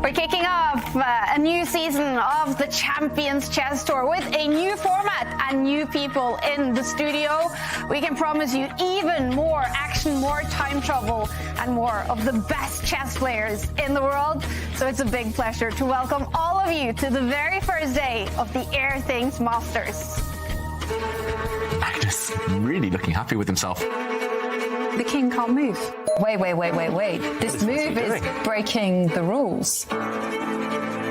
We're kicking off a new season of the Champions Chess Tour with a new format and new people in the studio. We can promise you even more action, more time travel, and more of the best chess players in the world. So it's a big pleasure to welcome all of you to the very first day of the Airthings Masters. Magnus really looking happy with himself. The king can't move. Wait. This move is breaking the rules.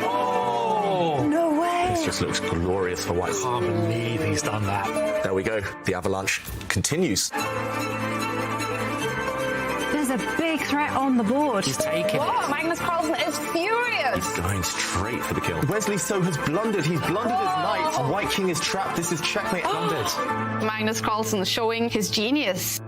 Oh! No way! This just looks glorious for white. I can't believe he's done that. There we go. The avalanche continues. There's a big threat on the board. He's taking Whoa, it. Magnus Carlsen is furious. He's going straight for the kill. Wesley So has blundered. He's blundered his knight. White king is trapped. This is checkmate blundered. Magnus Carlsen showing his genius.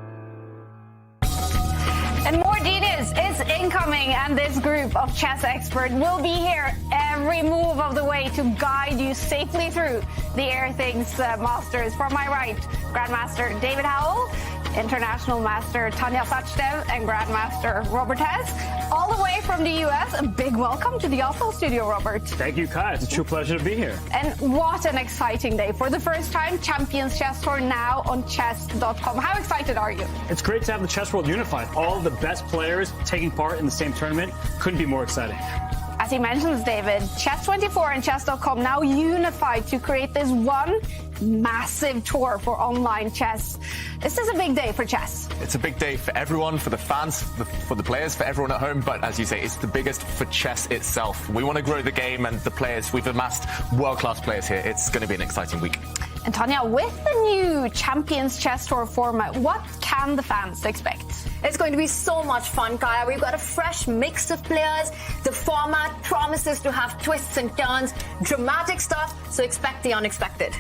And more genius is incoming, and this group of chess experts will be here every move of the way to guide you safely through the Airthings Masters. From my right, Grandmaster David Howell, International Master Tanya Sachdev, and Grandmaster Robert Hess, all the way from the US. A big welcome to the Oslo studio, Robert. Thank you, Kai. It's a true pleasure to be here. And what an exciting day. For the first time, Champions Chess Tour now on chess.com. How excited are you? It's great to have the chess world unified. All of the best players taking part in the same tournament. Couldn't be more exciting. As he mentions, David, Chess24 and chess.com now unified to create this one massive tour for online chess. This is a big day for chess. It's a big day for everyone, for the fans, for the players, for everyone at home. But as you say, it's the biggest for chess itself. We want to grow the game and the players. We've amassed world-class players here. It's going to be an exciting week. And Tanya, with the new Champions Chess Tour format, what can the fans expect? It's going to be so much fun, Kaya. We've got a fresh mix of players. The format promises to have twists and turns, dramatic stuff, so expect the unexpected.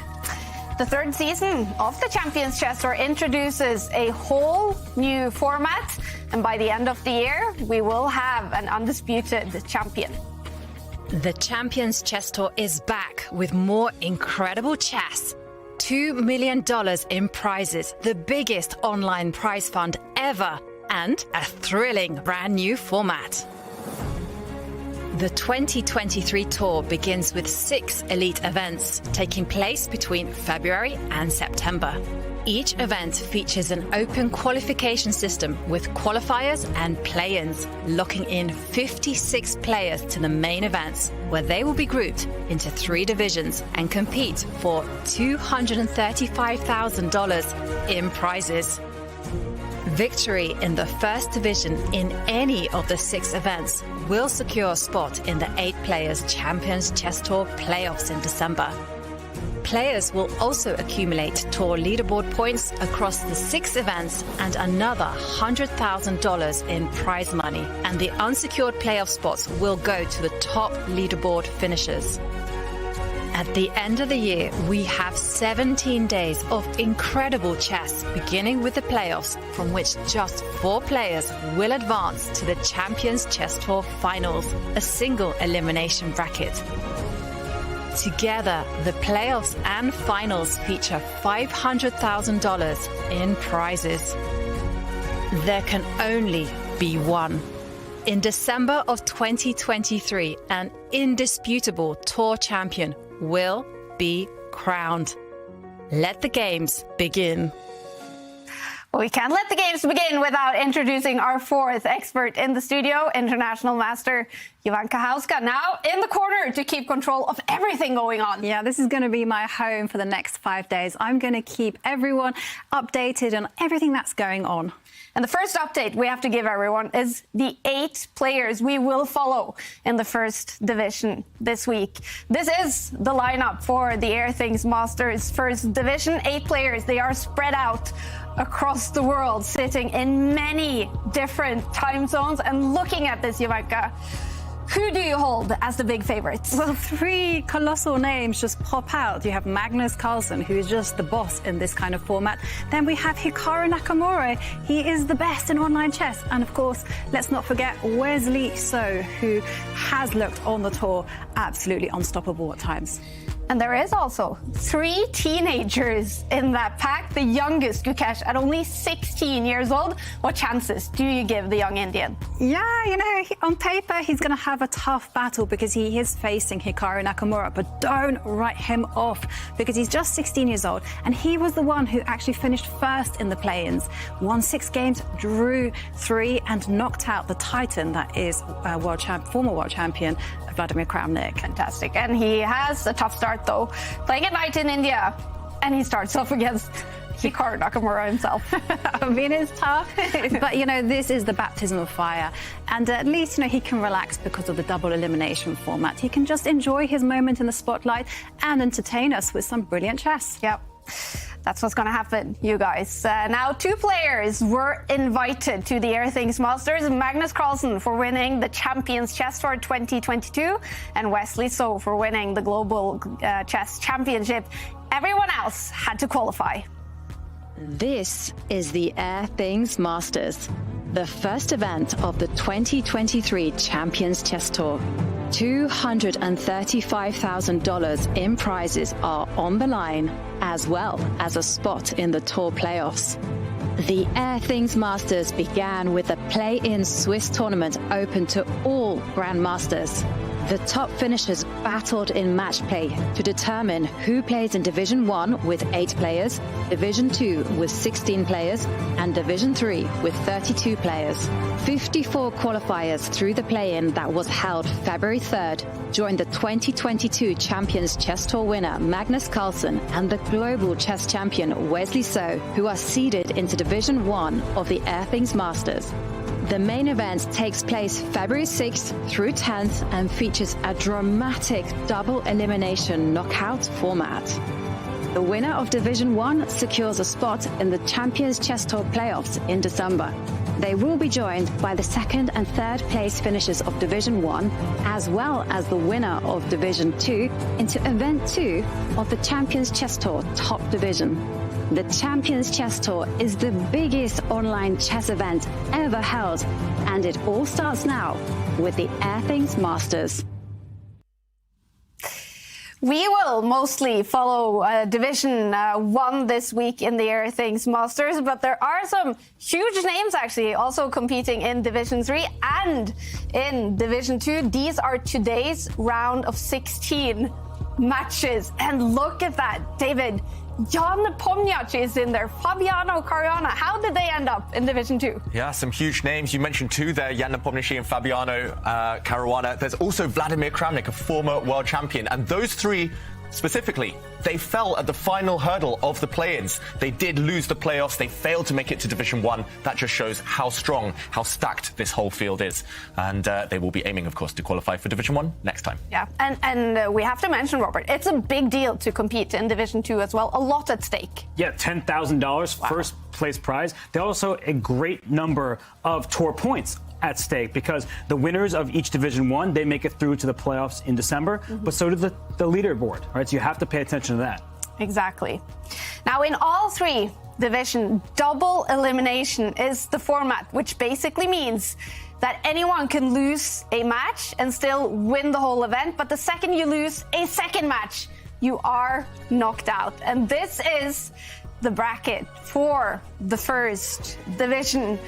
The third season of the Champions Chess Tour introduces a whole new format, and by the end of the year, we will have an undisputed champion. The Champions Chess Tour is back with more incredible chess. $2 million in prizes, the biggest online prize fund ever, and a thrilling brand new format. The 2023 tour begins with 6 elite events taking place between February and September. Each event features an open qualification system with qualifiers and play-ins, locking in 56 players to the main events, where they will be grouped into 3 divisions and compete for $235,000 in prizes. Victory in the first division in any of the 6 events will secure a spot in the 8 Players Champions Chess Tour playoffs in December. Players will also accumulate tour leaderboard points across the 6 events and another $100,000 in prize money, and the unsecured playoff spots will go to the top leaderboard finishers. At the end of the year, we have 17 days of incredible chess, beginning with the playoffs, from which just 4 players will advance to the Champions Chess Tour Finals, a single elimination bracket. Together, the playoffs and finals feature $500,000 in prizes. There can only be one. In December of 2023, an indisputable tour champion will be crowned. Let the games begin. We can't let the games begin without introducing our 4th expert in the studio, International Master Jovanka Hauska, now in the corner to keep control of everything going on. Yeah, this is going to be my home for the next 5 days. I'm going to keep everyone updated on everything that's going on. And the first update we have to give everyone is the 8 players we will follow in the first division this week. This is the lineup for the Airthings Masters first division. 8 players, they are spread out across the world, sitting in many different time zones. And looking at this, Jovanka, who do you hold as the big favorites? Well, 3 colossal names just pop out. You have Magnus Carlsen, who is just the boss in this kind of format. Then we have Hikaru Nakamura. He is the best in online chess. And of course, let's not forget Wesley So, who has looked on the tour absolutely unstoppable at times. And there is also 3 teenagers in that pack. The youngest, Gukesh, at only 16 years old. What chances do you give the young Indian? Yeah, you know, on paper, he's going to have a tough battle because he is facing Hikaru Nakamura. But don't write him off because he's just 16 years old. And he was the one who actually finished first in the play-ins. Won 6 games, drew 3, and knocked out the Titan that is former world champion Vladimir Kramnik. Fantastic. And he has a tough start, though. Playing at night in India, and he starts off against Hikaru Nakamura himself. I mean, it's tough. But, you know, this is the baptism of fire. And at least, you know, he can relax because of the double elimination format. He can just enjoy his moment in the spotlight and entertain us with some brilliant chess. Yep. That's what's going to happen, you guys. Now, 2 players were invited to the Airthings Masters. Magnus Carlsen for winning the Champions Chess Tour 2022 and Wesley So for winning the Global Chess Championship. Everyone else had to qualify. This is the Airthings Masters, the first event of the 2023 Champions Chess Tour. $235,000 in prizes are on the line, as well as a spot in the tour playoffs. The Airthings Masters began with a play-in Swiss tournament open to all grandmasters. The top finishers battled in match play to determine who plays in Division 1 with 8 players, Division 2 with 16 players, and Division 3 with 32 players. 54 qualifiers through the play-in that was held February 3rd joined the 2022 Champions Chess Tour winner Magnus Carlsen and the global chess champion Wesley So, who are seeded into Division 1 of the Airthings Masters. The main event takes place February 6th through 10th and features a dramatic double elimination knockout format. The winner of Division 1 secures a spot in the Champions Chess Tour playoffs in December. They will be joined by the 2nd and 3rd place finishers of Division 1, as well as the winner of Division 2 into Event 2 of the Champions Chess Tour Top Division. The Champions Chess Tour is the biggest online chess event ever held, and it all starts now with the Airthings Masters. We will mostly follow Division 1 this week in the Airthings Masters, but there are some huge names actually also competing in Division 3 and in Division 2. These are today's round of 16 matches. And look at that, David. Jan Nepomniachtchi is in there. Fabiano Caruana. How did they end up in Division 2? Yeah, some huge names. You mentioned 2 there, Jan Nepomniachtchi and Fabiano Caruana. There's also Vladimir Kramnik, a former world champion. And those 3 specifically, they fell at the final hurdle of the play-ins. They did lose the playoffs. They failed to make it to Division 1. That just shows how strong, how stacked this whole field is. And they will be aiming, of course, to qualify for Division 1 next time. Yeah, and we have to mention, Robert, it's a big deal to compete in Division 2 as well. A lot at stake. Yeah, $10,000 first place prize. There's also a great number of tour points at stake because the winners of each Division 1, they make it through to the playoffs in December, but so do the leaderboard, right? So you have to pay attention to that. Exactly. Now, in all 3 divisions, double elimination is the format, which basically means that anyone can lose a match and still win the whole event, but the second you lose a second match, you are knocked out. And this is the bracket for the first division.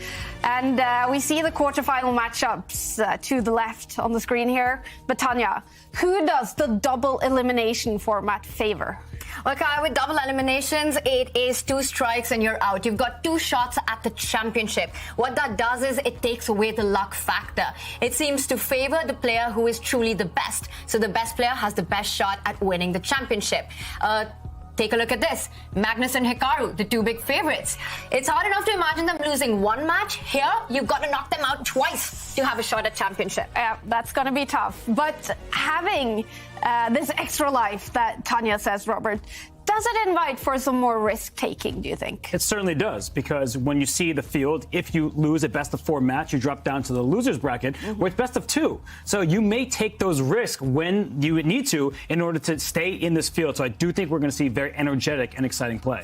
And we see the quarterfinal matchups to the left on the screen here. But Tanya, who does the double elimination format favor? Well, Kaya, with double eliminations, it is 2 strikes and you're out. You've got 2 shots at the championship. What that does is it takes away the luck factor. It seems to favor the player who is truly the best. So the best player has the best shot at winning the championship. Take a look at this. Magnus and Hikaru, the 2 big favorites. It's hard enough to imagine them losing 1 match. Here, you've got to knock them out twice to have a shot at championship. Yeah, that's going to be tough. But having this extra life that Tanya says, Robert, does it invite for some more risk-taking, do you think? It certainly does, because when you see the field, if you lose a best-of-4 match, you drop down to the losers bracket, where it's best-of-2. So you may take those risks when you need to in order to stay in this field. So I do think we're going to see very energetic and exciting play.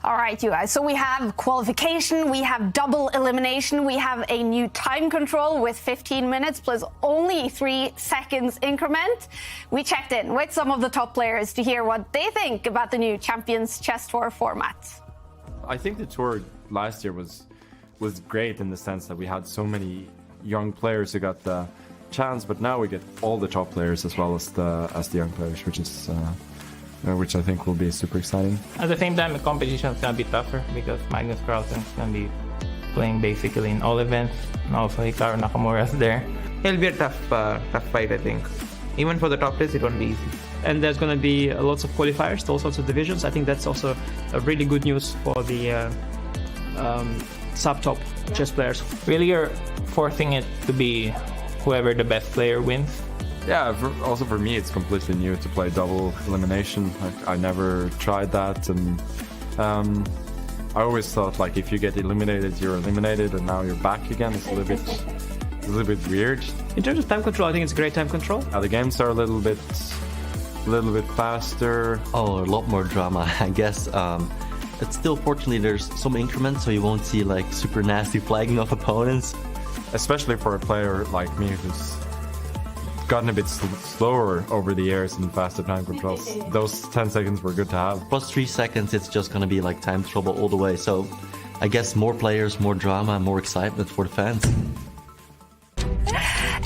All right, you guys. So we have qualification, we have double elimination, we have a new time control with 15 minutes plus only 3 seconds increment. We checked in with some of the top players to hear what they think about the new Champions Chess Tour format. I think the tour last year was great in the sense that we had so many young players who got the chance, but now we get all the top players as well as the young players, which I think will be super exciting. At the same time, the competition is going to be tougher because Magnus Carlsen is going to be playing basically in all events, and also Hikaru Nakamura is there. It'll be a tough fight, I think. Even for the top players, it won't be easy. And there's going to be lots of qualifiers to all sorts of divisions. I think that's also a really good news for the sub-top chess players. Really, you're forcing it to be whoever the best player wins. Yeah, also for me, it's completely new to play double elimination. I never tried that, and I always thought like if you get eliminated, you're eliminated, and now you're back again. It's a little bit weird. In terms of time control, I think it's great time control. The games are a little bit faster. Oh, a lot more drama, I guess. It's still, fortunately, there's some increments, so you won't see like super nasty flagging of opponents. Especially for a player like me who's gotten a bit slower over the years and faster time controls. Those 10 seconds were good to have. Plus 3 seconds, it's just going to be like time trouble all the way. So I guess more players, more drama, more excitement for the fans.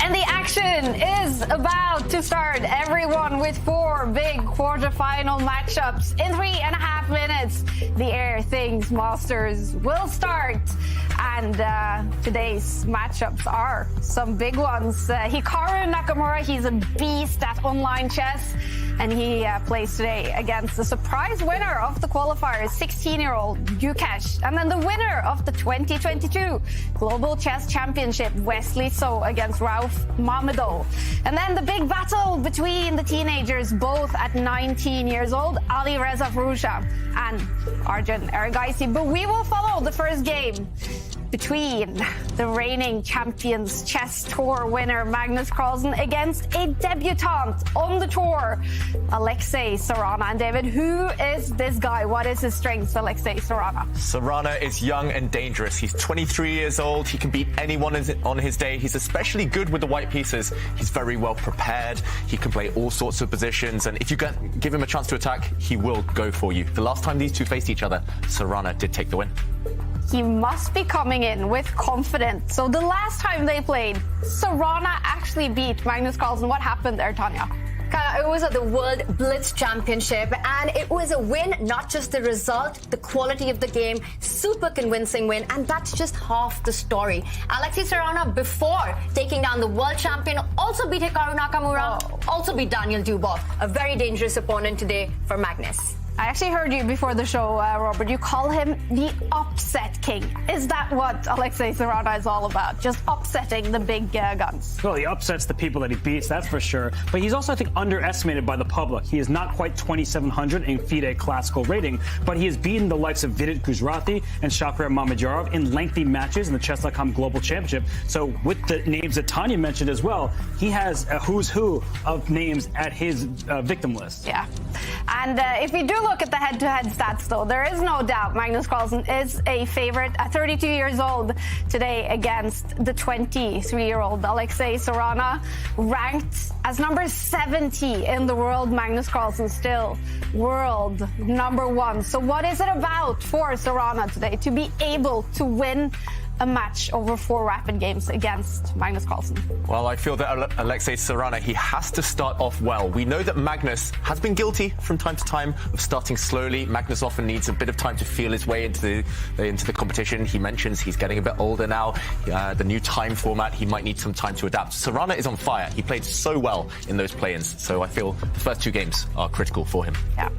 And the action is about to start. Everyone with 4 big quarterfinal matchups. In 3.5 minutes, the Airthings Masters will start. And today's matchups are some big ones. Hikaru Nakamura, he's a beast at online chess. And he plays today against the surprise winner of the qualifiers, 16-year-old Gukesh. And then the winner of the 2022 Global Chess Championship, Wesley So, against Mamedov. And then the big battle between the teenagers, both at 19 years old, Firouzja and Arjun Erigaisi. But we will follow the first game between the reigning Champions Chess Tour winner Magnus Carlsen against a debutante on the tour, Alexei Sarana. And David, who is this guy? What is his strengths, Alexei Sarana? Sarana is young and dangerous. He's 23 years old. He can beat anyone on his day. He's especially good with the white pieces. He's very well prepared. He can play all sorts of positions. And if you give him a chance to attack, he will go for you. The last time these two faced each other, Sarana did take the win. He must be coming in with confidence. So the last time they played, Sarana actually beat Magnus Carlsen. What happened there, Tanya? It was at the World Blitz Championship, and it was a win, not just the result, the quality of the game, super convincing win, and that's just half the story. Alexei Sarana, before taking down the world champion, also beat Hikaru Nakamura, also beat Daniel Dubov, a very dangerous opponent today for Magnus. I actually heard you before the show, Robert. You call him the upset king. Is that what Alexei Sarana is all about? Just upsetting the big guns? Well, he upsets the people that he beats, that's for sure. But he's also, I think, underestimated by the public. He is not quite 2,700 in FIDE classical rating, but he has beaten the likes of Vidit Gujrati and Shakhriyar Mamedyarov in lengthy matches in the Chess.com Global Championship. So with the names that Tanya mentioned as well, he has a who's who of names at his victim list. Yeah. And if we do look at the head-to-head stats, though, there is no doubt Magnus Carlsen is a favorite at 32 years old today against the 23-year-old Alexei Sarana, ranked as number 70 in the world. Magnus Carlsen still world number 1. So what is it about for Sarana today to be able to win a match over 4 rapid games against Magnus Carlsen? Well, I feel that Alexei Sarana, he has to start off well. We know that Magnus has been guilty from time to time of starting slowly. Magnus often needs a bit of time to feel his way into the competition. He mentions he's getting a bit older now. The new time format, he might need some time to adapt. Sarana is on fire. He played so well in those play-ins. So I feel the first 2 games are critical for him. Yeah.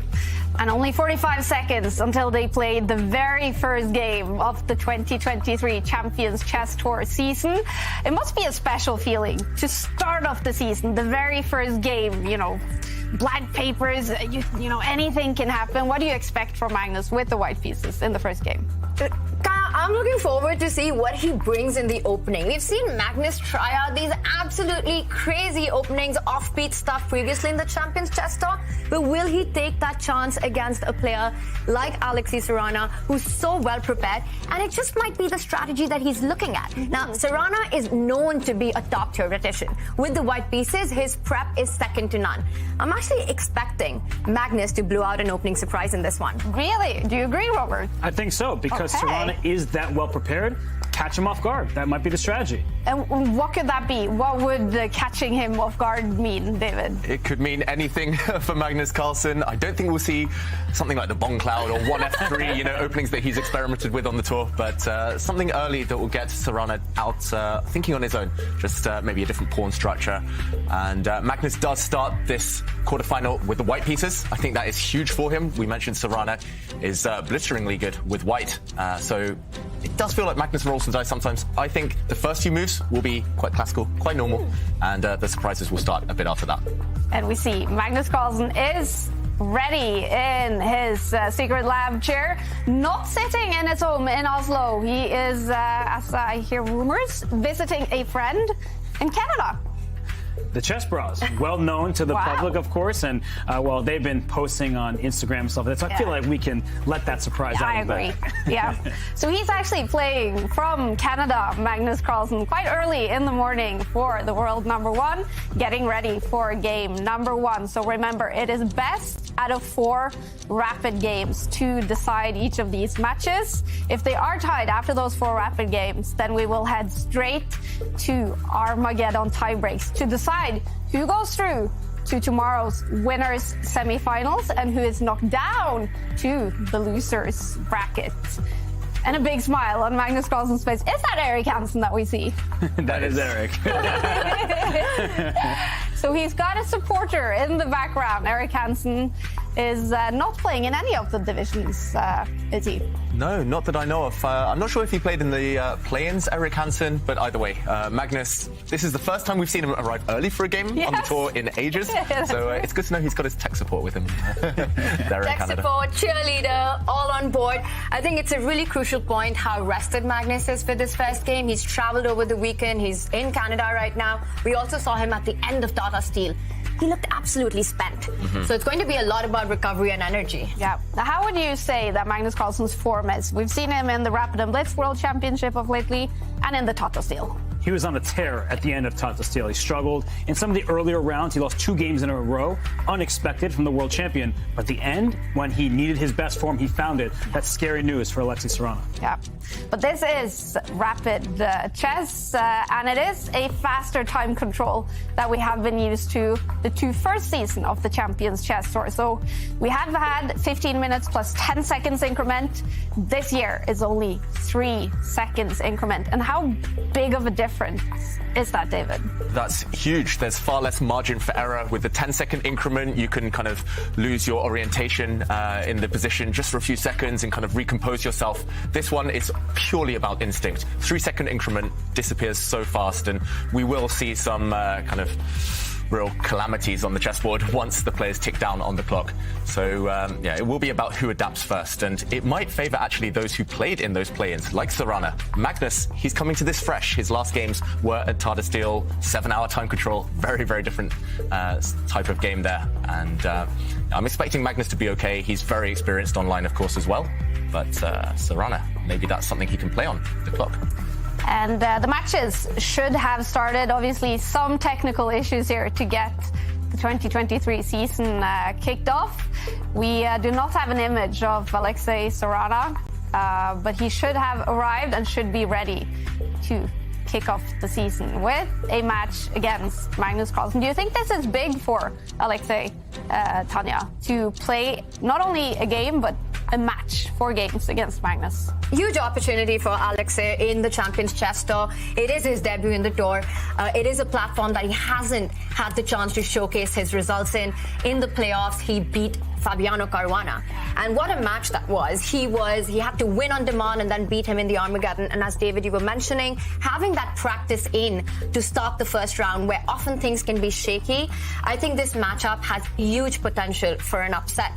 And only 45 seconds until they played the very first game of the 2023 Champions Chess Tour season. It must be a special feeling to start off the season, the very first game, blank papers, you know, anything can happen. What do you expect from Magnus with the white pieces in the first game? I'm looking forward to see what he brings in the opening. We've seen Magnus try out these absolutely crazy openings, offbeat stuff previously in the Champions Chess Tour, but will he take that chance against a player like Alexei Sarana, who's so well prepared? And it just might be the strategy that he's looking at. Now, Sarana is known to be a top-tier tactician. With the white pieces, his prep is second to none. I'm actually expecting Magnus to blow out an opening surprise in this one. Really? Do you agree, Robert? I think so, because Sarana is that well prepared. Catch him off guard. That might be the strategy. And what could that be? What would catching him off guard mean, David? It could mean anything for Magnus Carlsen. I don't think we'll see something like the Bong Cloud or 1F3, you know, openings that he's experimented with on the tour, but something early that will get Sarana out thinking on his own, just maybe a different pawn structure. And Magnus does start this quarterfinal with the white pieces. I think that is huge for him. We mentioned Sarana is blisteringly good with white, so it does feel like Magnus rolls some dice sometimes. I think the first few moves will be quite classical, quite normal, and the surprises will start a bit after that. And we see Magnus Carlsen is ready in his secret lab chair, not sitting in his home in Oslo. He is, as I hear rumors, visiting a friend in Canada. The Chess Bros, well known to the public, of course, and well, they've been posting on Instagram and stuff like that, so I feel like we can let that surprise out. I agree. Yeah. So he's actually playing from Canada, Magnus Carlsen, quite early in the morning for the world #1, getting ready for game #1. So remember, it is best out of 4 rapid games to decide each of these matches. If they are tied after those 4 rapid games, then we will head straight to Armageddon tiebreaks to decide who goes through to tomorrow's winners semifinals and who is knocked down to the losers bracket. And a big smile on Magnus Carlsen's face. Is that Erik Hansen that we see? That is Erik. So he's got a supporter in the background. Erik Hansen is not playing in any of the divisions, is he? No, not that I know of. I'm not sure if he played in the play-ins, Erik Hansen, but either way, Magnus, this is the first time we've seen him arrive early for a game on the tour in ages. So it's good to know he's got his tech support with him there in Canada. Tech support, cheerleader, all on board. I think it's a really crucial point how rested Magnus is for this first game. He's traveled over the weekend. He's in Canada right now. We also saw him at the end of Tata Steel. He looked absolutely spent. So it's going to be a lot about recovery and energy. Yeah. Now, how would you say that Magnus Carlsen's form is? We've seen him in the Rapid and Blitz World Championship of lately and in the Tata Steel. He was on a tear at the end of Tata Steel. He struggled in some of the earlier rounds. He lost 2 games in a row, unexpected from the world champion. But at the end, when he needed his best form, he found it. That's scary news for Alexei Sarana. Yeah, but this is rapid chess, and it is a faster time control that we have been used to the 2 first season of the Champions Chess Tour. So we have had 15 minutes plus 10 seconds increment. This year is only 3 seconds increment. And how big of a difference is that, David? That's huge. There's far less margin for error. With the 10-second increment, you can kind of lose your orientation in the position just for a few seconds and kind of recompose yourself. This one is purely about instinct. 3-second increment disappears so fast, and we will see some kind of real calamities on the chessboard once the players tick down on the clock. So, yeah, it will be about who adapts first, and it might favor actually those who played in those play-ins, like Sarana. Magnus, he's coming to this fresh. His last games were at Tata Steel, 7-hour time control, very, very different type of game there. And I'm expecting Magnus to be okay. He's very experienced online, of course, as well. But Sarana, maybe that's something he can play on the clock. And the matches should have started. Obviously, some technical issues here to get the 2023 season kicked off. We do not have an image of Alexei Sarana, but he should have arrived and should be ready to kick off the season with a match against Magnus Carlsen. Do you think this is big for Alexei, Tanya, to play not only a game, but a match, 4 games against Magnus. Huge opportunity for Alexei in the Champions Chess Tour. It is his debut in the tour. It is a platform that he hasn't had the chance to showcase his results in. In the playoffs, he beat Fabiano Caruana. And what a match that was. He had to win on demand and then beat him in the Armageddon. And as David, you were mentioning, having that practice in to start the first round where often things can be shaky, I think this matchup has huge potential for an upset.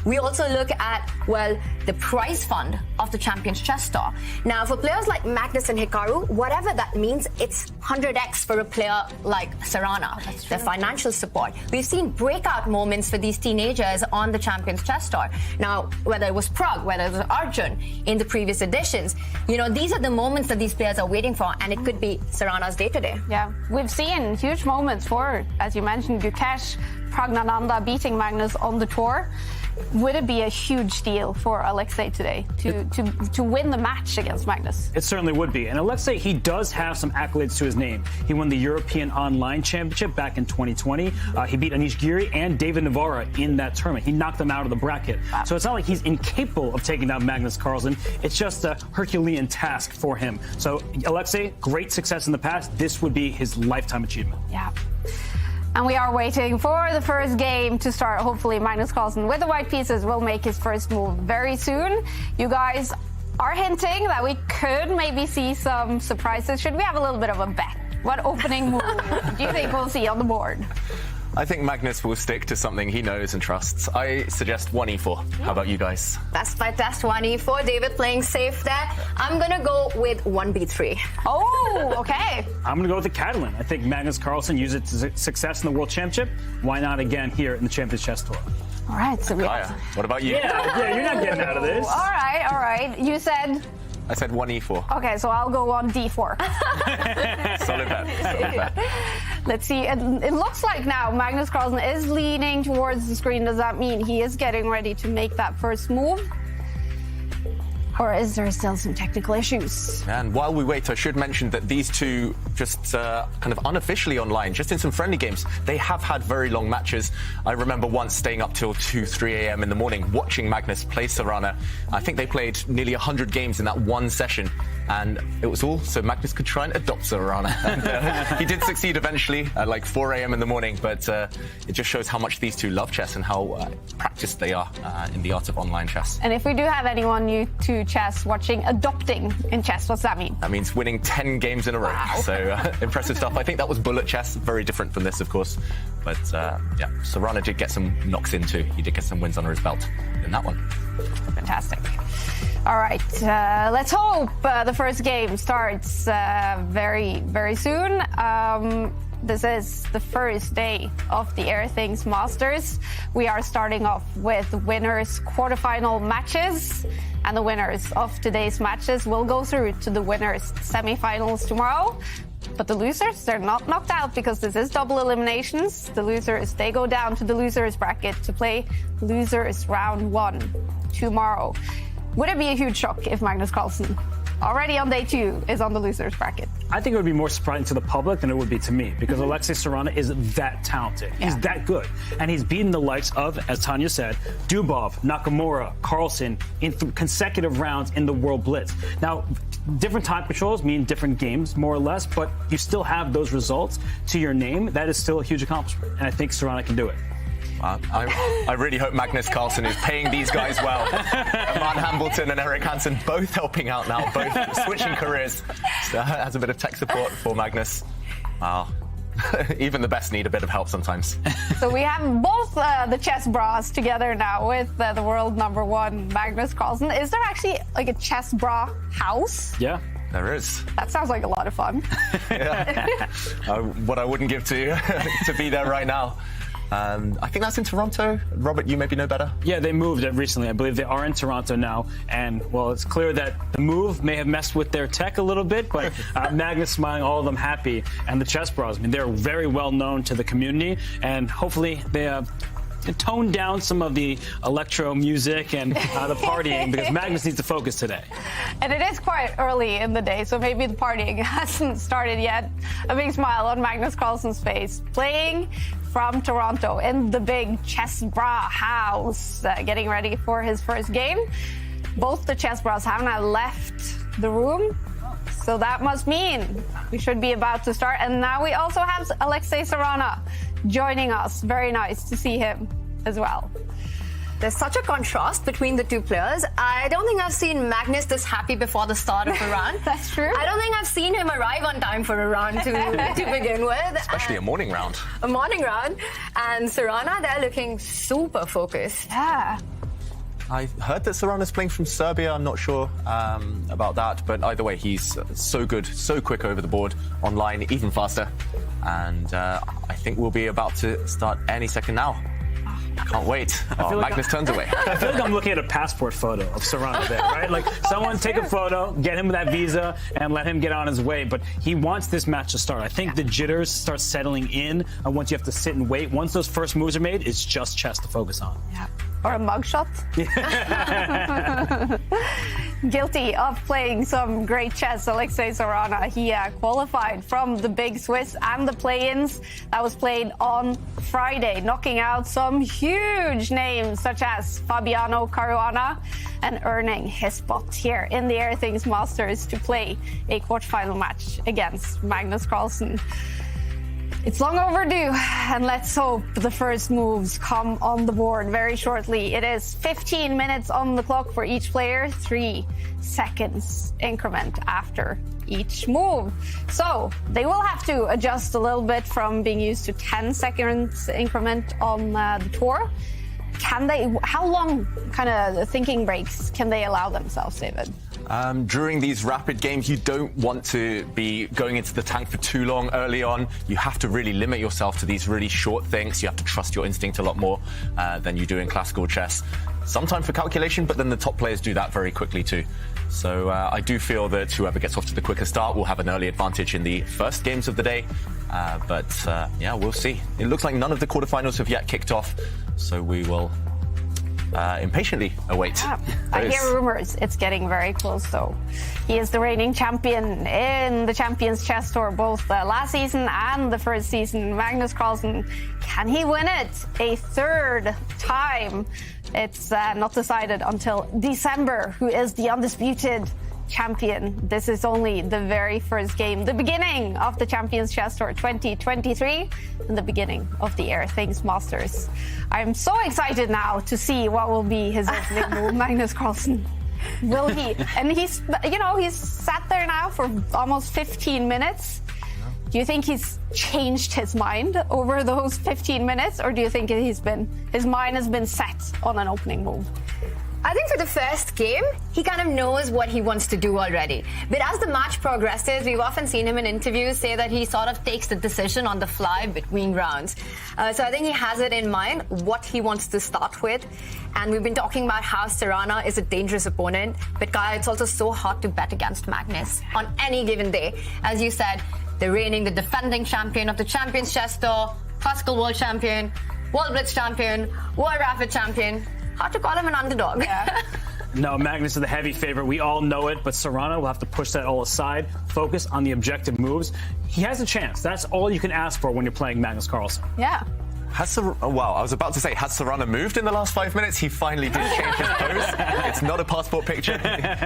We also look at, well, the prize fund of the Champions Chess Tour. Now, for players like Magnus and Hikaru, whatever that means, it's 100x for a player like Sarana. The financial support. We've seen breakout moments for these teenagers on the Champions Chess Tour. Now, whether it was Prague, whether it was Arjun in the previous editions, you know, these are the moments that these players are waiting for, and it could be Sarana's day-to-day. Yeah, we've seen huge moments for, as you mentioned, Gukesh, Pragnananda beating Magnus on the tour. Would it be a huge deal for Alexei today to win the match against Magnus? It certainly would be. And Alexei, he does have some accolades to his name. He won the European Online Championship back in 2020. He beat Anish Giri and David Navarra in that tournament. He knocked them out of the bracket. Wow. So it's not like he's incapable of taking down Magnus Carlsen. It's just a Herculean task for him. So Alexei, great success in the past. This would be his lifetime achievement. Yeah. And we are waiting for the first game to start. Hopefully, Magnus Carlsen with the white pieces will make his first move very soon. You guys are hinting that we could maybe see some surprises. Should we have a little bit of a bet? What opening move do you think we'll see on the board? I think Magnus will stick to something he knows and trusts. I suggest 1e4. How about you guys? That's my test, 1e4. David playing safe there. I'm going to go with 1b3. Oh, okay. I'm going to go with the Catalan. I think Magnus Carlsen used its success in the World Championship. Why not again here in the Champions Chess Tour? All right. So what about you? Yeah, you're not getting out of this. All right. You said... I said 1e4. Okay, so I'll go on d4. Solid bet. Let's see. It looks like now Magnus Carlsen is leaning towards the screen. Does that mean he is getting ready to make that first move? Or is there still some technical issues? And while we wait, I should mention that these two, just kind of unofficially online, just in some friendly games, they have had very long matches. I remember once staying up till 2, 3 a.m. in the morning watching Magnus play Sarana. I think they played nearly 100 games in that one session. And it was all so Magnus could try and adopt Sarana. And he did succeed eventually at like 4 a.m. in the morning, but it just shows how much these two love chess and how practiced they are in the art of online chess. And if we do have anyone new to chess watching adopting in chess, what's that mean? That means winning 10 games in a row. Wow. So impressive stuff. I think that was bullet chess, very different from this, of course. But yeah, Sarana did get some knocks in too. He did get some wins under his belt in that one. Fantastic. All right, let's hope the first game starts very, very soon. This is the first day of the Airthings Masters. We are starting off with winners' quarterfinal matches, and the winners of today's matches will go through to the winners' semifinals tomorrow. But the losers, they're not knocked out because this is double eliminations. The losers, they go down to the losers bracket to play losers round 1 tomorrow. Would it be a huge shock if Magnus Carlsen, already on day 2, is on the losers bracket? I think it would be more surprising to the public than it would be to me, because Alexei Sarana is that talented. He's that good. And he's beaten the likes of, as Tanya said, Dubov, Nakamura, Carlsen in consecutive rounds in the World Blitz. Now, different time controls mean different games, more or less, but you still have those results to your name. That is still a huge accomplishment, and I think Sarana can do it. I really hope Magnus Carlsen is paying these guys well. Aman Hambleton and Eric Hansen both helping out now, both switching careers. So has a bit of tech support for Magnus. Wow. Even the best need a bit of help sometimes. So we have both the chess bras together now with the world #1 Magnus Carlsen. Is there actually like a chess bra house? Yeah. There is. That sounds like a lot of fun. What I wouldn't give to be there right now. I think that's in Toronto. Robert, you maybe know better. Yeah, they moved it recently. I believe they are in Toronto now. And, well, it's clear that the move may have messed with their tech a little bit, but Magnus smiling, all of them happy. And the chess bros, I mean, they're very well known to the community. And hopefully they tone down some of the electro music and the partying because Magnus needs to focus today. And it is quite early in the day, so maybe the partying hasn't started yet. A big smile on Magnus Carlsen's face. Playing from Toronto in the big chess bra house, getting ready for his first game. Both the chess bras have now left the room, so that must mean we should be about to start. And now we also have Alexei Sarana joining us. Very nice to see him as well. There's such a contrast between the two players. I don't think I've seen Magnus this happy before the start of a round. That's true. I don't think I've seen him arrive on time for a round to begin with. Especially a morning round. A morning round. And Sarana, they're looking super focused. Yeah. I heard that Sarana's playing from Serbia. I'm not sure about that, but either way, he's so good, so quick over the board, online, even faster. And I think we'll be about to start any second now. Can't wait. Oh, Magnus turns away. I feel like I'm looking at a passport photo of Sarana there, right? Like someone take a photo, get him that visa, and let him get on his way. But he wants this match to start. I think the jitters start settling in once you have to sit and wait. Once those first moves are made, it's just chess to focus on. Yeah. Or a mugshot. Guilty of playing some great chess, Alexei Sarana. He qualified from the big Swiss and the play-ins that was played on Friday, knocking out some huge names such as Fabiano Caruana and earning his spot here in the Airthings Masters to play a quarterfinal match against Magnus Carlsen. It's long overdue, and let's hope the first moves come on the board very shortly. It is 15 minutes on the clock for each player, 3 seconds increment after each move. So they will have to adjust a little bit from being used to 10 seconds increment on the tour. Can they, how long kind of thinking breaks can they allow themselves, David? During these rapid games, you don't want to be going into the tank for too long early on. You have to really limit yourself to these really short things. You have to trust your instinct a lot more than you do in classical chess. Sometimes for calculation, but then the top players do that very quickly too. So I do feel that whoever gets off to the quicker start will have an early advantage in the first games of the day. But yeah, we'll see. It looks like none of the quarterfinals have yet kicked off, so we will impatiently await. Yeah. I hear rumors it's getting very close, though. He is the reigning champion in the Champions Chess Tour, both last season and the first season. Magnus Carlsen, can he win it a third time? It's not decided until December, who is the undisputed champion. This is only the very first game, the beginning of the Champions Chess Tour 2023 and the beginning of the Airthings Masters. I'm so excited now to see what will be his opening move, Magnus Carlsen. Will he? And he's, you know, he's sat there now for almost 15 minutes. Do you think he's changed his mind over those 15 minutes, or do you think his mind has been set on an opening move? I think for the first game, he kind of knows what he wants to do already. But as the match progresses, we've often seen him in interviews say that he sort of takes the decision on the fly between rounds. So I think he has it in mind what he wants to start with. And we've been talking about how Sarana is a dangerous opponent. But Kaya, it's also so hard to bet against Magnus on any given day. As you said, the defending champion of the Champions Chess Tour, classical world champion, world blitz champion, world rapid champion. Hard to call him an underdog. Yeah. No, Magnus is the heavy favorite. We all know it, but Sarana will have to push that all aside, focus on the objective moves. He has a chance. That's all you can ask for when you're playing Magnus Carlsen. Yeah. Wow, I was about to say, has Sarana moved in the last 5 minutes? He finally did change his pose. It's not a passport picture.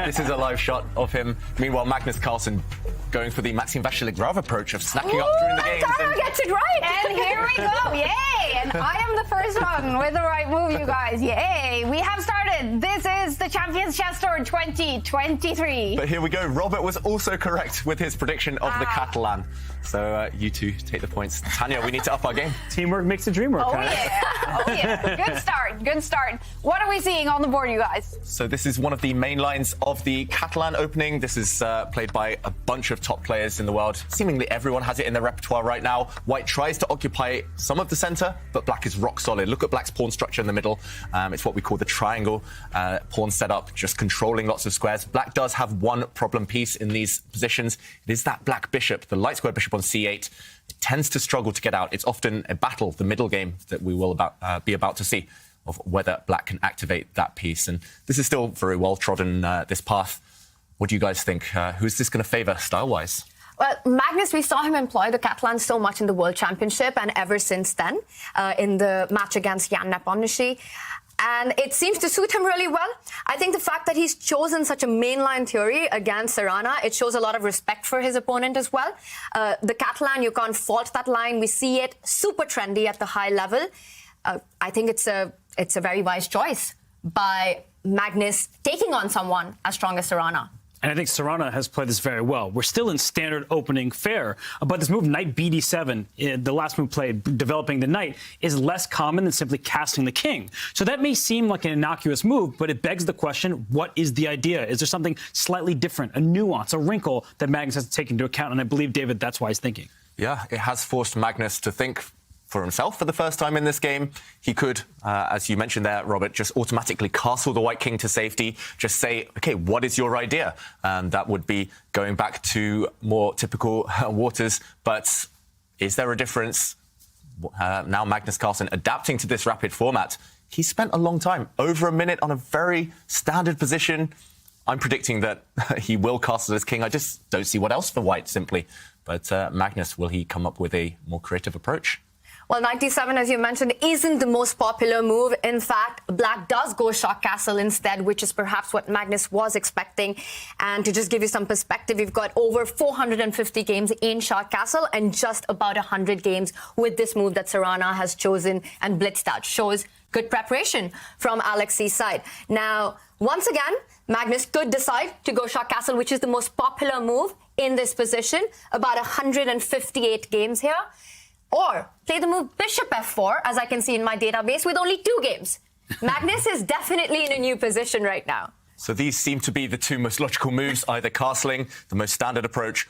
This is a live shot of him. Meanwhile, Magnus Carlsen going for the Maxime Vachier-Lagrave approach of snacking up during the games. Hikaru gets it right! And here we go, yay! And I am the first one with the right move, you guys, yay! We have started. This is the Champions Chess Tour 2023. But here we go. Robert was also correct with his prediction of the Catalan. So you two take the points. Tanya, we need to up our game. Teamwork makes the dream work. Oh yeah. Good start. What are we seeing on the board, you guys? So this is one of the main lines of the Catalan opening. This is played by a bunch of top players in the world. Seemingly everyone has it in their repertoire right now. White tries to occupy some of the center, but black is rock solid. Look at black's pawn structure in the middle. It's what we call the triangle pawn setup, just controlling lots of squares. Black does have one problem piece in these positions. It is that black bishop, the light square bishop on c8. It tends to struggle to get out. It's often a battle. The middle middle game that we will be about to see of whether Black can activate that piece. And this is still very well trodden, this path. What do you guys think? Who's this going to favour style-wise? Well, Magnus, we saw him employ the Catalan so much in the World Championship and ever since then in the match against Jan Nepomniachtchi. And it seems to suit him really well. I think the fact that he's chosen such a mainline theory against Sarana, it shows a lot of respect for his opponent as well. The Catalan, you can't fault that line. We see it super trendy at the high level. I think it's a very wise choice by Magnus taking on someone as strong as Sarana. And I think Sarana has played this very well. We're still in standard opening fair, but this move, knight bd7, the last move played, developing the knight, is less common than simply casting the king. So that may seem like an innocuous move, but it begs the question, what is the idea? Is there something slightly different, a nuance, a wrinkle that Magnus has to take into account? And I believe, David, that's why he's thinking. Yeah, it has forced Magnus to think for himself for the first time in this game. He could, as you mentioned there, Robert, just automatically castle the white king to safety, just say, OK, what is your idea? That would be going back to more typical waters. But is there a difference? Now Magnus Carlsen adapting to this rapid format. He spent a long time, over a minute, on a very standard position. I'm predicting that he will castle this king. I just don't see what else for white, simply. But Magnus, will he come up with a more creative approach? Well, knight d7, as you mentioned, isn't the most popular move. In fact, Black does go shot castle instead, which is perhaps what Magnus was expecting. And to just give you some perspective, we've got over 450 games in shot castle and just about 100 games with this move that Sarana has chosen and blitzed out. Shows good preparation from Alexei's side. Now, once again, Magnus could decide to go shot castle, which is the most popular move in this position. About 158 games here. Or play the move bishop f4, as I can see in my database, with only 2 games. Magnus is definitely in a new position right now. So these seem to be the two most logical moves, either castling, the most standard approach,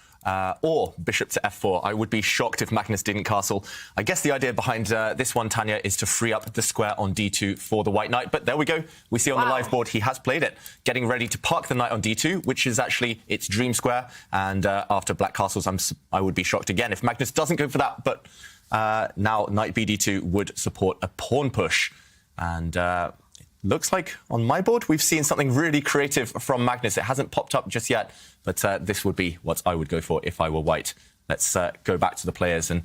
or bishop to f4. I would be shocked if Magnus didn't castle. I guess the idea behind this one, Tanya, is to free up the square on d2 for the white knight. But there we go. We see on the live board he has played it, getting ready to park the knight on d2, which is actually its dream square. And after Black castles, I would be shocked again if Magnus doesn't go for that. But now knight bd2 would support a pawn push. And looks like on my board we've seen something really creative from Magnus. It hasn't popped up just yet, but this would be what I would go for if I were white. Let's go back to the players and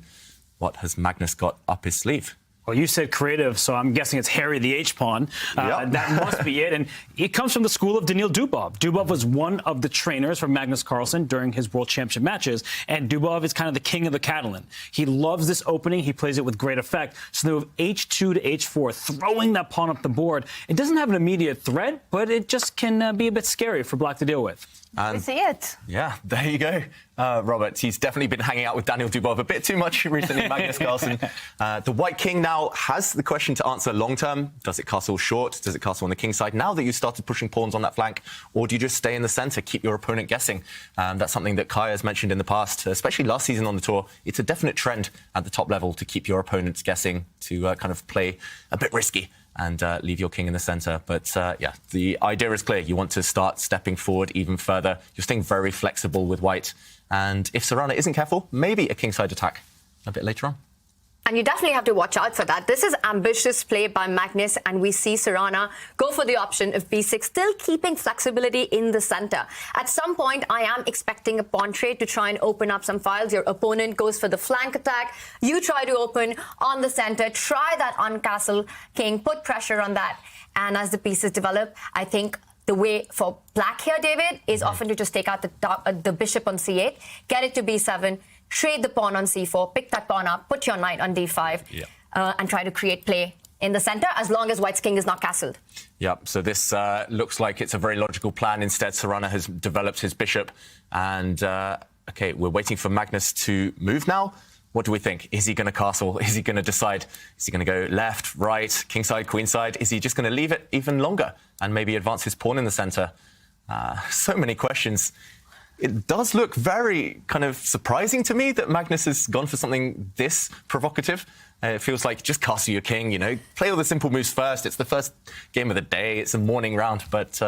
what has Magnus got up his sleeve? Well, you said creative, so I'm guessing it's Harry the H-pawn. Yep. That must be it. And it comes from the school of Daniil Dubov. Dubov was one of the trainers for Magnus Carlsen during his World Championship matches. And Dubov is kind of the king of the Catalan. He loves this opening. He plays it with great effect. So the move H2 to H4, throwing that pawn up the board. It doesn't have an immediate threat, but it just can be a bit scary for Black to deal with. We see it. Yeah, there you go. Robert, he's definitely been hanging out with Daniil Dubov a bit too much recently, Magnus Carlsen. The white king now has the question to answer long term. Does it castle short? Does it castle on the king side now that you've started pushing pawns on that flank? Or do you just stay in the centre, keep your opponent guessing? That's something that Kai has mentioned in the past, especially last season on the tour. It's a definite trend at the top level to keep your opponents guessing, to kind of play a bit risky and leave your king in the centre. But yeah, the idea is clear. You want to start stepping forward even further. You're staying very flexible with white. And if Sarana isn't careful, maybe a kingside attack a bit later on. And you definitely have to watch out for that. This is ambitious play by Magnus, and we see Sarana go for the option of b6, still keeping flexibility in the center. At some point, I am expecting a pawn trade to try and open up some files. Your opponent goes for the flank attack. You try to open on the center, try that on castle king, put pressure on that. And as the pieces develop, I think the way for Black here, David, is often to just take out the bishop on c8, get it to b7, trade the pawn on c4, pick that pawn up, put your knight on d5, and try to create play in the center as long as white's king is not castled. Yeah, so this looks like it's a very logical plan. Instead, Sarana has developed his bishop. And, OK, we're waiting for Magnus to move now. What do we think? Is he going to castle? Is he going to decide? Is he going to go left, right, kingside, queenside? Is he just going to leave it even longer and maybe advance his pawn in the center? So many questions. It does look very kind of surprising to me that Magnus has gone for something this provocative. It feels like just castle your king, you know, play all the simple moves first. It's the first game of the day. It's a morning round. But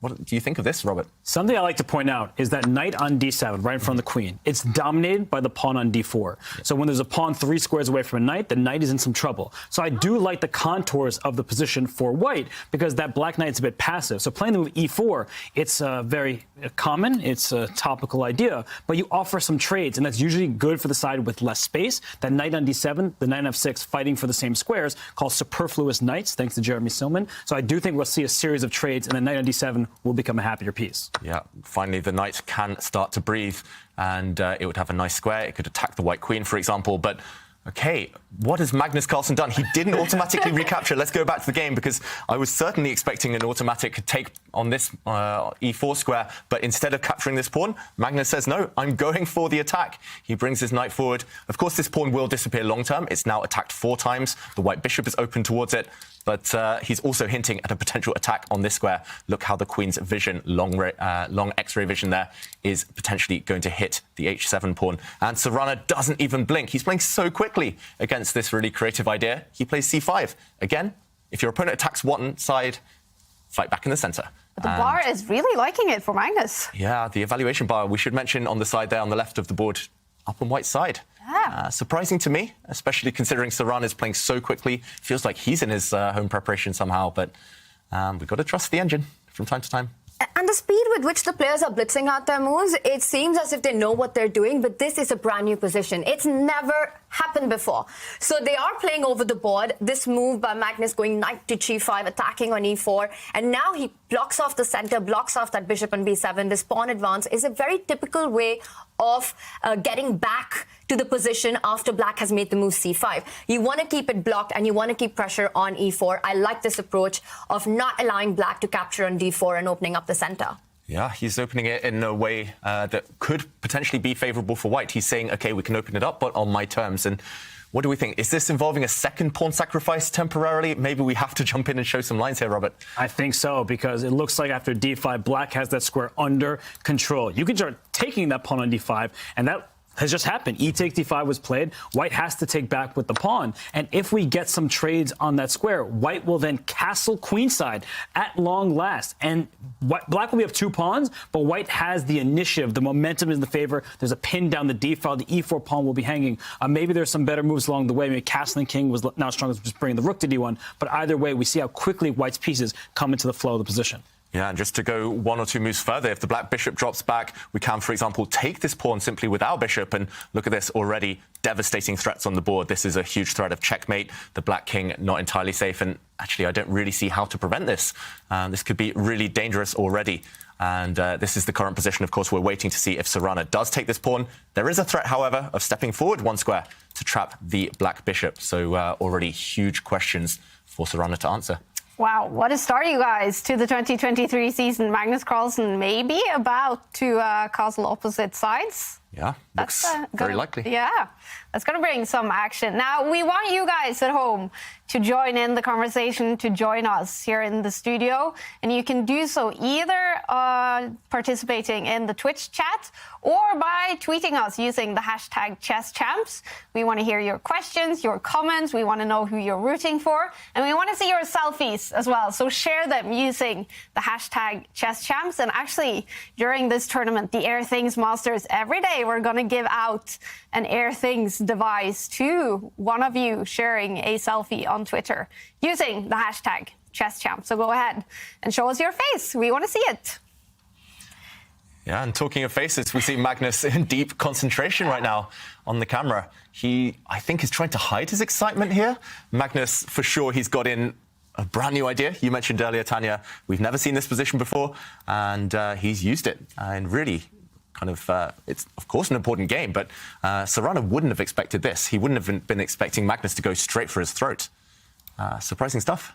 What do you think of this, Robert? Something I like to point out is that knight on d7, right in front of the queen, it's dominated by the pawn on d4. So when there's a pawn 3 squares away from a knight, the knight is in some trouble. So I do like the contours of the position for white because that black knight's a bit passive. So playing the move e4, it's very common, it's a topical idea, but you offer some trades, and that's usually good for the side with less space. That knight on d7, the knight on f6 fighting for the same squares, called superfluous knights, thanks to Jeremy Silman. So I do think we'll see a series of trades, and the knight on d7 will become a happier piece. Yeah, finally the knight can start to breathe, and it would have a nice square. It could attack the white queen, for example, but okay, what has Magnus Carlsen done? He didn't automatically recapture. Let's go back to the game, because I was certainly expecting an automatic take on this e4 square, but instead of capturing this pawn, Magnus says, no, I'm going for the attack. He brings his knight forward. Of course, this pawn will disappear long term. It's now attacked 4 times. The white bishop is open towards it, but he's also hinting at a potential attack on this square. Look how the queen's vision, long X-ray vision there, is potentially going to hit the h7 pawn. And Sarana doesn't even blink. He's playing so quickly against this really creative idea. He plays c5. Again, if your opponent attacks one side, fight back in the center. But the bar is really liking it for Magnus. Yeah, the evaluation bar, we should mention on the side there on the left of the board, up on white side. Yeah. Surprising to me, especially considering Sarana is playing so quickly. Feels like he's in his home preparation somehow, but we've got to trust the engine from time to time. And the speed with which the players are blitzing out their moves, it seems as if they know what they're doing, but this is a brand new position. It's never happened before. So they are playing over the board. This move by Magnus going knight to g5, attacking on e4, and now he blocks off the center, blocks off that bishop on b7. This pawn advance is a very typical way of getting back to the position after black has made the move c5. You want to keep it blocked and you want to keep pressure on e4. I like this approach of not allowing black to capture on d4 and opening up the center. Yeah, he's opening it in a way that could potentially be favorable for white. He's saying, okay, we can open it up, but on my terms. And what do we think? Is this involving a second pawn sacrifice temporarily? Maybe we have to jump in and show some lines here, Robert. I think so, because it looks like after d5, black has that square under control. You can start taking that pawn on d5, and that has just happened. E takes d5 was played. White has to take back with the pawn. And if we get some trades on that square, white will then castle queenside at long last. And black will be up 2 pawns, but white has the initiative. The momentum is in the favor. There's a pin down the d file. The e4 pawn will be hanging. Maybe there's some better moves along the way. Maybe castling king was now strong as just bringing the rook to d1. But either way, we see how quickly white's pieces come into the flow of the position. Yeah, and just to go 1 or 2 moves further, if the black bishop drops back, we can, for example, take this pawn simply with our bishop. And look at this, already devastating threats on the board. This is a huge threat of checkmate. The black king not entirely safe. And actually, I don't really see how to prevent this. This could be really dangerous already. And this is the current position. Of course, we're waiting to see if Sarana does take this pawn. There is a threat, however, of stepping forward 1 square to trap the black bishop. So already huge questions for Sarana to answer. Wow, what a start, you guys, to the 2023 season. Magnus Carlsen may be about to castle opposite sides. Yeah, looks very likely. Yeah, that's going to bring some action. Now, we want you guys at home to join in the conversation, to join us here in the studio. And you can do so either participating in the Twitch chat or by tweeting us using the hashtag #ChessChamps. We want to hear your questions, your comments. We want to know who you're rooting for. And we want to see your selfies as well. So share them using the hashtag #ChessChamps. And actually, during this tournament, the Airthings Masters, every day we're going to give out an Airthings device to one of you sharing a selfie on Twitter using the hashtag #ChessChamps. So go ahead and show us your face. We want to see it. Yeah, and talking of faces, we see Magnus in deep concentration right now on the camera. He, I think, is trying to hide his excitement here. Magnus, for sure, he's got in a brand new idea. You mentioned earlier, Tanya, we've never seen this position before, and he's used it. And really, kind of, it's, of course, an important game, but Sarana wouldn't have expected this. He wouldn't have been expecting Magnus to go straight for his throat. Surprising stuff.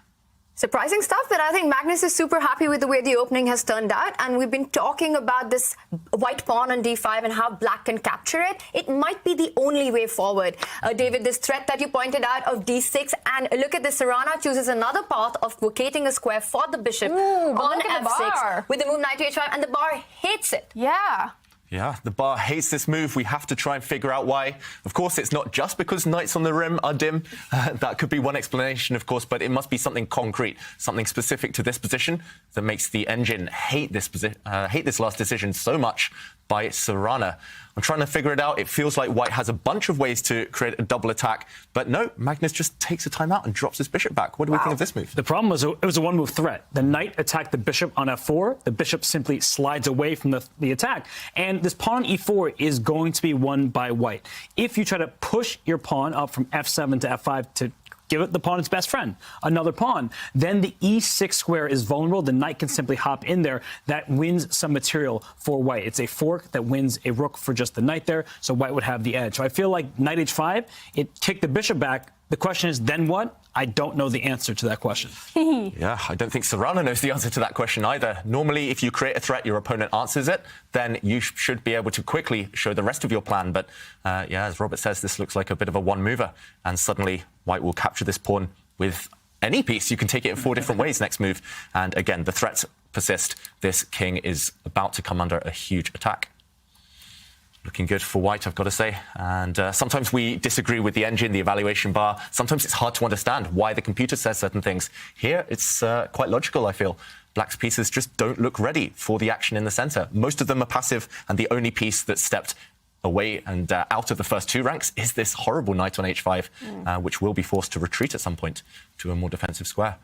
Surprising stuff, but I think Magnus is super happy with the way the opening has turned out. And we've been talking about this white pawn on d5 and how black can capture it. It might be the only way forward. David, this threat that you pointed out of d6, and look at this, Sarana chooses another path of vacating a square for the bishop on f6 with the move knight to h5, and the bar hits it. Yeah. Yeah, the bar hates this move. We have to try and figure out why. Of course, it's not just because knights on the rim are dim. That could be one explanation, of course, but it must be something concrete, something specific to this position that makes the engine hate this last decision so much by Sarana. I'm trying to figure it out. It feels like white has a bunch of ways to create a double attack, but no, Magnus just takes a timeout and drops his bishop back. What do we think of this move? The problem was it was a one-move threat. The knight attacked the bishop on f4. The bishop simply slides away from the attack, and this pawn on e4 is going to be won by white. If you try to push your pawn up from f7 to f5 to give it the pawn its best friend, another pawn, then the e6 square is vulnerable. The knight can simply hop in there. That wins some material for white. It's a fork that wins a rook for just the knight there, so white would have the edge. So I feel like knight h5, it kicked the bishop back. The question is, then what? I don't know the answer to that question. Yeah, I don't think Sarana knows the answer to that question either. Normally, if you create a threat, your opponent answers it, then you should be able to quickly show the rest of your plan. But yeah, as Robert says, this looks like a bit of a one-mover. And suddenly, white will capture this pawn with any piece. You can take it in 4 different ways next move. And again, the threats persist. This king is about to come under a huge attack. Looking good for white, I've got to say. And sometimes we disagree with the engine, the evaluation bar. Sometimes it's hard to understand why the computer says certain things. Here, it's quite logical, I feel. Black's pieces just don't look ready for the action in the center. Most of them are passive, and the only piece that stepped away and out of the first 2 ranks is this horrible knight on h5, which will be forced to retreat at some point to a more defensive square.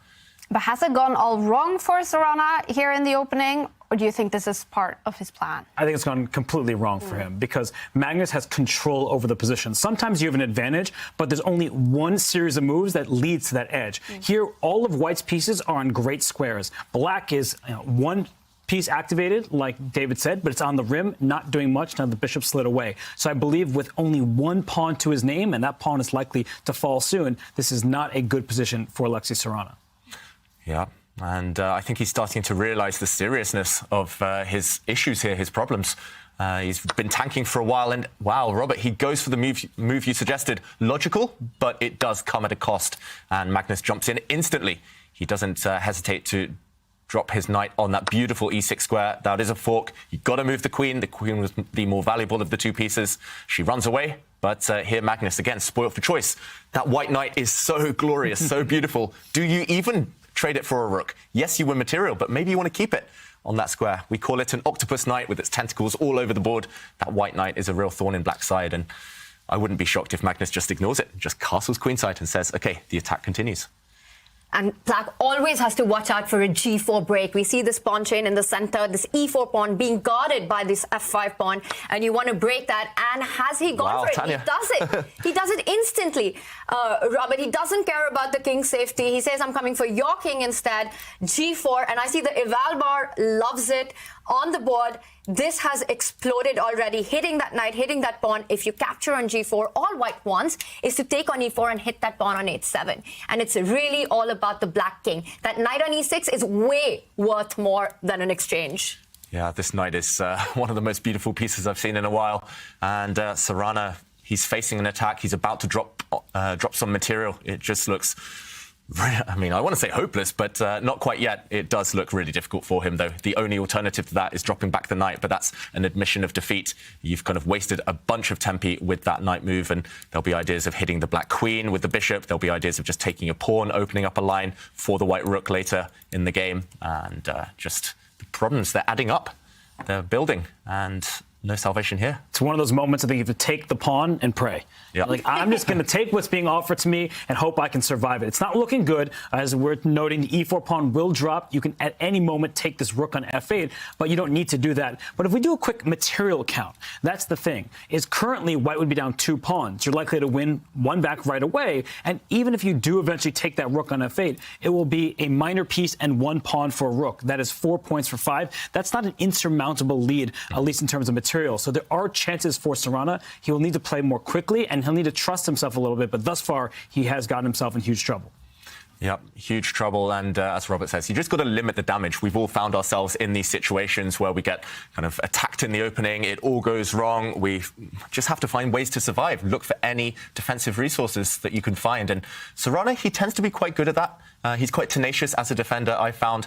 But has it gone all wrong for Sarana here in the opening, or do you think this is part of his plan? I think it's gone completely wrong for him because Magnus has control over the position. Sometimes you have an advantage, but there's only one series of moves that leads to that edge. Here, all of white's pieces are on great squares. Black is one piece activated, like David said, but it's on the rim, not doing much. Now the bishop slid away. So I believe with only one pawn to his name, and that pawn is likely to fall soon, this is not a good position for Alexei Sarana. Yeah, and I think he's starting to realize the seriousness of his issues here, his problems. He's been tanking for a while, and wow, Robert, he goes for the move you suggested. Logical, but it does come at a cost, and Magnus jumps in instantly. He doesn't hesitate to drop his knight on that beautiful e6 square. That is a fork. You've got to move the queen. The queen was the more valuable of the 2 pieces. She runs away, but here Magnus, again, spoiled for choice. That white knight is so glorious, so beautiful. Do you even trade it for a rook? Yes, you win material, but maybe you want to keep it on that square. We call it an octopus knight with its tentacles all over the board. That white knight is a real thorn in black's side, and I wouldn't be shocked if Magnus just ignores it, just castles queenside and says, OK, the attack continues. And black always has to watch out for a g4 break. We see this pawn chain in the center, this e4 pawn being guarded by this f5 pawn, and you want to break that. And has he gone for it? Tanya. He does it. He does it instantly. Robert, he doesn't care about the king's safety. He says, I'm coming for your king instead. g4, and I see the eval bar loves it on the board. This has exploded already, hitting that knight, hitting that pawn. If you capture on g4, all white wants is to take on e4 and hit that pawn on h7. And it's really all about the black king. That knight on e6 is way worth more than an exchange. Yeah, this knight is one of the most beautiful pieces I've seen in a while. And Sarana, he's facing an attack. He's about to drop some material. It just looks... I mean, I want to say hopeless, but not quite yet. It does look really difficult for him, though. The only alternative to that is dropping back the knight, but that's an admission of defeat. You've kind of wasted a bunch of tempi with that knight move, and there'll be ideas of hitting the black queen with the bishop. There'll be ideas of just taking a pawn, opening up a line for the white rook later in the game, and just the problems, they're adding up. They're building, and no salvation here. It's one of those moments I think you have to take the pawn and pray. Yeah. Like, I'm just going to take what's being offered to me and hope I can survive it. It's not looking good. As we're noting, the e4 pawn will drop. You can at any moment take this rook on f8, but you don't need to do that. But if we do a quick material count, that's the thing, is currently white would be down 2 pawns. You're likely to win 1 back right away. And even if you do eventually take that rook on f8, it will be a minor piece and 1 pawn for a rook. That is 4 points for 5. That's not an insurmountable lead, at least in terms of material. So there are chances for Sarana. He will need to play more quickly, and he'll need to trust himself a little bit. But thus far, he has gotten himself in huge trouble. Yep, huge trouble. And as Robert says, you just got to limit the damage. We've all found ourselves in these situations where we get kind of attacked in the opening. It all goes wrong. We just have to find ways to survive. Look for any defensive resources that you can find. And Sarana, he tends to be quite good at that. He's quite tenacious as a defender, I found,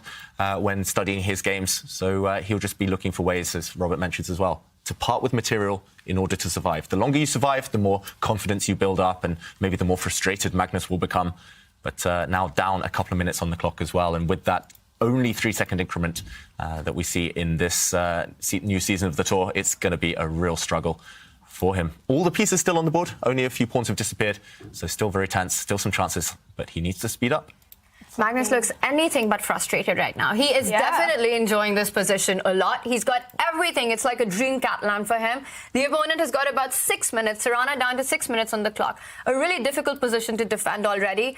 when studying his games. So he'll just be looking for ways, as Robert mentions as well, to part with material in order to survive. The longer you survive, the more confidence you build up, and maybe the more frustrated Magnus will become. But now down a couple of minutes on the clock as well, and with that only 3-second increment that we see in this new season of the tour, it's going to be a real struggle for him. All the pieces still on the board, only a few pawns have disappeared, so still very tense, still some chances, but he needs to speed up. Magnus looks anything but frustrated right now. He is definitely enjoying this position a lot. He's got everything. It's like a dream Catalan for him. The opponent has got about 6 minutes. Sarana down to 6 minutes on the clock. A really difficult position to defend already.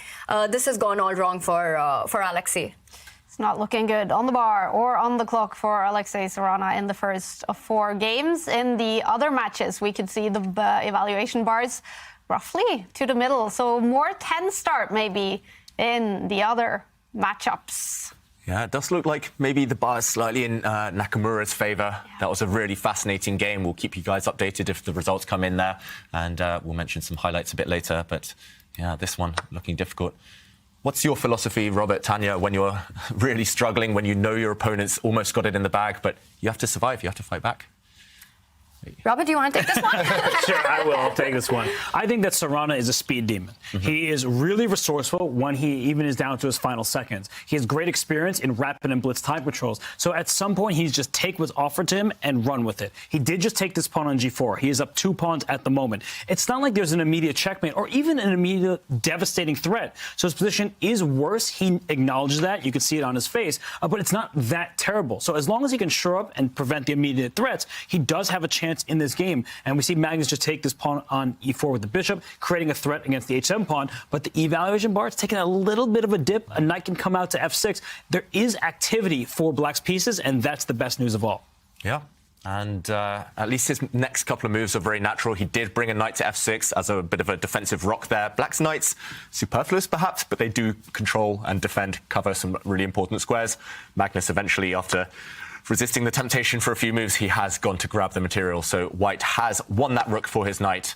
This has gone all wrong for Alexei. It's not looking good on the bar or on the clock for Alexei Sarana in the first of 4 games. In the other matches, we could see the evaluation bars roughly to the middle. So more tense start maybe in the other matchups. Yeah, it does look like maybe the bar is slightly in Nakamura's favour. That was a really fascinating game. We'll keep you guys updated if the results come in there, and we'll mention some highlights a bit later. But yeah, this one looking difficult. What's your philosophy, Robert, Tanya, when you're really struggling, when you know your opponent's almost got it in the bag, but you have to survive, you have to fight back? Robert, do you want to take this one? Sure, I will. I'll take this one. I think that Sarana is a speed demon. He is really resourceful when he even is down to his final seconds. He has great experience in rapid and blitz time patrols. So at some point, he's just take what's offered to him and run with it. He did just take this pawn on g4. He is up 2 pawns at the moment. It's not like there's an immediate checkmate or even an immediate devastating threat. So his position is worse. He acknowledges that. You can see it on his face. But it's not that terrible. So as long as he can shore up and prevent the immediate threats, he does have a chance in this game. And we see Magnus just take this pawn on e4 with the bishop, creating a threat against the h7 pawn. But the evaluation bar, it's taking a little bit of a dip. A knight can come out to f6. There is activity for Black's pieces, and that's the best news of all. Yeah. And at least his next couple of moves are very natural. He did bring a knight to f6 as a bit of a defensive rock there. Black's knights, superfluous perhaps, but they do control and defend, cover some really important squares. Magnus eventually, after resisting the temptation for a few moves, he has gone to grab the material. So White has won that rook for his knight.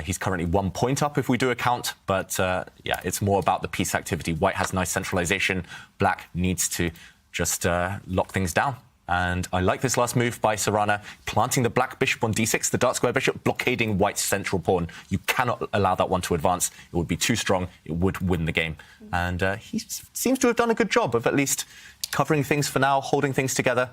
He's currently 1 point up if we do a count. But yeah, it's more about the piece activity. White has nice centralization. Black needs to just lock things down. And I like this last move by Sarana, planting the black bishop on d6, the dark square bishop, blockading White's central pawn. You cannot allow that one to advance. It would be too strong. It would win the game. And he seems to have done a good job of at least covering things for now, holding things together.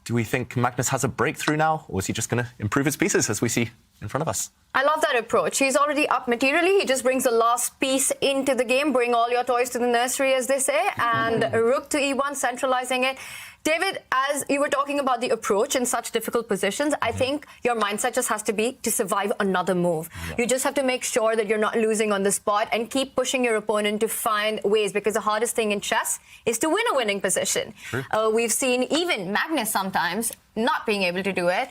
Do we think Magnus has a breakthrough now, or is he just going to improve his pieces as we see in front of us? I love that approach. He's already up materially. He just brings the last piece into the game. Bring all your toys to the nursery, as they say. And rook to e1, centralizing it. David, as you were talking about the approach in such difficult positions, I think your mindset just has to be to survive another move. Yeah. You just have to make sure that you're not losing on the spot and keep pushing your opponent to find ways, because the hardest thing in chess is to win a winning position. We've seen even Magnus sometimes not being able to do it.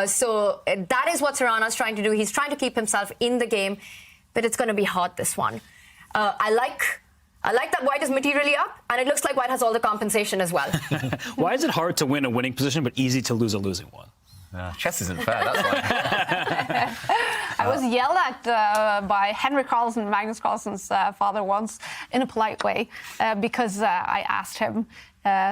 So that is what Sarana's trying to do. He's trying to keep himself in the game, but it's going to be hard, this one. I like that White is materially up, and it looks like White has all the compensation as well. Why is it hard to win a winning position, but easy to lose a losing one? Chess isn't fair, that's why. I was yelled at by Henrik Carlsen, Magnus Carlsen's father, once in a polite way because I asked him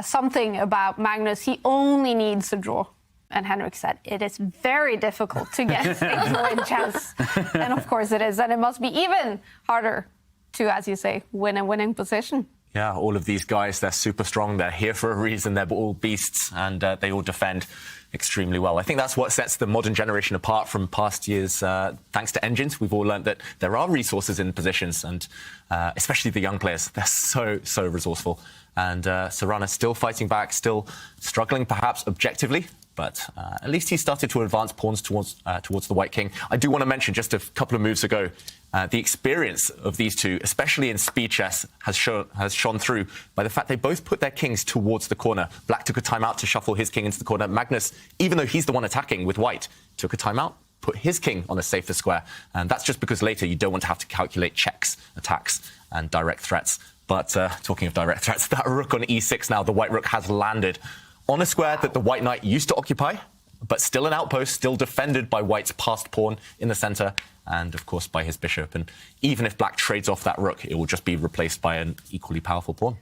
something about Magnus. He only needs a draw. And Henrik said, it is very difficult to get a draw in chess. And of course it is. And it must be even harder to, as you say, win a winning position. Yeah, all of these guys, they're super strong. They're here for a reason. They're all beasts, and they all defend extremely well. I think that's what sets the modern generation apart from past years. Thanks to engines, we've all learned that there are resources in positions, and especially the young players. They're so resourceful. And Sarana still fighting back, still struggling perhaps objectively, but at least he started to advance pawns towards the White King. I do want to mention, just a couple of moves ago, the experience of these two, especially in speed chess, has shone through by the fact they both put their kings towards the corner. Black took a timeout to shuffle his king into the corner. Magnus, even though he's the one attacking with White, took a timeout, put his king on a safer square. And that's just because later you don't want to have to calculate checks, attacks, and direct threats. But talking of direct threats, that rook on e6 now, the White rook has landed on a square that the White knight used to occupy, but still an outpost, still defended by White's passed pawn in the centre, and of course by his bishop. And even if Black trades off that rook, it will just be replaced by an equally powerful pawn.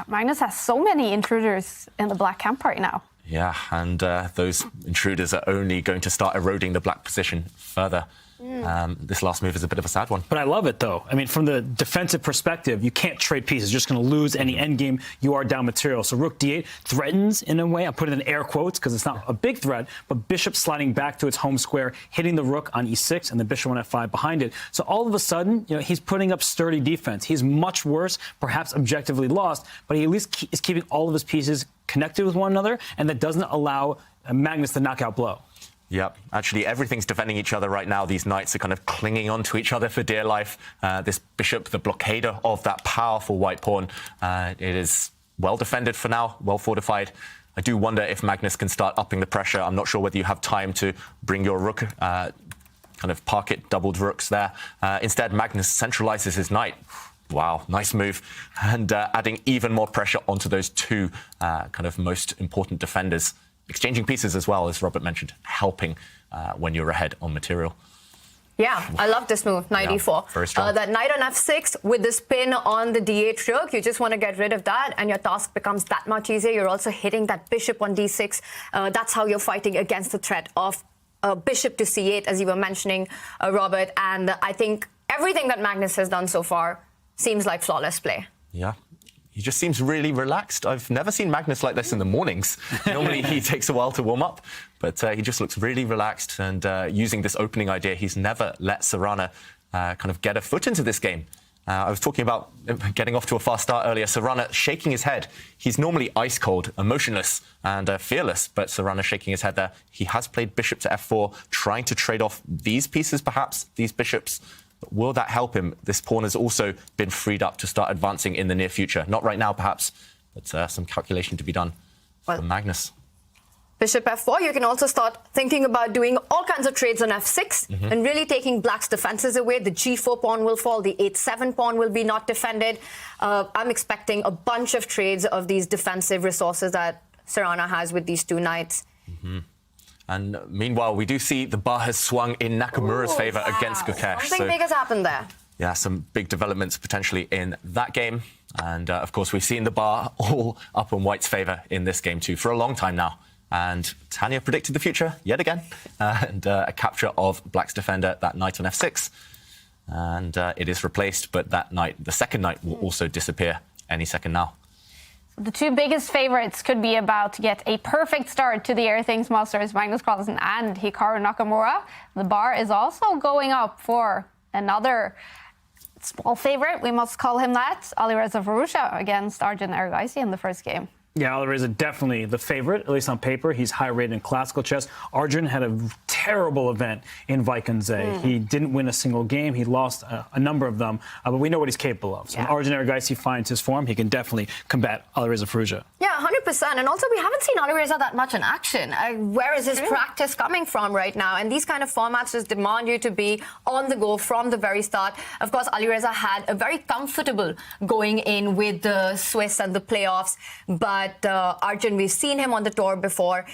Magnus has so many intruders in the Black camp right now. Yeah, and those intruders are only going to start eroding the black position further. This last move is a bit of a sad one. But I love it, though. I mean, from the defensive perspective, you can't trade pieces. You're just going to lose any endgame. You are down material. So rook d8 threatens, in a way. I'm putting it in air quotes because it's not a big threat, but bishop sliding back to its home square, hitting the rook on e6, and the bishop on f5 behind it. So all of a sudden, he's putting up sturdy defense. He's much worse, perhaps objectively lost, but he at least is keeping all of his pieces connected with one another, and that doesn't allow Magnus the knockout blow. Yep. Actually, everything's defending each other right now. These knights are kind of clinging onto each other for dear life. This bishop, the blockader of that powerful white pawn, it is well defended for now, well fortified. I do wonder if Magnus can start upping the pressure. I'm not sure whether you have time to bring your rook, kind of park it, doubled rooks there. Instead, Magnus centralizes his knight. Wow, nice move. And adding even more pressure onto those two kind of most important defenders. Exchanging pieces as well, as Robert mentioned, helping when you're ahead on material. Yeah, I love this move, knight e4. Very strong. That knight on f6 with the spin on the d8 rook, you just want to get rid of that and your task becomes that much easier. You're also hitting that bishop on d6. That's how you're fighting against the threat of bishop to c8, as you were mentioning, Robert. And I think everything that Magnus has done so far seems like flawless play. Yeah. He just seems really relaxed. I've never seen Magnus like this in the mornings. Normally he takes a while to warm up, but he just looks really relaxed and using this opening idea. He's never let Sarana kind of get a foot into this game. I was talking about getting off to a fast start earlier. Sarana shaking his head. He's normally ice cold, emotionless and fearless, but Sarana shaking his head there. He has played bishop to f4, trying to trade off these pieces perhaps, these bishops. Will that help him? This pawn has also been freed up to start advancing in the near future. Not right now, perhaps, but some calculation to be done for Magnus. Bishop f4, you can also start thinking about doing all kinds of trades on f6 and really taking black's defenses away. The g4 pawn will fall, the h7 pawn will be not defended. I'm expecting a bunch of trades of these defensive resources that Sarana has with these two knights. And meanwhile, we do see the bar has swung in Nakamura's favour against Gukesh. Something big has happened there. Yeah, some big developments potentially in that game. And of course, we've seen the bar all up on White's favour in this game too for a long time now. And Tanya predicted the future yet again. And a capture of Black's defender, that knight on f6. And it is replaced, but that knight, the second knight, will also disappear any second now. The two biggest favorites could be about to get a perfect start to the Airthings Masters, Magnus Carlsen and Hikaru Nakamura. The bar is also going up for another small favorite, we must call him that, Alireza Firouzja against Arjun Erigaisi in the first game. Yeah, Alireza definitely the favorite, at least on paper. He's high rated in classical chess. Arjun had a terrible event in Vaikunze. He didn't win a single game. He lost a number of them, but we know what he's capable of. So when Arjun Erigaisi finds his form, he can definitely combat Alireza Firouzja. Yeah, 100%. And also, we haven't seen Alireza that much in action. Where is his practice coming from right now? And these kind of formats just demand you to be on the go from the very start. Of course, Alireza had a very comfortable going in with the Swiss and the playoffs, but Arjun, we've seen him on the tour before.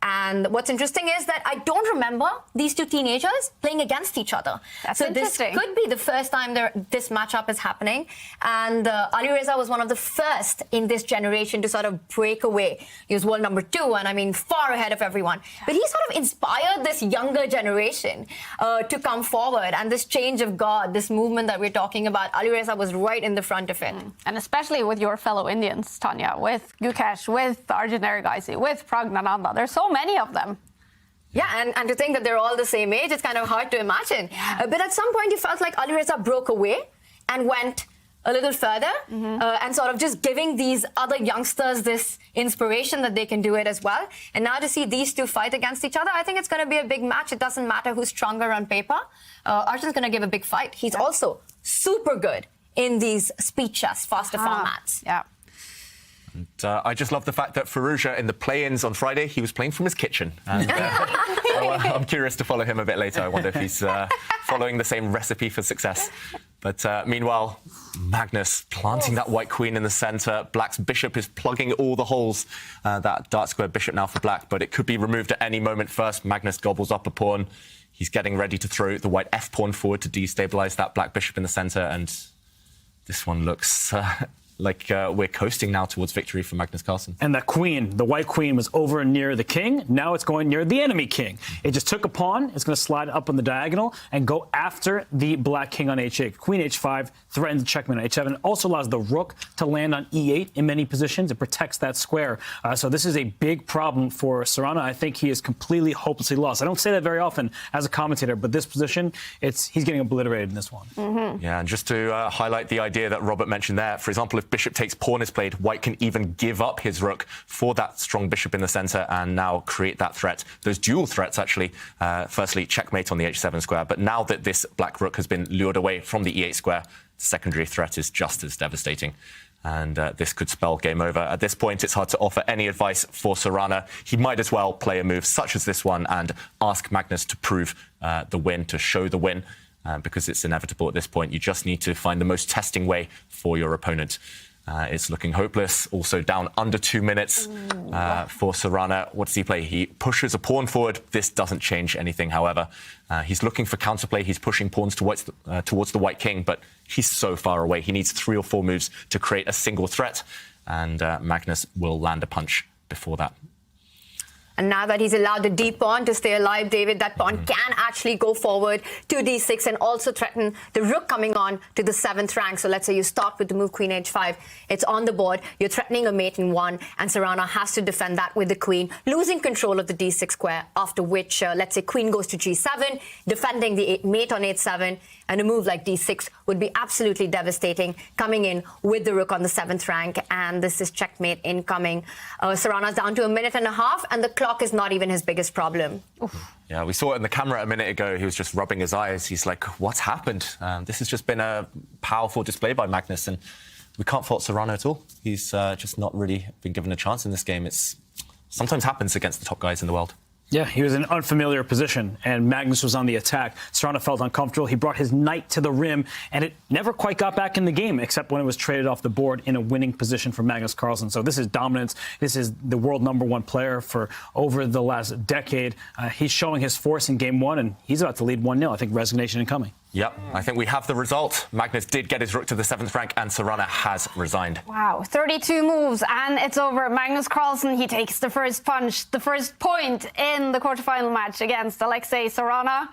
And what's interesting is that I don't remember these two teenagers playing against each other. So this could be the first time this matchup is happening. And Alireza was one of the first in this generation to sort of break away. He was world number 2, and I mean far ahead of everyone. But he sort of inspired this younger generation to come forward. And this change of guard, this movement that we're talking about, Alireza was right in the front of it. And especially with your fellow Indians, Tanya, with Gukesh, with Arjun Erigaisi, with Pragnananda. There's so many of them. Yeah, and to think that they're all the same age, it's kind of hard to imagine. But at some point, you felt like Alireza broke away and went a little further and sort of just giving these other youngsters this inspiration that they can do it as well. And now to see these two fight against each other, I think it's going to be a big match. It doesn't matter who's stronger on paper. Arjun's going to give a big fight. He's also super good in these speed chess, faster formats. Yeah. And, I just love the fact that Firouzja, in the play-ins on Friday, he was playing from his kitchen. And, I'm curious to follow him a bit later. I wonder if he's following the same recipe for success. But meanwhile, Magnus planting that white queen in the centre. Black's bishop is plugging all the holes. That dark square bishop now for Black, but it could be removed at any moment. First, Magnus gobbles up a pawn. He's getting ready to throw the white f pawn forward to destabilise that Black bishop in the centre. And this one looks like we're coasting now towards victory for Magnus Carlsen. And that queen, the white queen, was over near the king. Now it's going near the enemy king. It just took a pawn. It's going to slide up on the diagonal and go after the black king on h8. Queen h5 threatens checkmate on h7. Also allows the rook to land on e8 in many positions. It protects that square. So this is a big problem for Sarana. I think he is completely hopelessly lost. I don't say that very often as a commentator, but this position, he's getting obliterated in this one. Yeah, and just to highlight the idea that Robert mentioned there, for example, if bishop takes pawn is played, white can even give up his rook for that strong bishop in the center and now create that threat. Those dual threats, actually, firstly, checkmate on the h7 square, but now that this black rook has been lured away from the e8 square, the secondary threat is just as devastating. And this could spell game over. At this point, it's hard to offer any advice for Sarana. He might as well play a move such as this one and ask Magnus to prove the win, to show the win, because it's inevitable at this point. You just need to find the most testing way for your opponent. It's looking hopeless. Also down under 2 minutes for Sarana. What does he play? He pushes a pawn forward. This doesn't change anything, however. He's looking for counterplay. He's pushing pawns towards the white king, but he's so far away. He needs 3 or 4 moves to create a single threat, and Magnus will land a punch before that. And now that he's allowed the d pawn to stay alive, David, that pawn can actually go forward to d6 and also threaten the rook coming on to the 7th rank. So let's say you start with the move queen h5. It's on the board. You're threatening a mate in 1, and Sarana has to defend that with the queen, losing control of the d6 square, after which, let's say, queen goes to g7, defending the mate on h7, and a move like d6 would be absolutely devastating, coming in with the rook on the 7th rank, and this is checkmate incoming. Sarana's down to 1.5 minutes, and the clock is not even his biggest problem. Oof. Yeah, we saw it in the camera a minute ago. He was just rubbing his eyes. He's like, what's happened? This has just been a powerful display by Magnus, and we can't fault Sarana at all. He's just not really been given a chance in this game. It's sometimes happens against the top guys in the world. Yeah, he was in an unfamiliar position, and Magnus was on the attack. Sarana felt uncomfortable. He brought his knight to the rim, and it never quite got back in the game, except when it was traded off the board in a winning position for Magnus Carlsen. So this is dominance. This is the world #1 player for over the last decade. He's showing his force in game 1, and he's about to lead 1-0. I think resignation incoming. Yep, I think we have the result. Magnus did get his rook to the 7th rank, and Sarana has resigned. Wow, 32 moves, and it's over. Magnus Carlsen, he takes the first punch, the first point in the quarterfinal match against Alexei Sarana.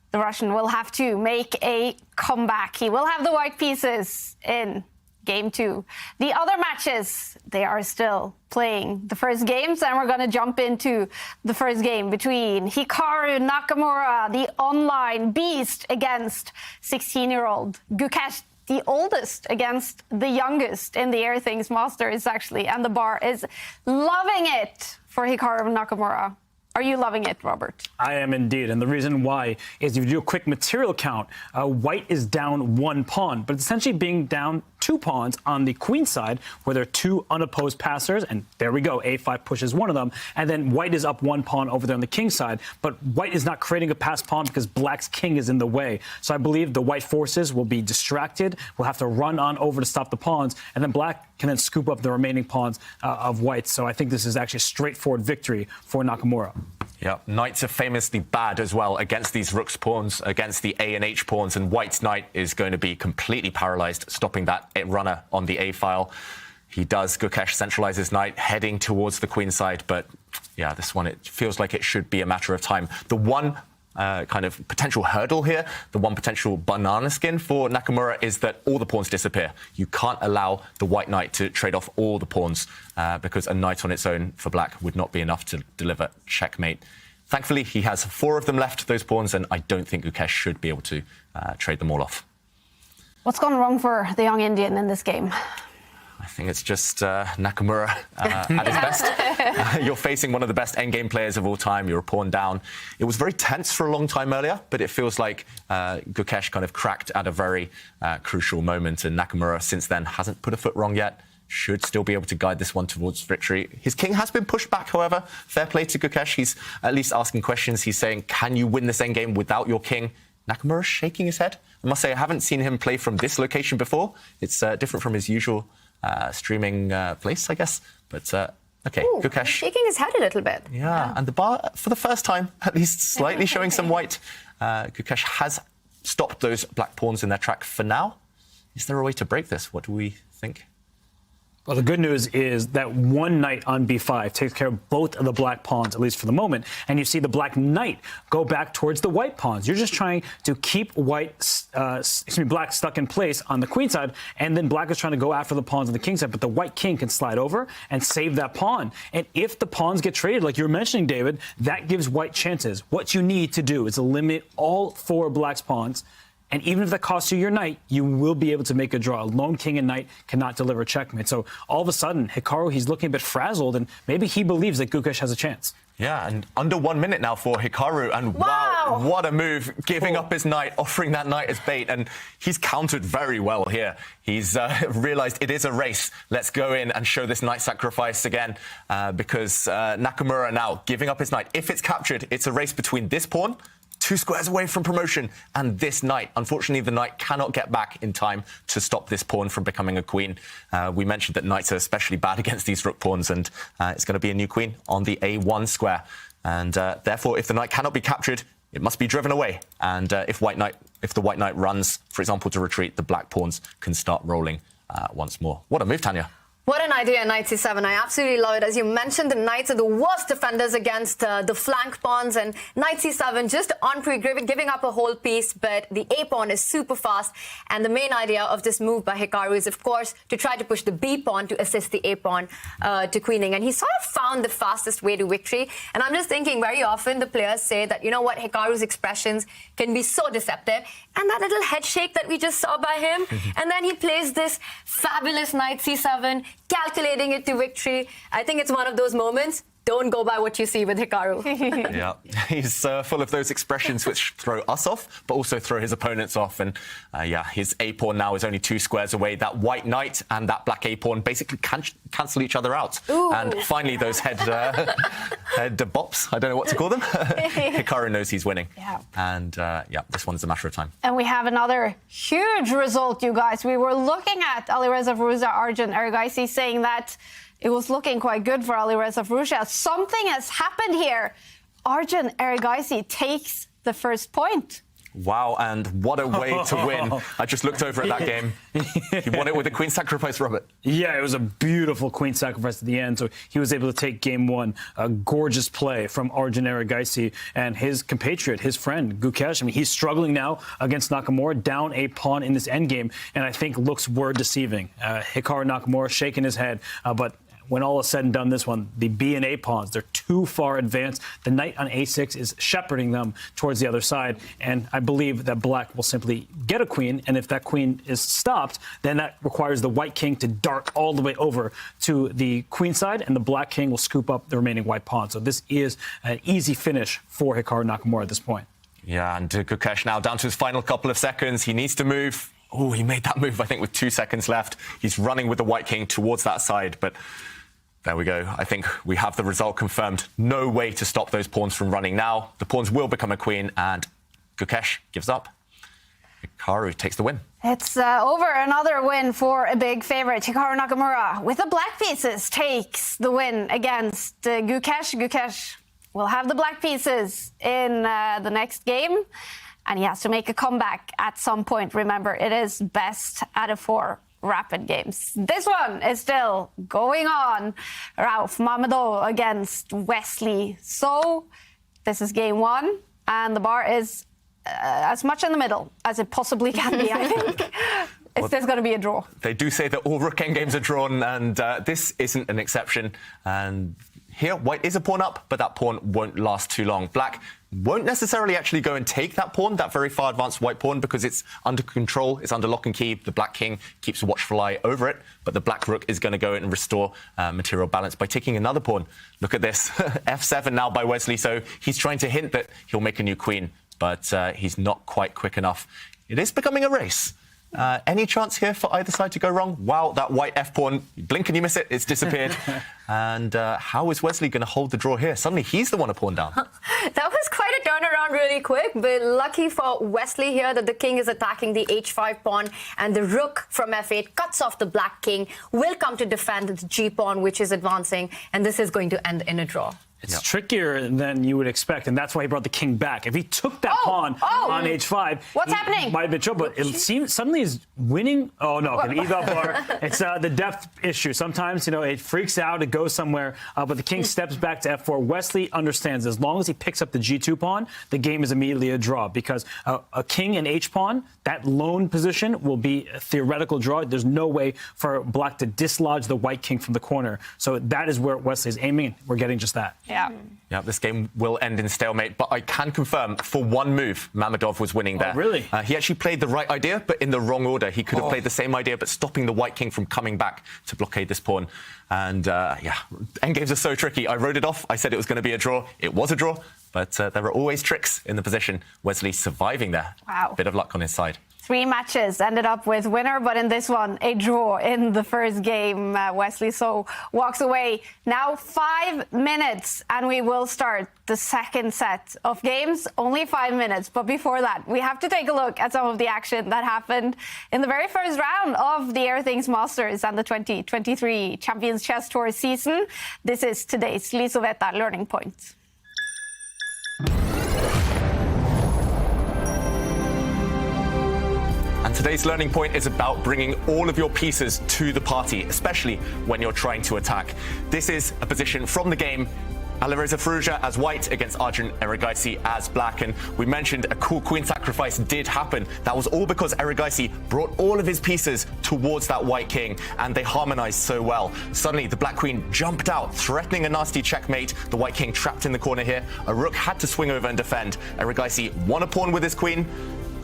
The Russian will have to make a comeback. He will have the white pieces in game 2. The other matches, they are still playing the first games, and we're going to jump into the first game between Hikaru Nakamura, the online beast, against 16-year-old Gukesh, the oldest against the youngest in the Airthings Masters, actually, and the bar is loving it for Hikaru Nakamura. Are you loving it, Robert? I am indeed, and the reason why is if you do a quick material count, white is down 1 pawn, but it's essentially being down 2 pawns on the queen side, where there are 2 unopposed passers, and there we go, a5 pushes one of them, and then white is up 1 pawn over there on the king side, but white is not creating a passed pawn because black's king is in the way. So I believe the white forces will be distracted, will have to run on over to stop the pawns, and then black can then scoop up the remaining pawns of white. So I think this is actually a straightforward victory for Nakamura. Yeah, knights are famously bad as well against these rook's pawns, against the A and H pawns, and white's knight is going to be completely paralyzed, stopping that runner on the A file. He does. Gukesh centralize his knight, heading towards the queen side, but yeah, this one, it feels like it should be a matter of time. The one kind of potential hurdle here, the one potential banana skin for Nakamura is that all the pawns disappear. You can't allow the white knight to trade off all the pawns because a knight on its own for black would not be enough to deliver checkmate. Thankfully, he has 4 of them left, those pawns, and I don't think Gukesh should be able to trade them all off. What's gone wrong for the young Indian in this game? I think it's just Nakamura at his best. You're facing one of the best endgame players of all time. You're a pawn down. It was very tense for a long time earlier, but it feels like Gukesh kind of cracked at a very crucial moment, and Nakamura since then hasn't put a foot wrong yet. Should still be able to guide this one towards victory. His king has been pushed back, however. Fair play to Gukesh. He's at least asking questions. He's saying, can you win this endgame without your king? Nakamura's shaking his head. I must say, I haven't seen him play from this location before. It's different from his usual streaming place, I guess. But OK, Ooh, Gukesh. Shaking his head a little bit. Yeah, and the bar, for the first time, at least slightly showing some white. Gukesh has stopped those black pawns in their track for now. Is there a way to break this? What do we think? Well, the good news is that one knight on b5 takes care of both of the black pawns, at least for the moment. And you see the black knight go back towards the white pawns. You're just trying to keep black stuck in place on the queen side, and then black is trying to go after the pawns on the king side. But the white king can slide over and save that pawn. And if the pawns get traded, like you were mentioning, David, that gives white chances. What you need to do is eliminate all 4 black's pawns. And even if that costs you your knight, you will be able to make a draw. A lone king and knight cannot deliver checkmate. So all of a sudden, Hikaru, he's looking a bit frazzled, and maybe he believes that Gukesh has a chance. Yeah, and under 1 minute now for Hikaru, and wow, what a move, giving up his knight, offering that knight as bait, and he's countered very well here. He's realized it is a race. Let's go in and show this knight sacrifice again, because Nakamura now giving up his knight. If it's captured, it's a race between this pawn, 2 squares away from promotion, and this knight. Unfortunately, the knight cannot get back in time to stop this pawn from becoming a queen. We mentioned that knights are especially bad against these rook pawns, and it's going to be a new queen on the A1 square. And therefore, if the knight cannot be captured, it must be driven away. And if the white knight runs, for example, to retreat, the black pawns can start rolling once more. What a move, Tanya. What an idea, knight c7. I absolutely love it. As you mentioned, the knights are the worst defenders against the flank pawns, and knight c7 just on giving up a whole piece, but the a pawn is super fast. And the main idea of this move by Hikaru is, of course, to try to push the b pawn to assist the a pawn to queening. And he sort of found the fastest way to victory. And I'm just thinking, very often the players say that, you know what, Hikaru's expressions can be so deceptive. And that little head shake that we just saw by him, and then he plays this fabulous knight c7, calculating it to victory. I think it's one of those moments. Don't go by what you see with Hikaru. Yeah, he's full of those expressions which throw us off, but also throw his opponents off. And yeah, his a-pawn now is only 2 squares away. That white knight and that black a-pawn basically cancel each other out. Ooh. And finally, those head bops, I don't know what to call them. Hikaru knows he's winning. Yeah. And yeah, this one's a matter of time. And we have another huge result, you guys. We were looking at Alireza Firouzja, Arjun Erigaisi, saying that it was looking quite good for Alireza Firouzja. Something has happened here. Arjun Erigaisi takes the first point. Wow, and what a way to win. I just looked over at that game. He won it with a queen sacrifice, Robert. Yeah, it was a beautiful queen sacrifice at the end. So he was able to take game 1. A gorgeous play from Arjun Erigaisi and his compatriot, his friend, Gukesh. I mean, he's struggling now against Nakamura, down a pawn in this endgame, and I think looks were deceiving. Hikaru Nakamura shaking his head, but when all is said and done, this one, the B and A pawns, they're too far advanced. The knight on A6 is shepherding them towards the other side, and I believe that black will simply get a queen, and if that queen is stopped, then that requires the white king to dart all the way over to the queen side, and the black king will scoop up the remaining white pawn. So this is an easy finish for Hikaru Nakamura at this point. Yeah, and Gukesh now down to his final couple of seconds. He needs to move. Oh, he made that move, I think, with 2 seconds left. He's running with the white king towards that side, but there we go. I think we have the result confirmed. No way to stop those pawns from running now. The pawns will become a queen, and Gukesh gives up. Hikaru takes the win. It's over. Another win for a big favorite. Hikaru Nakamura, with the black pieces, takes the win against Gukesh. Gukesh will have the black pieces in the next game, and he has to make a comeback at some point. Remember, it is best out of 4 rapid games. This one is still going on. Ralph Mamedov against Wesley So. This is game 1, and the bar is as much in the middle as it possibly can be, I think. Is this going to be a draw? They do say that all rook endgames are drawn, and this isn't an exception. And here, white is a pawn up, but that pawn won't last too long. Black won't necessarily actually go and take that pawn, that very far advanced white pawn, because it's under control, it's under lock and key. The black king keeps a watchful eye over it, but the black rook is going to go in and restore material balance by taking another pawn. Look at this, f7 now by Wesley. So he's trying to hint that he'll make a new queen, but he's not quite quick enough. It is becoming a race. Any chance here for either side to go wrong? Wow, that white f-pawn, you blink and you miss it, it's disappeared. And how is Wesley going to hold the draw here? Suddenly he's the one a pawn down. That was quite a turnaround really quick, but lucky for Wesley here that the king is attacking the h5 pawn, and the rook from f8 cuts off the black king, will come to defend the g pawn, which is advancing, and this is going to end in a draw. It's trickier than you would expect, and that's why he brought the king back. If he took that pawn on h5, what's happening? Might have been trouble. But it seems suddenly he's winning. Oh no, the eval bar. It's the depth issue. Sometimes it freaks out, it goes somewhere. But the king steps back to f4. Wesley understands as long as he picks up the g2 pawn, the game is immediately a draw because a king and h pawn, that lone position will be a theoretical draw. There's no way for black to dislodge the white king from the corner. So that is where Wesley's aiming. We're getting just that. Yeah, this game will end in stalemate, but I can confirm for one move, Mamedov was winning there. Oh, really? He actually played the right idea, but in the wrong order. He could have played the same idea, but stopping the white king from coming back to blockade this pawn. And endgames are so tricky. I wrote it off. I said it was going to be a draw. It was a draw, but there are always tricks in the position. Wesley surviving there. Wow. Bit of luck on his side. 3 matches ended up with winner, but in this one, a draw in the first game. Wesley So walks away. Now 5 minutes, and we will start the second set of games. Only 5 minutes, but before that, we have to take a look at some of the action that happened in the very first round of the Airthings Masters and the 2023 Champions Chess Tour season. This is today's Lisoveta Learning Point. And today's learning point is about bringing all of your pieces to the party, especially when you're trying to attack. This is a position from the game. Alireza Firouzja as white against Arjun Erigaisi as black. And we mentioned a cool queen sacrifice did happen. That was all because Erigaisi brought all of his pieces towards that white king, and they harmonized so well. Suddenly, the black queen jumped out, threatening a nasty checkmate. The white king trapped in the corner here. A rook had to swing over and defend. Erigaisi won a pawn with his queen.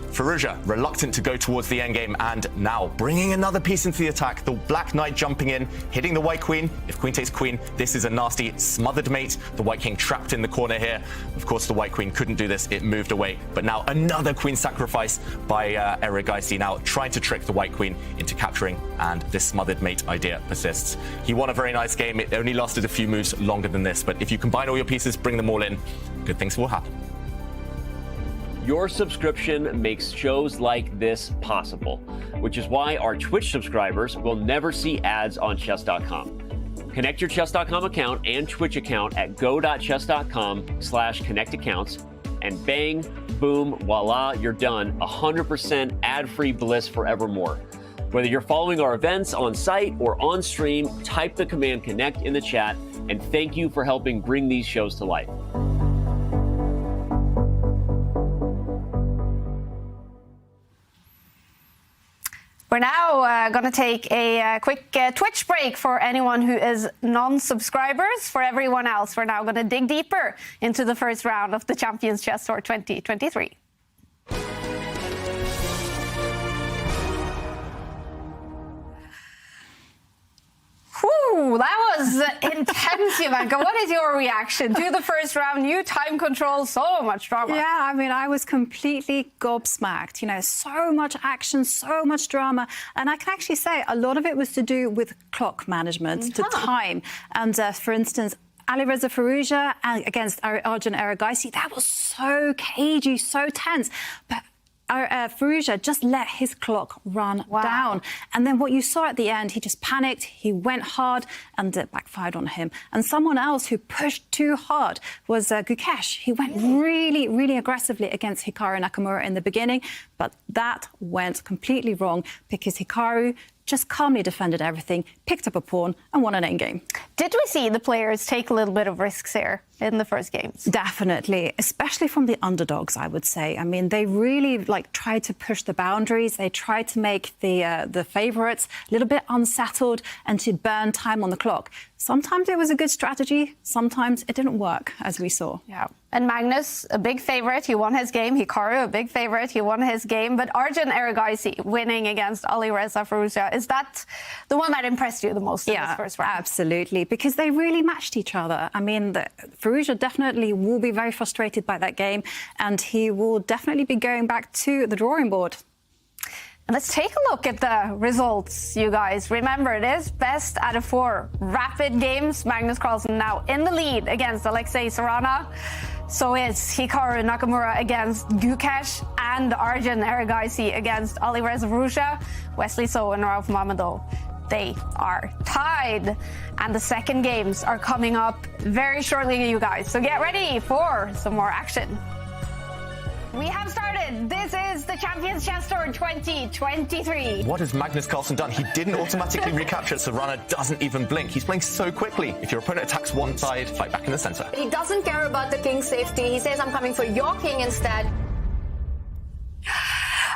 Firouzja reluctant to go towards the endgame, and now bringing another piece into the attack. The black knight jumping in, hitting the white queen. If queen takes queen, this is a nasty smothered mate. The white king trapped in the corner here. Of course, the white queen couldn't do this. It moved away. But now another queen sacrifice by Erigaisi, now trying to trick the white queen into capturing, and this smothered mate idea persists. He won a very nice game. It only lasted a few moves longer than this, but if you combine all your pieces, bring them all in, good things will happen. Your subscription makes shows like this possible, which is why our Twitch subscribers will never see ads on chess.com. Connect your chess.com account and Twitch account at go.chess.com/connectaccounts, and bang, boom, voila, you're done. 100% ad-free bliss forevermore. Whether you're following our events on site or on stream, type the command connect in the chat, and thank you for helping bring these shows to life. We're now going to take a quick Twitch break for anyone who is non-subscribers. For everyone else, we're now going to dig deeper into the first round of the Champions Chess Tour 2023. Whew, that was intense, Ivanka. What is your reaction to the first round? New time control, so much drama. Yeah, I mean, I was completely gobsmacked. So much action, so much drama. And I can actually say a lot of it was to do with clock management, to time. And for instance, Alireza Firouzja against Arjun Erigaisi, that was so cagey, so tense. But Firouzja just let his clock run down. And then what you saw at the end, he just panicked, he went hard, and it backfired on him. And someone else who pushed too hard was Gukesh. He went really, really aggressively against Hikaru Nakamura in the beginning, but that went completely wrong because Hikaru just calmly defended everything, picked up a pawn, and won an endgame. Did we see the players take a little bit of risks here in the first games? Definitely, especially from the underdogs, I would say. I mean, they really tried to push the boundaries. They tried to make the favourites a little bit unsettled and to burn time on the clock. Sometimes it was a good strategy. Sometimes it didn't work, as we saw. Yeah. And Magnus, a big favourite, he won his game. Hikaru, a big favourite, he won his game. But Arjun Erigaisi winning against Alireza Firouzja, is that the one that impressed you the most in this first round? Absolutely, because they really matched each other. I mean, Firouzja definitely will be very frustrated by that game, and he will definitely be going back to the drawing board. And let's take a look at the results, you guys. Remember, it is best out of 4 rapid games. Magnus Carlsen now in the lead against Alexei Sarana. So is Hikaru Nakamura against Gukesh, and Arjun Erigaisi against Alireza Firouzja, Wesley So and Mamedov they are tied. And the second games are coming up very shortly, you guys. So get ready for some more action. We have started. This is the Champions Chess Tour 2023. What has Magnus Carlsen done? He didn't automatically recapture. Sarana doesn't even blink. He's playing so quickly. If your opponent attacks one side, fight back in the center. He doesn't care about the king's safety. He says, I'm coming for your king instead.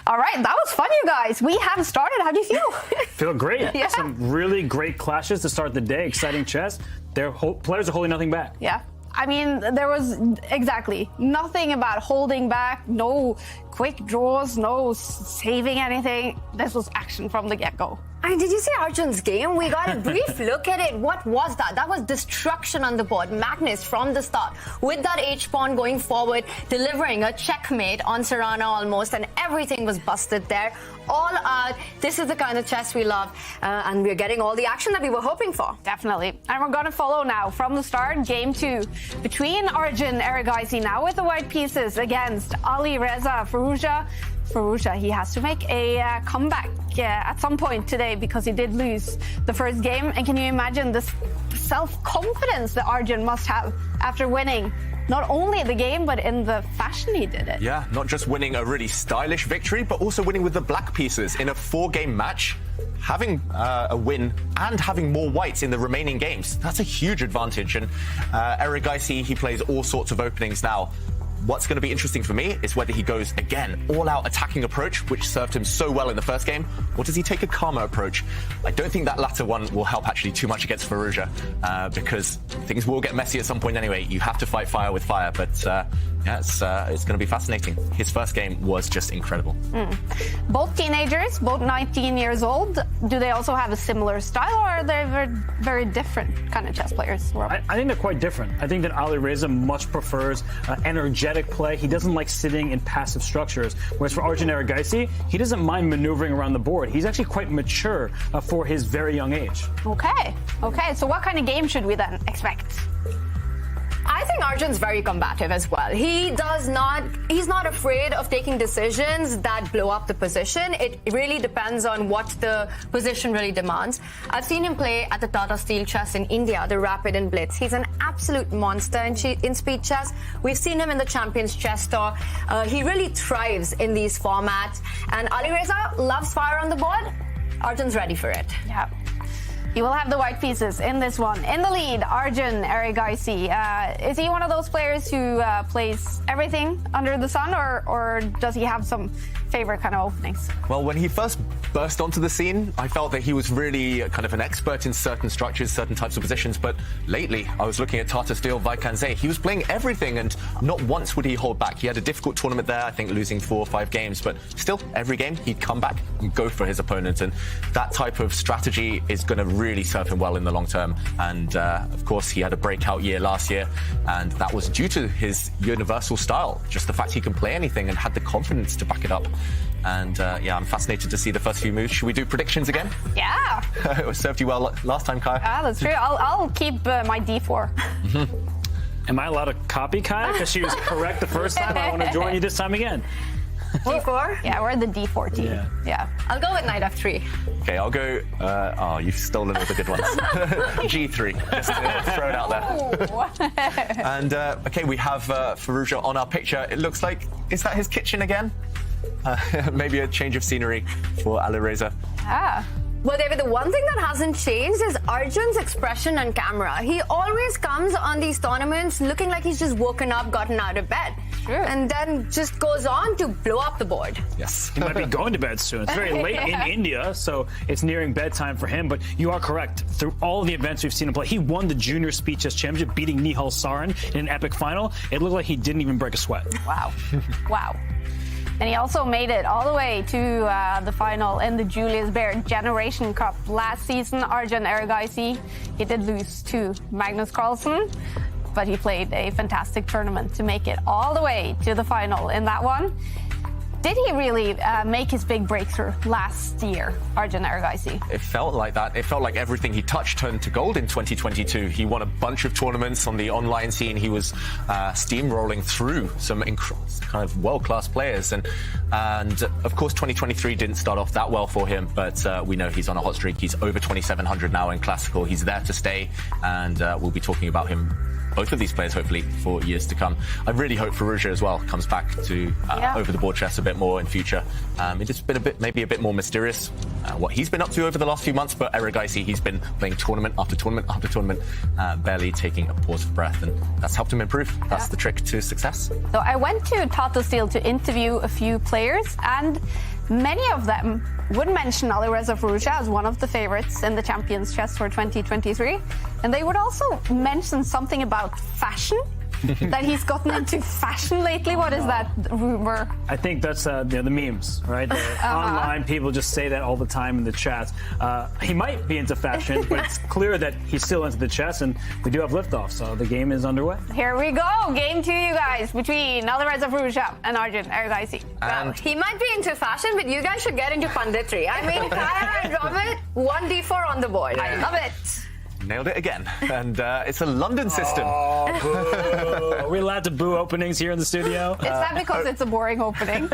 All right, that was fun, you guys. We have started. How do you feel? Feel great. Yeah. Some really great clashes to start the day. Exciting chess. Players are holding nothing back. Yeah. I mean, there was exactly nothing about holding back, no quick draws, no saving anything. This was action from the get-go. And did you see Arjun's game? We got a brief look at it. What was that? That was destruction on the board. Magnus from the start with that H-pawn going forward, delivering a checkmate on Sarana almost, and everything was busted there. All out. This is the kind of chess we love, and we're getting all the action that we were hoping for. Definitely. And we're going to follow now from the start, game 2 between Arjun Erigaisi now with the white pieces against Alireza Firouzja. Firouzja, he has to make a comeback at some point today because he did lose the first game. And can you imagine the self-confidence that Arjun must have after winning not only the game, but in the fashion he did it? Yeah, not just winning a really stylish victory, but also winning with the black pieces in a 4-game match. Having a win and having more whites in the remaining games, that's a huge advantage. And Erigaisi, he plays all sorts of openings now. What's going to be interesting for me is whether he goes, again, all-out attacking approach, which served him so well in the first game, or does he take a calmer approach? I don't think that latter one will help actually too much against Firouzja, because things will get messy at some point anyway. You have to fight fire with fire, but yeah, it's going to be fascinating. His first game was just incredible. Both teenagers, both 19 years old. Do they also have a similar style, or are they very different kind of chess players? I think they're quite different. I think that Alireza much prefers energetic play. He doesn't like sitting in passive structures. Whereas for Arjun Erigaisi, he doesn't mind maneuvering around the board. He's actually quite mature for his very young age. Okay. So what kind of game should we then expect? I think Arjun's very combative as well. He's not afraid of taking decisions that blow up the position. It really depends on what the position really demands. I've seen him play at the Tata Steel Chess in India, the Rapid and Blitz. He's an absolute monster in speed chess. We've seen him in the Champions Chess Tour. He really thrives in these formats. And Alireza loves fire on the board. Arjun's ready for it. Yeah. You will have the white pieces in this one. In the lead, Arjun Erigaisi. Is he one of those players who plays everything under the sun, or does he have some favorite kind of openings? Well, when he first burst onto the scene, I felt that he was really kind of an expert in certain structures, certain types of positions. But lately, I was looking at Tata Steel Vaikanze. He was playing everything, and not once would he hold back. He had a difficult tournament there, I think losing 4 or 5 games. But still, every game, he'd come back and go for his opponent. And that type of strategy is going to really serve him well in the long term. And of course, he had a breakout year last year, and that was due to his universal style. Just the fact he can play anything and had the confidence to back it up. And yeah, I'm fascinated to see the first few moves. Should we do predictions again? Yeah. It served you well last time, Kai. Ah, that's true. I'll keep my D4. Am I allowed to copy Kai? Because she was correct the first time. I want to join you this time again. D4? Yeah, we're the D4 team. Yeah. I'll go with knight f3. Okay, I'll go. Oh, you've stolen all the good ones. G3. Just throw it out there. And okay, we have Firouzja on our picture. It looks like, is that his kitchen again? Maybe a change of scenery for Alireza. Ah. Well, David, the one thing that hasn't changed is Arjun's expression on camera. He always comes on these tournaments looking like he's just woken up, gotten out of bed. True. And then just goes on to blow up the board. Yes. He might be going to bed soon. It's very late in India, so it's nearing bedtime for him. But you are correct. Through all the events we've seen him play, he won the Junior Speed Chess Championship, beating Nihal Sarin in an epic final. It looked like he didn't even break a sweat. Wow. Wow. And he also made it all the way to the final in the Julius Baer Generation Cup last season. Arjun Erigaisi, he did lose to Magnus Carlsen, but he played a fantastic tournament to make it all the way to the final in that one. Did he really make his big breakthrough last year, Arjun Erigaisi? It felt like that. It felt like everything he touched turned to gold in 2022. He won a bunch of tournaments on the online scene. He was steamrolling through some kind of world-class players. And of course, 2023 didn't start off that well for him, but we know he's on a hot streak. He's over 2,700 now in Classical. He's there to stay, and we'll be talking about him, both of these players, hopefully, for years to come. I really hope Firouzja as well comes back to over-the-board chess a bit more in future. It's been maybe a bit more mysterious what he's been up to over the last few months, but Erigaisi, he's been playing tournament after tournament after tournament, barely taking a pause for breath, and that's helped him improve. That's the trick to success. So I went to Tata Steel to interview a few players, and many of them would mention Alireza Firouzja as one of the favorites in the Champions Chess Tour 2023. And they would also mention something about fashion, that he's gotten into fashion lately. What is that rumor? I think that's the memes, right? Online people just say that all the time in the chats. He might be into fashion, but it's clear that he's still into the chess, and we do have liftoff, so the game is underway. Here we go. Game 2, you guys, between Alireza Firouzja and Arjun Erigaisi. Well, he might be into fashion, but you guys should get into punditry. I mean, Kaya and Robert, 1d4 on the board. I love it. Nailed it again. And it's a London system. Are we allowed to boo openings here in the studio? Is that because it's a boring opening?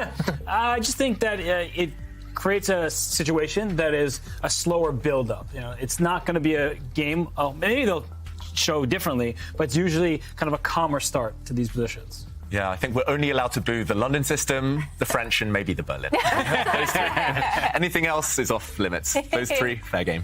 I just think that it creates a situation that is a slower build-up. It's not going to be a game. Maybe they'll show differently, but it's usually kind of a calmer start to these positions. Yeah, I think we're only allowed to boo the London system, the French, and maybe the Berlin. Those three. Anything else is off limits. Those three, fair game.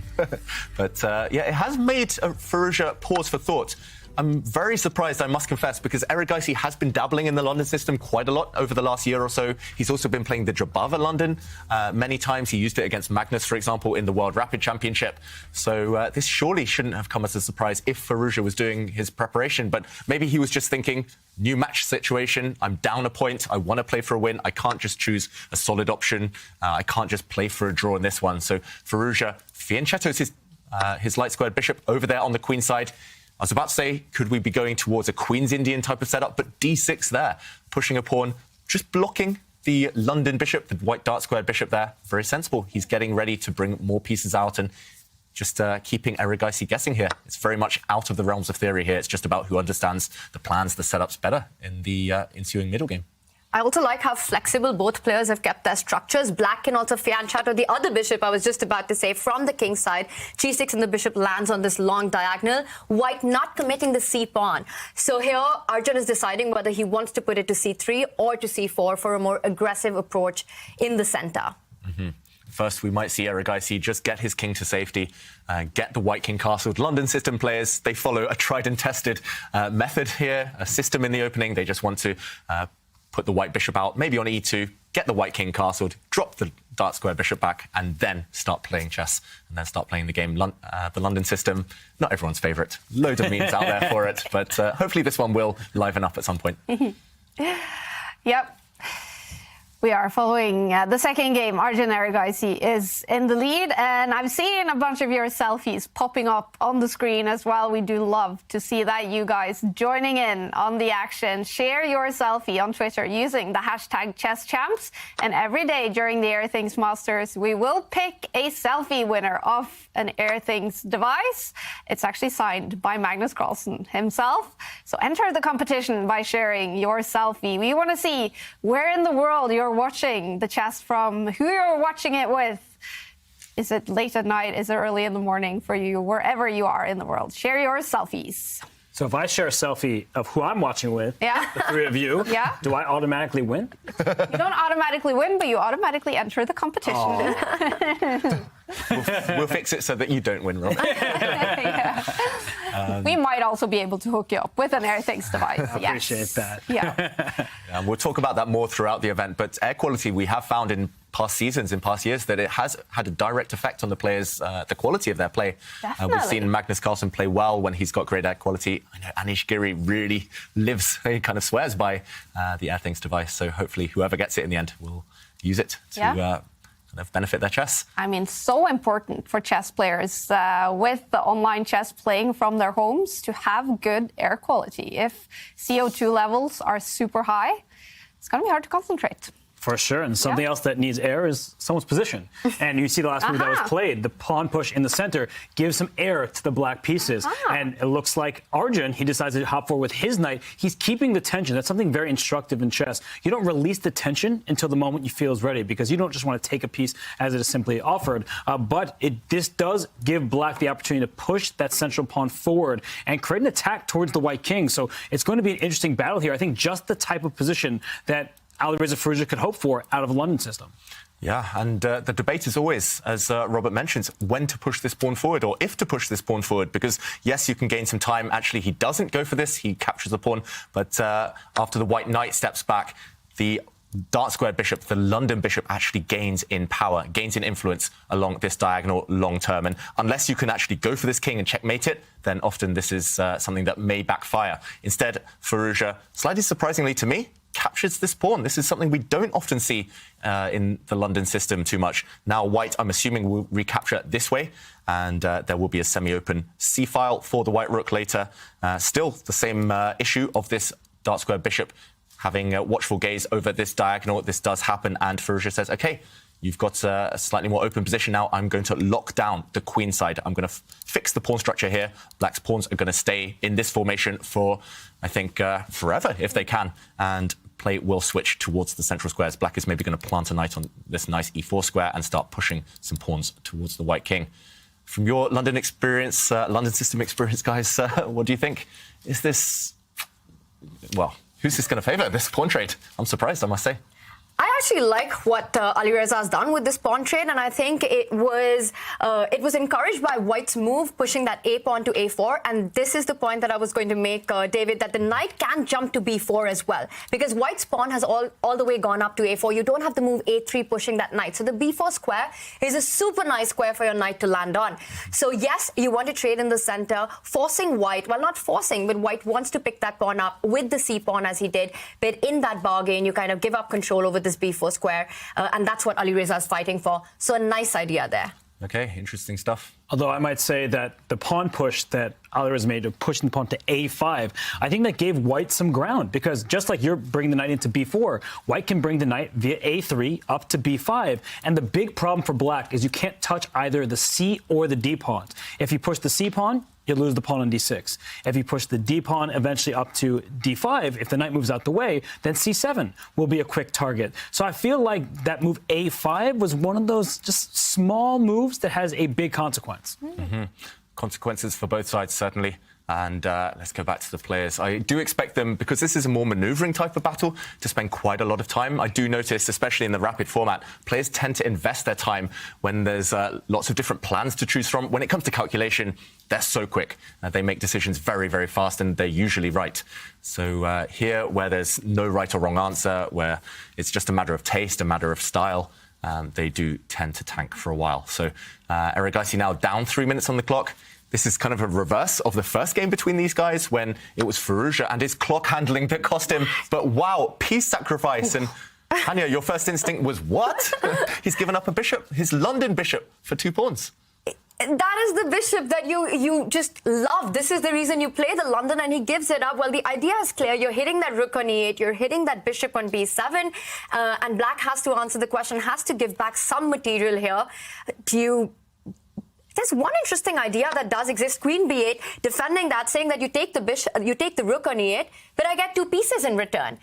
But it has made Firouzja pause for thought. I'm very surprised, I must confess, because Erigaisi has been dabbling in the London system quite a lot over the last year or so. He's also been playing the Jabava London many times. He used it against Magnus, for example, in the World Rapid Championship. So this surely shouldn't have come as a surprise if Firouzja was doing his preparation. But maybe he was just thinking, new match situation, I'm down a point, I want to play for a win. I can't just choose a solid option. I can't just play for a draw in this one. So Firouzja fianchettos his light squared bishop over there on the queen side. I was about to say, could we be going towards a Queen's Indian type of setup? But d6 there, pushing a pawn, just blocking the London bishop, the white dark squared bishop there. Very sensible. He's getting ready to bring more pieces out and just keeping Erigaisi guessing here. It's very much out of the realms of theory here. It's just about who understands the plans, the setups better in the ensuing middle game. I also like how flexible both players have kept their structures. Black can also fianchetto the other bishop, I was just about to say, from the king side. G6 and the bishop lands on this long diagonal. White not committing the c pawn. So here, Arjun is deciding whether he wants to put it to c3 or to c4 for a more aggressive approach in the center. Mm-hmm. First, we might see Erigaisi just get his king to safety, get the white king castled. London system players, they follow a tried and tested method here, a system in the opening. They just want to put the white bishop out, maybe on e2, get the white king castled, drop the dark square bishop back, and then start playing chess, and then start playing the game. The London system, not everyone's favourite. Loads of memes out there for it, but hopefully this one will liven up at some point. Yep. We are following the second game. Arjun Erigaisi is in the lead, and I've seen a bunch of your selfies popping up on the screen as well. We do love to see that, you guys joining in on the action. Share your selfie on Twitter using the hashtag ChessChamps, and every day during the Airthings Masters, we will pick a selfie winner of an Airthings device. It's actually signed by Magnus Carlsen himself. So enter the competition by sharing your selfie. We want to see where in the world you're watching the chess from, who you're watching it with. Is it late at night? Is it early in the morning for you? Wherever you are in the world, share your selfies. So if I share a selfie of who I'm watching with, the three of you, do I automatically win? You don't automatically win, but you automatically enter the competition. We'll fix it so that you don't win, Rob. We might also be able to hook you up with an Airthings device. I appreciate that. Yeah. We'll talk about that more throughout the event, but air quality, we have found in past seasons, in past years, that it has had a direct effect on the players, the quality of their play. We've seen Magnus Carlsen play well when he's got great air quality. I know Anish Giri really lives, he kind of swears by the Airthings device, so hopefully whoever gets it in the end will use it to kind of benefit their chess. I mean, so important for chess players with the online chess playing from their homes to have good air quality. If CO2 levels are super high, it's going to be hard to concentrate. For sure. And something else that needs air is someone's position. And you see the last move that was played, the pawn push in the center gives some air to the black pieces. And it looks like Arjun, he decides to hop forward with his knight. He's keeping the tension. That's something very instructive in chess. You don't release the tension until the moment you feel is ready, because you don't just want to take a piece as it is simply offered. But this does give black the opportunity to push that central pawn forward and create an attack towards the white king. So it's going to be an interesting battle here. I think just the type of position that Alireza Firouzja could hope for out of a London system. Yeah, and the debate is always, as Robert mentions, when to push this pawn forward or if to push this pawn forward, because, yes, you can gain some time. Actually, he doesn't go for this. He captures the pawn, but after the white knight steps back, the dark squared bishop, the London bishop, actually gains in power, gains in influence along this diagonal long term. And unless you can actually go for this king and checkmate it, then often this is something that may backfire. Instead, Firouzja, slightly surprisingly to me, captures this pawn. This is something we don't often see in the London system too much. Now white, I'm assuming, will recapture this way, and there will be a semi-open c-file for the white rook later. Still the same issue of this dark square bishop having a watchful gaze over this diagonal. This does happen, and Firouzja says, OK, you've got a slightly more open position now. I'm going to lock down the queen side. I'm going to fix the pawn structure here. Black's pawns are going to stay in this formation for, I think, forever, if they can. And play will switch towards the central squares. Black is maybe going to plant a knight on this nice e4 square and start pushing some pawns towards the white king. From your London experience, London system experience, guys, what do you think? Is this, well, who's this going to favour, this pawn trade? I'm surprised, I must say. I actually like what Alireza has done with this pawn trade, and I think it was encouraged by White's move, pushing that a pawn to a4. And this is the point that I was going to make, David, that the knight can jump to b4 as well, because White's pawn has all the way gone up to a4. You don't have to move a3 pushing that knight. So the b4 square is a super nice square for your knight to land on. So yes, you want to trade in the center, forcing White, well, not forcing, but White wants to pick that pawn up with the c pawn as he did. But in that bargain, you kind of give up control over this b4 square, and that's what Alireza is fighting for. So a nice idea there. Okay, interesting stuff. Although I might say that the pawn push that Alireza made of pushing the pawn to a5, I think that gave White some ground, because just like you're bringing the knight into b4, White can bring the knight via a3 up to b5. And the big problem for Black is you can't touch either the c or the d pawns. If you push the c pawn, you lose the pawn on d6. If you push the d pawn eventually up to d5, if the knight moves out the way, then c7 will be a quick target. So I feel like that move a5 was one of those just small moves that has a big consequence. Consequences for both sides, certainly. And let's go back to the players. I do expect them, because this is a more maneuvering type of battle, to spend quite a lot of time. I do notice, especially in the rapid format, players tend to invest their time when there's lots of different plans to choose from. When it comes to calculation, they're so quick. They make decisions very, very fast, and they're usually right. So here, where there's no right or wrong answer, where it's just a matter of taste, a matter of style, they do tend to tank for a while. So Erigaisi now down 3 minutes on the clock. This is kind of a reverse of the first game between these guys, when it was Firouzja and his clock handling that cost him. But wow, piece sacrifice. And Hanya, your first instinct was what? He's given up a bishop, his London bishop, for 2 pawns. That is the bishop that you just love. This is the reason you play the London, and he gives it up. Well, the idea is clear. You're hitting that rook on e8. You're hitting that bishop on b7. And Black has to answer the question, has to give back some material here. There's one interesting idea that does exist. Queen b8, defending that, saying that you take the bishop, you take the rook on e8, but I get 2 pieces in return.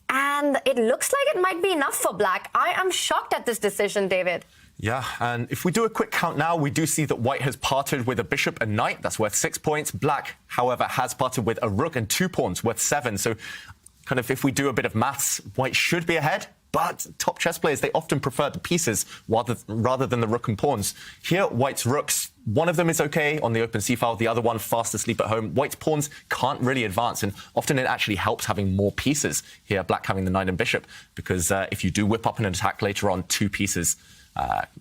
And it looks like it might be enough for Black. I am shocked at this decision, David. Yeah, and if we do a quick count now, we do see that White has parted with a bishop and knight. That's worth 6 points. Black, however, has parted with a rook and 2 pawns, worth 7. So kind of if we do a bit of maths, White should be ahead. But top chess players, they often prefer the pieces rather than the rook and pawns. Here, White's rooks, one of them is okay on the open c-file, the other one fast asleep at home. White's pawns can't really advance, and often it actually helps having more pieces. Here, Black having the knight and bishop, because if you do whip up an attack later on, 2 pieces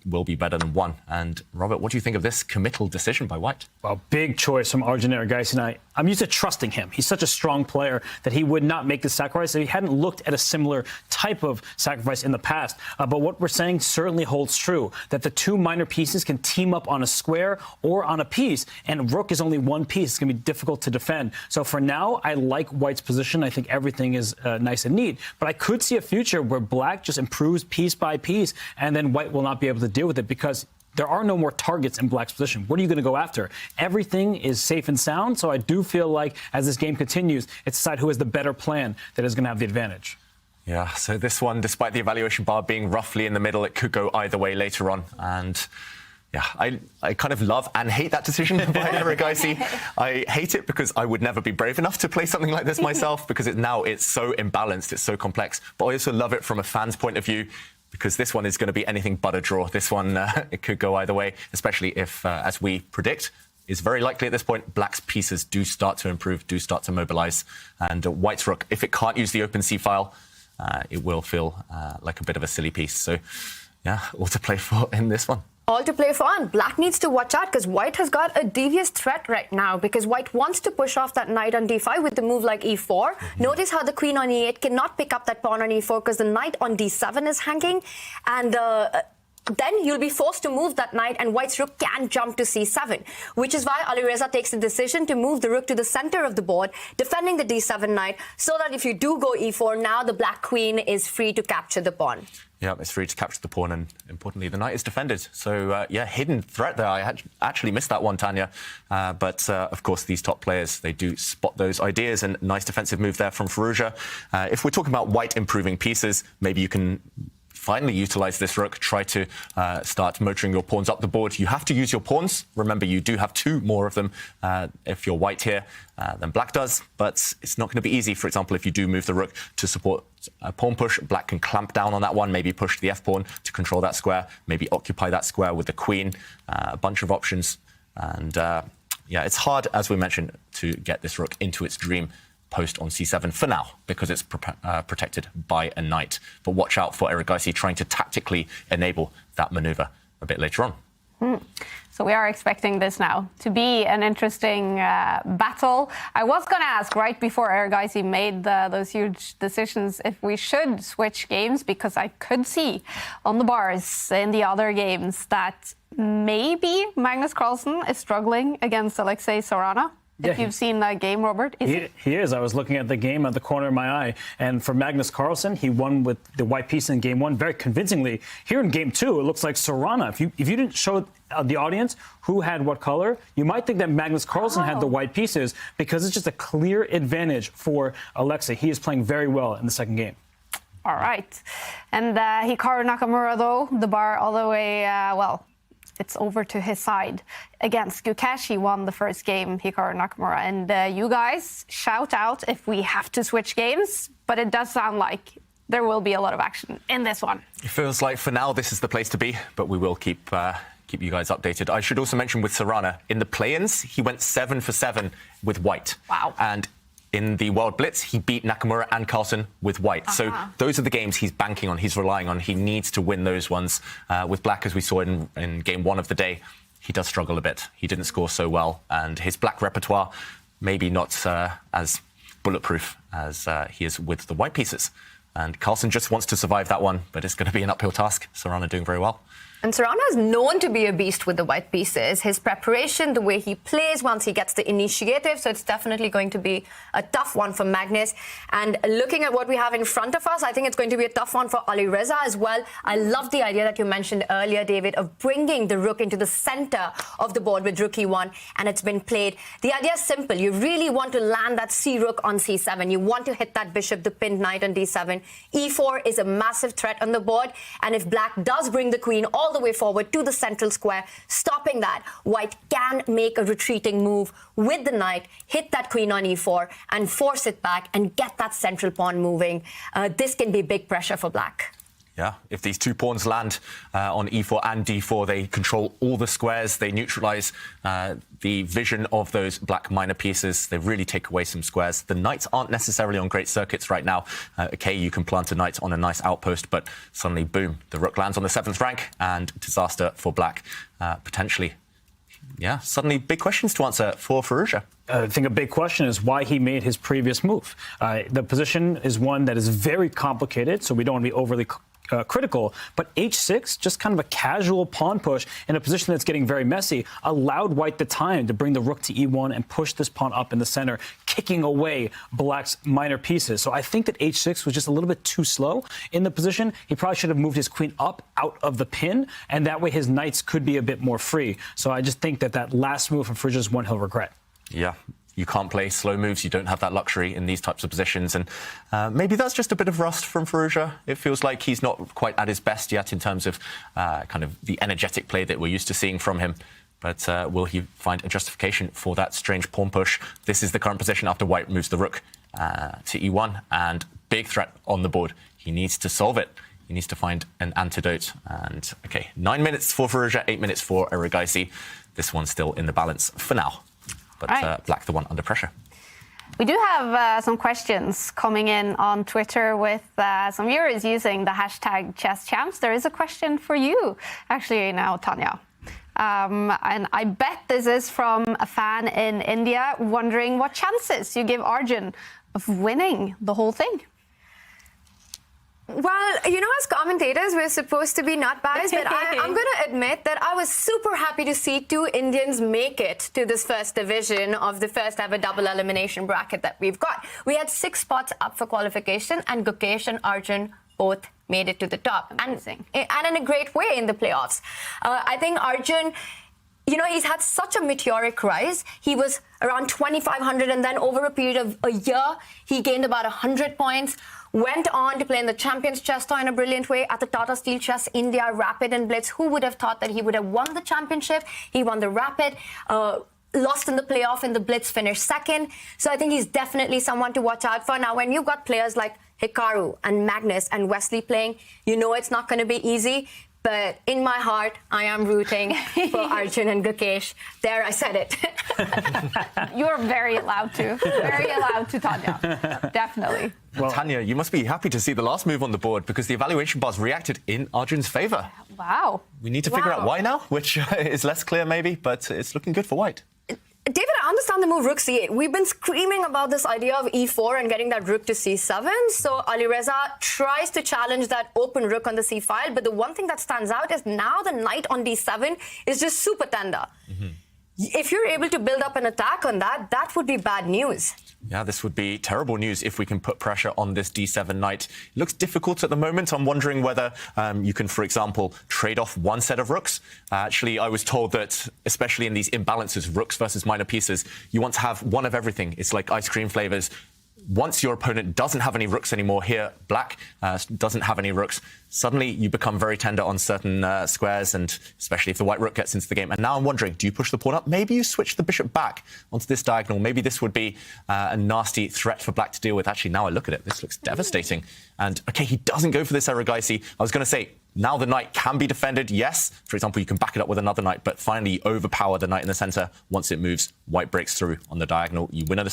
will be better than 1. And Robert, what do you think of this committal decision by White? Well, big choice from Arjun Erigaisi, and I I'm used to trusting him. He's such a strong player that he would not make the sacrifice. He hadn't looked at a similar type of sacrifice in the past. But what we're saying certainly holds true, that the two minor pieces can team up on a square or on a piece, and rook is only one piece. It's going to be difficult to defend. So for now, I like white's position. I think everything is nice and neat. But I could see a future where black just improves piece by piece, and then white will not be able to deal with it because there are no more targets in black's position. What are you going to go after? Everything is safe and sound, so I do feel like as this game continues, it's decide who has the better plan that is going to have the advantage. Yeah, so this one, despite the evaluation bar being roughly in the middle, it could go either way later on. And yeah, I kind of love and hate that decision by Erigaisi. I hate it because I would never be brave enough to play something like this myself because it's so imbalanced, it's so complex. But I also love it from a fan's point of view, because this one is going to be anything but a draw. This one, it could go either way, especially if, as we predict, is very likely at this point, black's pieces do start to improve, do start to mobilize. And white's rook, if it can't use the open C file, it will feel like a bit of a silly piece. So, yeah, all to play for in this one. All to play for, and black needs to watch out because white has got a devious threat right now because white wants to push off that knight on d5 with the move like e4. Notice how the queen on e8 cannot pick up that pawn on e4 because the knight on d7 is hanging, and then you'll be forced to move that knight, and white's rook can jump to c7, which is why Alireza takes the decision to move the rook to the center of the board, defending the d7 knight, so that if you do go e4, now the black queen is free to capture the pawn. Yeah, it's free to capture the pawn, and importantly, the knight is defended. So, yeah, hidden threat there. I actually missed that one, Tanya. But, of course, these top players, they do spot those ideas, and nice defensive move there from Firouzja. If we're talking about white improving pieces, maybe you can finally utilize this rook, try to start motoring your pawns up the board. You have to use your pawns. Remember, you do have two more of them if you're white here than black does, but it's not going to be easy. For example, if you do move the rook to support a pawn push, black can clamp down on that one, maybe push the f-pawn to control that square, maybe occupy that square with the queen, a bunch of options. And yeah, it's hard, as we mentioned, to get this rook into its dream post on c7 for now, because it's protected by a knight. But watch out for Erigaisi trying to tactically enable that maneuver a bit later on. So we are expecting this now to be an interesting battle. I was going to ask right before Erigaisi made those huge decisions if we should switch games, because I could see on the bars in the other games that maybe Magnus Carlsen is struggling against Alexei Sarana. If you've seen that game, Robert. He is. I was looking at the game at the corner of my eye. And for Magnus Carlsen, he won with the white piece in game one very convincingly. Here in game two, it looks like Sarana. If you didn't show the audience who had what color, you might think that Magnus Carlsen had the white pieces, because it's just a clear advantage for Alexei. He is playing very well in the second game. All right. And Hikaru Nakamura, though, the bar all the way, it's over to his side against Gukesh. He won the first game, Hikaru Nakamura. And you guys shout out if we have to switch games, but it does sound like there will be a lot of action in this one. It feels like for now this is the place to be, but we will keep you guys updated. I should also mention with Sarana, in the play-ins, he went 7 for 7 with white. Wow. And in the World Blitz, he beat Nakamura and Carlsen with white. So those are the games he's banking on, he's relying on. He needs to win those ones. With black, as we saw in game one of the day, he does struggle a bit. He didn't score so well, and his black repertoire maybe not as bulletproof as he is with the white pieces. And Carlsen just wants to survive that one, but it's going to be an uphill task. Sarana doing very well. And Sarana is known to be a beast with the white pieces. His preparation, the way he plays once he gets the initiative, so it's definitely going to be a tough one for Magnus. And looking at what we have in front of us, I think it's going to be a tough one for Alireza as well. I love the idea that you mentioned earlier, David, of bringing the rook into the center of the board with rook e1, and it's been played. The idea is simple. You really want to land that c-rook on c7. You want to hit that bishop, the pinned knight on d7. e4 is a massive threat on the board, and if black does bring the queen all the way forward to the central square, stopping that, white can make a retreating move with the knight, hit that queen on e4 and force it back and get that central pawn moving. This can be big pressure for black. Yeah, if these two pawns land on e4 and d4, they control all the squares. They neutralize the vision of those black minor pieces. They really take away some squares. The knights aren't necessarily on great circuits right now. Okay, you can plant a knight on a nice outpost, but suddenly, boom, the rook lands on the 7th rank, and disaster for black, potentially. Yeah, suddenly big questions to answer for Firouzja. I think a big question is why he made his previous move. The position is one that is very complicated, so we don't want to be overly critical, but h6, just kind of a casual pawn push in a position that's getting very messy, allowed white the time to bring the rook to e1 and push this pawn up in the center, kicking away black's minor pieces. So I think that h6 was just a little bit too slow in the position. He probably should have moved his queen up out of the pin, and that way his knights could be a bit more free. So I just think that that last move from Firouzja is one he'll regret. Yeah. You can't play slow moves. You don't have that luxury in these types of positions. And maybe that's just a bit of rust from Firouzja. It feels like he's not quite at his best yet in terms of kind of the energetic play that we're used to seeing from him. But will he find a justification for that strange pawn push? This is the current position after white moves the rook to e1. And big threat on the board. He needs to solve it. He needs to find an antidote. And, OK, 9 minutes for Firouzja, 8 minutes for Erigaisi. This one's still in the balance for now. But black the one under pressure. We do have some questions coming in on Twitter with some viewers using the hashtag #ChessChamps. There is a question for you, actually, now, Tanya. And I bet this is from a fan in India wondering what chances you give Arjun of winning the whole thing. Well, you know, as commentators, we're supposed to be not biased, but I'm going to admit that I was super happy to see 2 Indians make it to this first division of the first ever double elimination bracket that we've got. We had 6 spots up for qualification, and Gukesh and Arjun both made it to the top. Amazing. And in a great way in the playoffs. I think Arjun, you know, he's had such a meteoric rise. He was around 2,500, and then over a period of a year, he gained about 100 points. Went on to play in the Champions Chess Tour in a brilliant way at the Tata Steel Chess India Rapid and Blitz. Who would have thought that he would have won the championship? He won the Rapid, lost in the playoff in the Blitz, finished second. So I think he's definitely someone to watch out for. Now, when you've got players like Hikaru and Magnus and Wesley playing, you know it's not going to be easy. But in my heart, I am rooting for Arjun and Gukesh. There, I said it. You're very allowed to. Very allowed to, Tanya. Definitely. Well, Tanya, you must be happy to see the last move on the board because the evaluation bars reacted in Arjun's favour. Wow. We need to figure out why now, which is less clear maybe, but it's looking good for white. David, I understand the move rook c8. We've been screaming about this idea of e4 and getting that rook to c7. So Alireza tries to challenge that open rook on the c file. But the one thing that stands out is now the knight on d7 is just super tender. If you're able to build up an attack on that, that would be bad news. Yeah, this would be terrible news if we can put pressure on this d7 knight. It looks difficult at the moment. I'm wondering whether you can, for example, trade off one set of rooks. Actually, I was told that, especially in these imbalances, rooks versus minor pieces, you want to have one of everything. It's like ice cream flavors. Once your opponent doesn't have any rooks anymore, here, black doesn't have any rooks, suddenly you become very tender on certain squares, and especially if the white rook gets into the game. And now I'm wondering, do you push the pawn up? Maybe you switch the bishop back onto this diagonal. Maybe this would be a nasty threat for black to deal with. Actually, now I look at it, this looks devastating. And, OK, he doesn't go for this Erigaisi. I was going to say, now the knight can be defended, yes. For example, you can back it up with another knight, but finally you overpower the knight in the centre. Once it moves, white breaks through on the diagonal. You win at a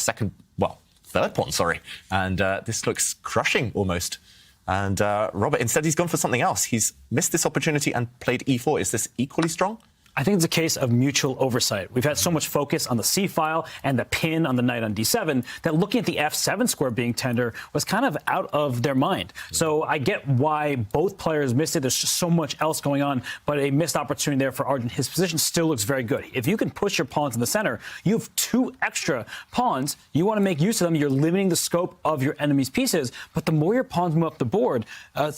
third pawn, sorry. And this looks crushing almost. And Robert, instead he's gone for something else. He's missed this opportunity and played e4. Is this equally strong? I think it's a case of mutual oversight. We've had so much focus on the c file and the pin on the knight on d7 that looking at the f7 square being tender was kind of out of their mind. So I get why both players missed it. There's just so much else going on, but a missed opportunity there for Arjun. His position still looks very good. If you can push your pawns in the center, you have 2 extra pawns. You want to make use of them. You're limiting the scope of your enemy's pieces, but the more your pawns move up the board,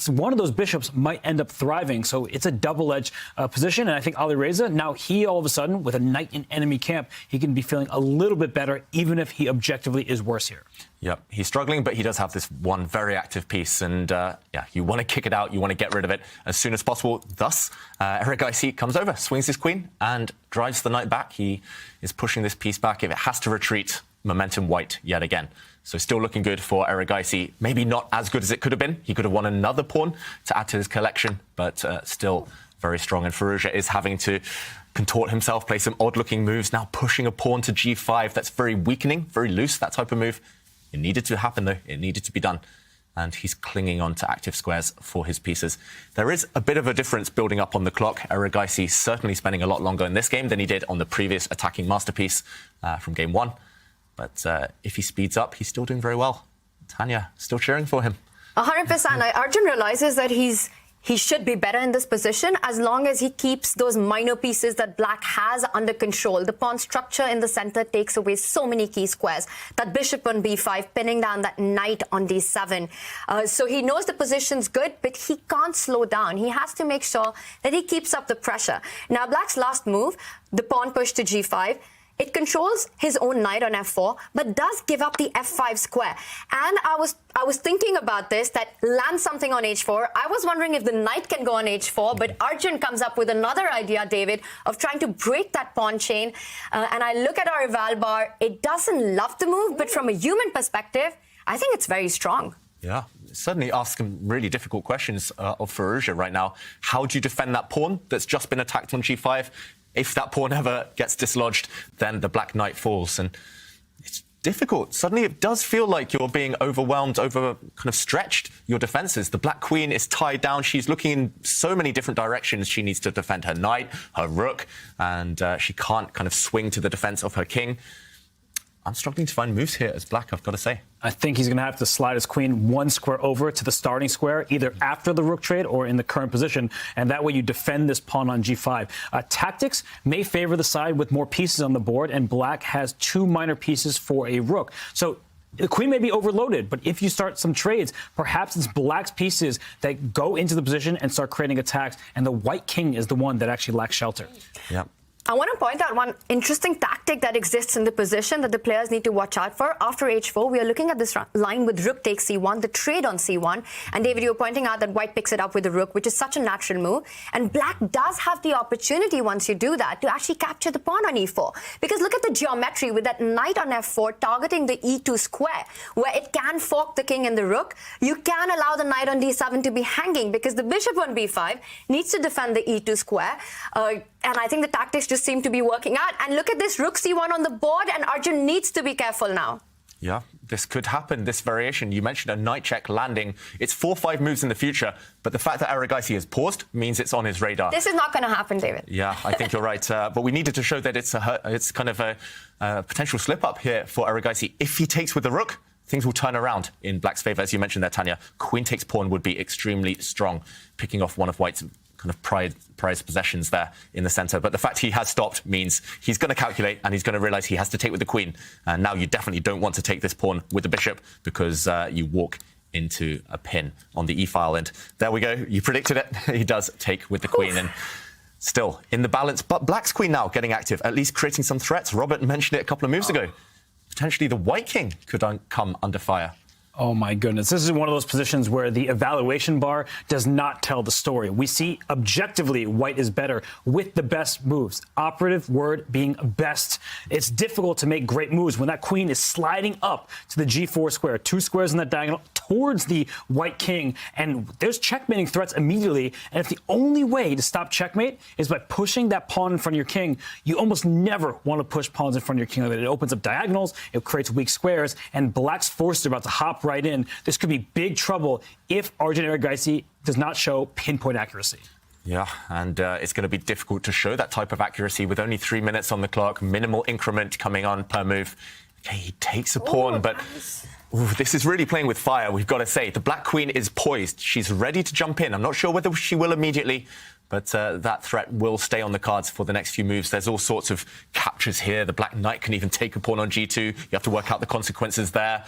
one of those bishops might end up thriving. So it's a double-edged position, and I think Alireza, now he all of a sudden, with a knight in enemy camp, he can be feeling a little bit better, even if he objectively is worse here. Yep, he's struggling, but he does have this one very active piece, and yeah, you want to kick it out, you want to get rid of it as soon as possible. Thus, Erigaisi comes over, swings his queen, and drives the knight back. He is pushing this piece back. If it has to retreat, momentum white yet again. So still looking good for Erigaisi. Maybe not as good as it could have been. He could have won another pawn to add to his collection, but still very strong. And Firouzja is having to contort himself, play some odd-looking moves, now pushing a pawn to g5. That's very weakening, very loose, that type of move. It needed to happen, though. It needed to be done. and he's clinging on to active squares for his pieces. There is a bit of a difference building up on the clock. Erigaisi certainly spending a lot longer in this game than he did on the previous attacking masterpiece from game 1. But if he speeds up, he's still doing very well. Tanya, still cheering for him. 100%. Arjun realizes that he should be better in this position as long as he keeps those minor pieces that black has under control. The pawn structure in the center takes away so many key squares. That bishop on b5, pinning down that knight on d7. So he knows the position's good, but he can't slow down. He has to make sure that he keeps up the pressure. Now, black's last move, the pawn push to g5, it controls his own knight on f4, but does give up the f5 square. And I was thinking about this, that land something on h4. I was wondering if the knight can go on h4, but Arjun comes up with another idea, David, of trying to break that pawn chain. And I look at our eval bar. It doesn't love the move, but from a human perspective, I think it's very strong. Yeah, certainly ask some really difficult questions of Firouzja right now. How do you defend that pawn that's just been attacked on g5? If that pawn ever gets dislodged, then the black knight falls. And it's difficult. Suddenly it does feel like you're being overwhelmed, kind of stretched, your defences. The black queen is tied down. She's looking in so many different directions. She needs to defend her knight, her rook, and she can't kind of swing to the defence of her king. I'm struggling to find moves here as black, I've got to say. I think he's going to have to slide his queen one square over to the starting square, either after the rook trade or in the current position, and that way you defend this pawn on g5. Tactics may favor the side with more pieces on the board, and black has 2 minor pieces for a rook. So the queen may be overloaded, but if you start some trades, perhaps it's black's pieces that go into the position and start creating attacks, and the white king is the one that actually lacks shelter. Yeah. I want to point out one interesting tactic that exists in the position that the players need to watch out for. After h4, we are looking at this line with rook takes c1, the trade on c1. And David, you were pointing out that white picks it up with the rook, which is such a natural move. And black does have the opportunity, once you do that, to actually capture the pawn on e4. Because look at the geometry with that knight on f4 targeting the e2 square, where it can fork the king and the rook. You can allow the knight on d7 to be hanging because the bishop on b5 needs to defend the e2 square. And I think the tactics just seem to be working out. And look at this rook c1 on the board, and Arjun needs to be careful now. Yeah, this could happen, this variation. You mentioned a knight check landing. It's 4-5 moves in the future, but the fact that Erigaisi has paused means it's on his radar. This is not going to happen, David. Yeah, I think you're right. But we needed to show that it's kind of a potential slip-up here for Erigaisi. If he takes with the rook, things will turn around in black's favour. As you mentioned there, Tanya, queen takes pawn would be extremely strong, picking off one of white's kind of prized possessions there in the centre. But the fact he has stopped means he's going to calculate and he's going to realise he has to take with the queen. And now you definitely don't want to take this pawn with the bishop because you walk into a pin on the e-file. And there we go. You predicted it. He does take with the queen. And still in the balance. But black's queen now getting active, at least creating some threats. Robert mentioned it a couple of moves ago. Potentially the white king could come under fire. Oh, my goodness. This is one of those positions where the evaluation bar does not tell the story. We see objectively white is better with the best moves. Operative word being best. It's difficult to make great moves when that queen is sliding up to the g4 square, 2 squares in that diagonal towards the white king. And there's checkmating threats immediately. And if the only way to stop checkmate is by pushing that pawn in front of your king, you almost never want to push pawns in front of your king. It opens up diagonals, it creates weak squares, and black's forces are about to hop right in. This could be big trouble if Arjun Erigaisi does not show pinpoint accuracy. Yeah, and it's going to be difficult to show that type of accuracy with only 3 minutes on the clock, minimal increment coming on per move. Okay, he takes a pawn, but this is really playing with fire, we've got to say. The black queen is poised. She's ready to jump in. I'm not sure whether she will immediately, but that threat will stay on the cards for the next few moves. There's all sorts of captures here. The black knight can even take a pawn on g2. You have to work out the consequences there.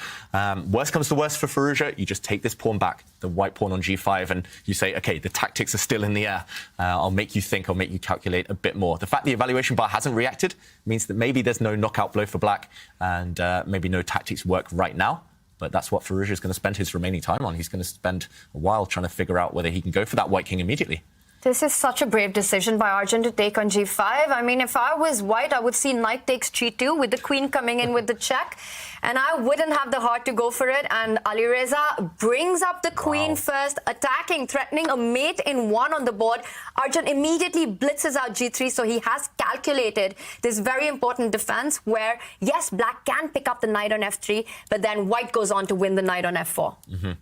Worst comes to worst for Firouzja, you just take this pawn back, the white pawn on g5, and you say, OK, the tactics are still in the air. I'll make you think, I'll make you calculate a bit more. The fact the evaluation bar hasn't reacted means that maybe there's no knockout blow for black and maybe no tactics work right now. But that's what Firouzja is going to spend his remaining time on. He's going to spend a while trying to figure out whether he can go for that white king immediately. This is such a brave decision by Arjun to take on g5. I mean, if I was white, I would see knight takes g2 with the queen coming in with the check. And I wouldn't have the heart to go for it. And Alireza brings up the queen first, attacking, threatening a mate in 1 on the board. Arjun immediately blitzes out g3. So he has calculated this very important defense where, yes, black can pick up the knight on f3, but then white goes on to win the knight on f4. Mm-hmm.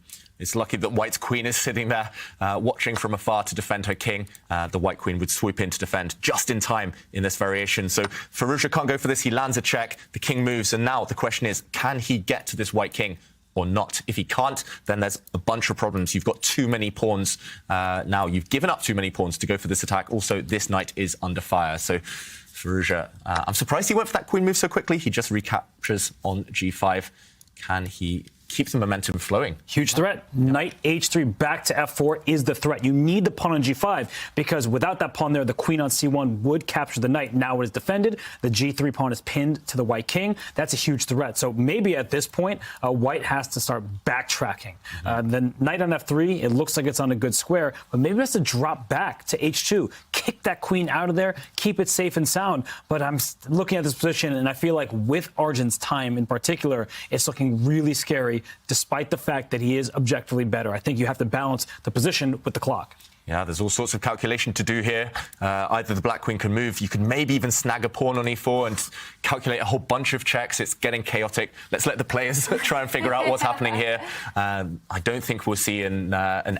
It's lucky that White's queen is sitting there watching from afar to defend her king. The White queen would swoop in to defend just in time in this variation. So Firouzja can't go for this. He lands a check. The king moves. And now the question is, can he get to this White king or not? If he can't, then there's a bunch of problems. You've got too many pawns now. You've given up too many pawns to go for this attack. Also, this knight is under fire. So Firouzja, I'm surprised he went for that queen move so quickly. He just recaptures on g5. Can he keep the momentum flowing? Huge threat. Knight h3 back to f4 is the threat. You need the pawn on g5 because without that pawn there, the queen on c1 would capture the knight. Now it is defended. The g3 pawn is pinned to the White king. That's a huge threat. So maybe at this point, White has to start backtracking. The knight on f3, it looks like it's on a good square, but maybe it has to drop back to h2, kick that queen out of there, keep it safe and sound. But I'm looking at this position, and I feel like with Arjun's time in particular, it's looking really scary, despite the fact that he is objectively better. I think you have to balance the position with the clock. Yeah, there's all sorts of calculation to do here. Either the black queen can move, you could maybe even snag a pawn on e4 and calculate a whole bunch of checks. It's getting chaotic. Let's let the players try and figure out what's happening here. I don't think we'll see an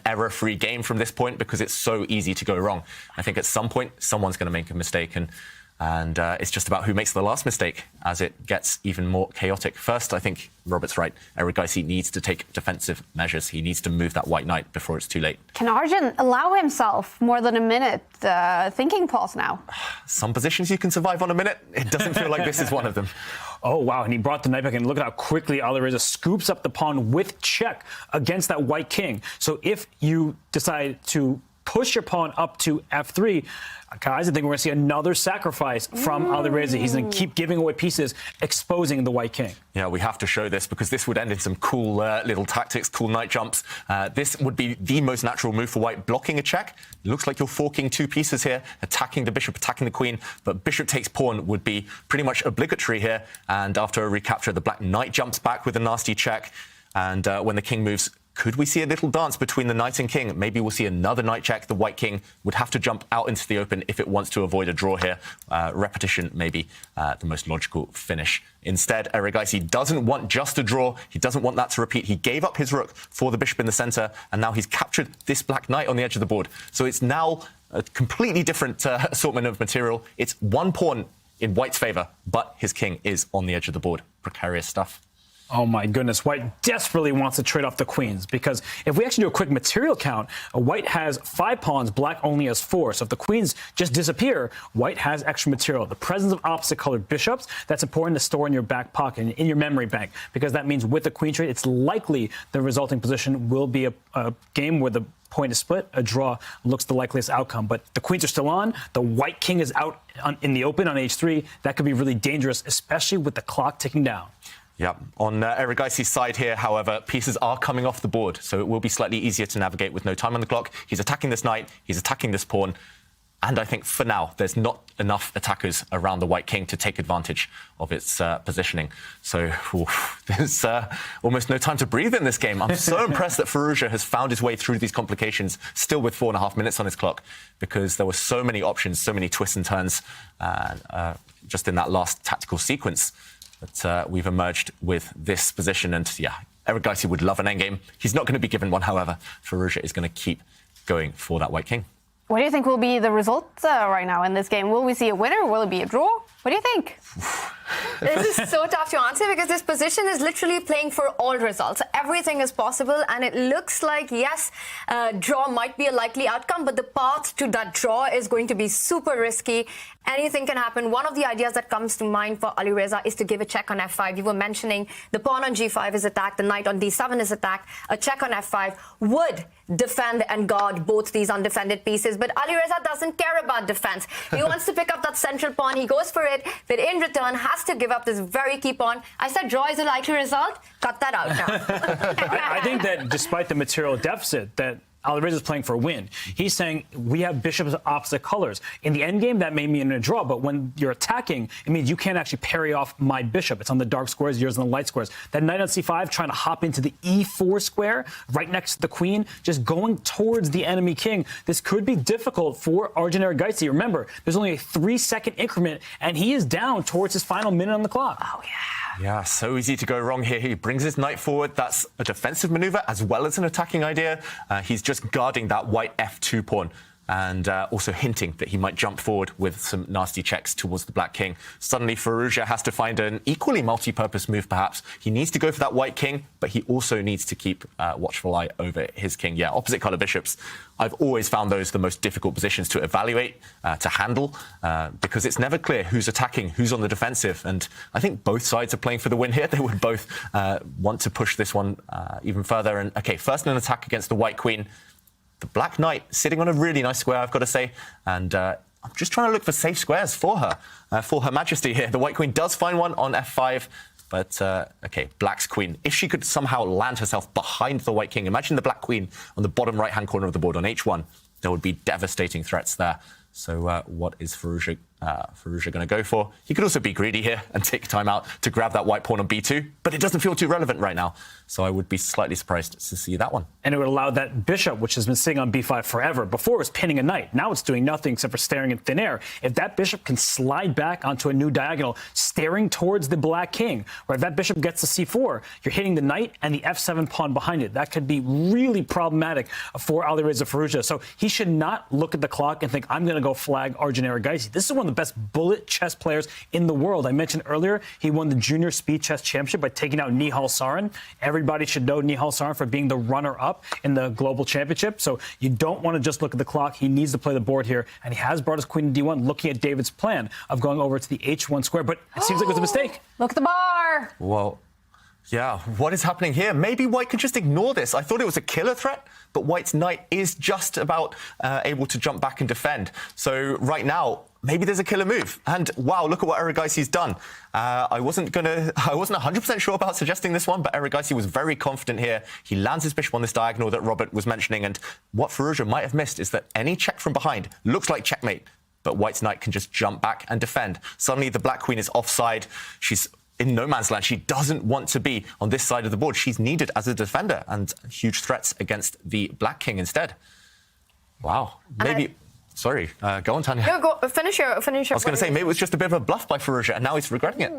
error-free game from this point because it's so easy to go wrong. I think at some point, someone's going to make a mistake, and it's just about who makes the last mistake as it gets even more chaotic. First, I think Robert's right. Erigaisi needs to take defensive measures. He needs to move that white knight before it's too late. Can Arjun allow himself more than a minute thinking pause now? Some positions you can survive on a minute. It doesn't feel like this is one of them. Oh, wow. And he brought the knight back, and look at how quickly Alireza scoops up the pawn with check against that White king. So if you decide to push your pawn up to f3, guys, I think we're going to see another sacrifice from Alireza. He's going to keep giving away pieces, exposing the White king. Yeah, we have to show this because this would end in some cool little tactics, cool knight jumps. This would be the most natural move for White, blocking a check. It looks like you're forking two pieces here, attacking the bishop, attacking the queen, but bishop takes pawn would be pretty much obligatory here. And after a recapture, the black knight jumps back with a nasty check. And when the king moves, could we see a little dance between the knight and king? Maybe we'll see another knight check. The White king would have to jump out into the open if it wants to avoid a draw here. Repetition maybe the most logical finish. Instead, Erigaisi doesn't want just a draw. He doesn't want that to repeat. He gave up his rook for the bishop in the center, and now he's captured this black knight on the edge of the board. So it's now a completely different assortment of material. It's one pawn in White's favor, but his king is on the edge of the board. Precarious stuff. Oh, my goodness. White desperately wants to trade off the queens because if we actually do a quick material count, White has 5 pawns, Black only has 4. So if the queens just disappear, White has extra material. The presence of opposite-colored bishops, that's important to store in your back pocket, in your memory bank, because that means with the queen trade, it's likely the resulting position will be a game where the point is split. A draw looks the likeliest outcome. But the queens are still on. The White king is out in the open on h3. That could be really dangerous, especially with the clock ticking down. Yeah. On Erigaisi's side here, however, pieces are coming off the board, so it will be slightly easier to navigate with no time on the clock. He's attacking this knight, he's attacking this pawn, and I think for now there's not enough attackers around the White king to take advantage of its positioning. So there's almost no time to breathe in this game. I'm so impressed that Firouzja has found his way through these complications, still with 4.5 minutes on his clock, because there were so many options, so many twists and turns just in that last tactical sequence. But we've emerged with this position, and yeah, Erigaisi would love an endgame. He's not going to be given one, however. Firouzja is going to keep going for that White king. What do you think will be the result right now in this game? Will we see a winner? Will it be a draw? What do you think? This is so tough to answer because this position is literally playing for all results. Everything is possible, and it looks like, yes, draw might be a likely outcome, but the path to that draw is going to be super risky. Anything can happen. One of the ideas that comes to mind for Alireza is to give a check on f5. You were mentioning the pawn on g5 is attacked, the knight on d7 is attacked. A check on f5 would defend and guard both these undefended pieces, but Alireza doesn't care about defense. He wants to pick up that central pawn. He goes for it, but in return has to give up this very key pawn. I said draw is a likely result. Cut that out now. I think that despite the material deficit that Alireza is playing for a win. He's saying we have bishops of opposite colors. In the endgame, that may mean a draw, but when you're attacking, it means you can't actually parry off my bishop. It's on the dark squares, yours on the light squares. That knight on c5 trying to hop into the e4 square right next to the queen, just going towards the enemy king. This could be difficult for Arjun Erigaisi. Remember, there's only a 3-second increment, and he is down towards his final minute on the clock. Oh, yeah. Yeah, so easy to go wrong here. He brings his knight forward. That's a defensive maneuver as well as an attacking idea. He's just guarding that white f2 pawn and also hinting that he might jump forward with some nasty checks towards the black king. Suddenly, Firouzja has to find an equally multi-purpose move, perhaps. He needs to go for that white king, but he also needs to keep watchful eye over his king. Yeah, opposite colour bishops. I've always found those the most difficult positions to evaluate, to handle, because it's never clear who's attacking, who's on the defensive. And I think both sides are playing for the win here. They would both want to push this one even further. And, OK, first an attack against the white queen. The black knight sitting on a really nice square, I've got to say. And I'm just trying to look for safe squares for her majesty here. The white queen does find one on f5. But, OK, black's queen. If she could somehow land herself behind the white king, imagine the black queen on the bottom right-hand corner of the board on h1. There would be devastating threats there. So what is Firouzja going to go for? He could also be greedy here and take time out to grab that white pawn on b2, but it doesn't feel too relevant right now. So I would be slightly surprised to see that one. And it would allow that bishop, which has been sitting on b5 forever. Before it was pinning a knight. Now it's doing nothing except for staring in thin air. If that bishop can slide back onto a new diagonal, staring towards the black king, or if that bishop gets to c4, you're hitting the knight and the f7 pawn behind it. That could be really problematic for Alireza Firouzja. So he should not look at the clock and think, I'm going to go flag Arjun Erigaisi. This is one of the best bullet chess players in the world. I mentioned earlier he won the Junior Speed Chess Championship by taking out Nihal Sarin. Everybody should know Nihal Sarin for being the runner-up in the Global Championship. So you don't want to just look at the clock. He needs to play the board here. And he has brought his queen to d1, looking at David's plan of going over to the h1 square. But it seems like it was a mistake. Look at the bar. Well, yeah, what is happening here? Maybe white could just ignore this. I thought it was a killer threat, but white's knight is just about able to jump back and defend. So right now, maybe there's a killer move. And wow, look at what Erigaisi's done. I wasn't 100% sure about suggesting this one, but Erigaisi was very confident here. He lands his bishop on this diagonal that Robert was mentioning. And what Firouzja might have missed is that any check from behind looks like checkmate, but white's knight can just jump back and defend. Suddenly the black queen is offside. She's in no man's land. She doesn't want to be on this side of the board. She's needed as a defender, and huge threats against the black king instead. Wow. Maybe... Sorry, go on, Tanya. No, go, finish your. I was going to say, maybe it was just a bit of a bluff by Firouzja, and now he's regretting it.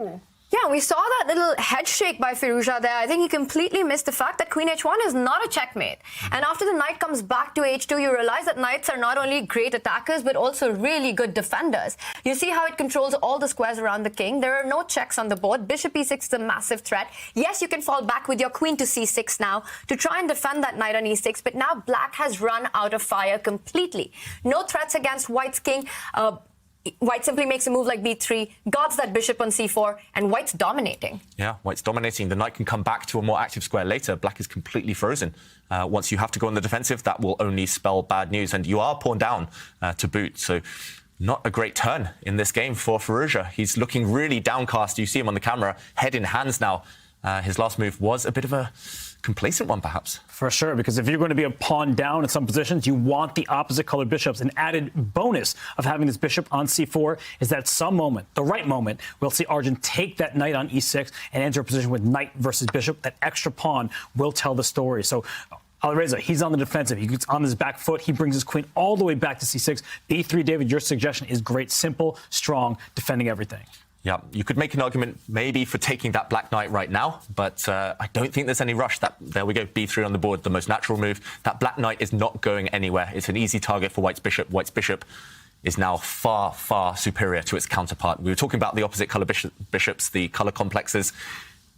Yeah, we saw that little head shake by Firouzja there. I think he completely missed the fact that Queen h1 is not a checkmate. And after the knight comes back to h2, you realize that knights are not only great attackers, but also really good defenders. You see how it controls all the squares around the king. There are no checks on the board. Bishop e6 is a massive threat. Yes, you can fall back with your queen to c6 now to try and defend that knight on e6, but now black has run out of fire completely. No threats against white's king. White simply makes a move like b3, guards that bishop on c4, and white's dominating. Yeah, white's dominating. The knight can come back to a more active square later. Black is completely frozen. Once you have to go on the defensive, that will only spell bad news. And you are pawned down to boot. So not a great turn in this game for Firouzja. He's looking really downcast. You see him on the camera, head in hands now. His last move was a bit of a complacent one, perhaps. For sure, because if you're going to be a pawn down in some positions, you want the opposite color bishops. An added bonus of having this bishop on c4 is that at some moment, the right moment, we'll see Arjun take that knight on e6 and enter a position with knight versus bishop. That extra pawn will tell the story. So Alireza, he's on the defensive. He gets on his back foot. He brings his queen all the way back to c6. b3, David, your suggestion is great. Simple, strong, defending everything. Yeah, you could make an argument maybe for taking that black knight right now, but I don't think there's any rush. There we go, b3 on the board, the most natural move. That black knight is not going anywhere. It's an easy target for white's bishop. White's bishop is now far, far superior to its counterpart. We were talking about the opposite colour bishops, the colour complexes.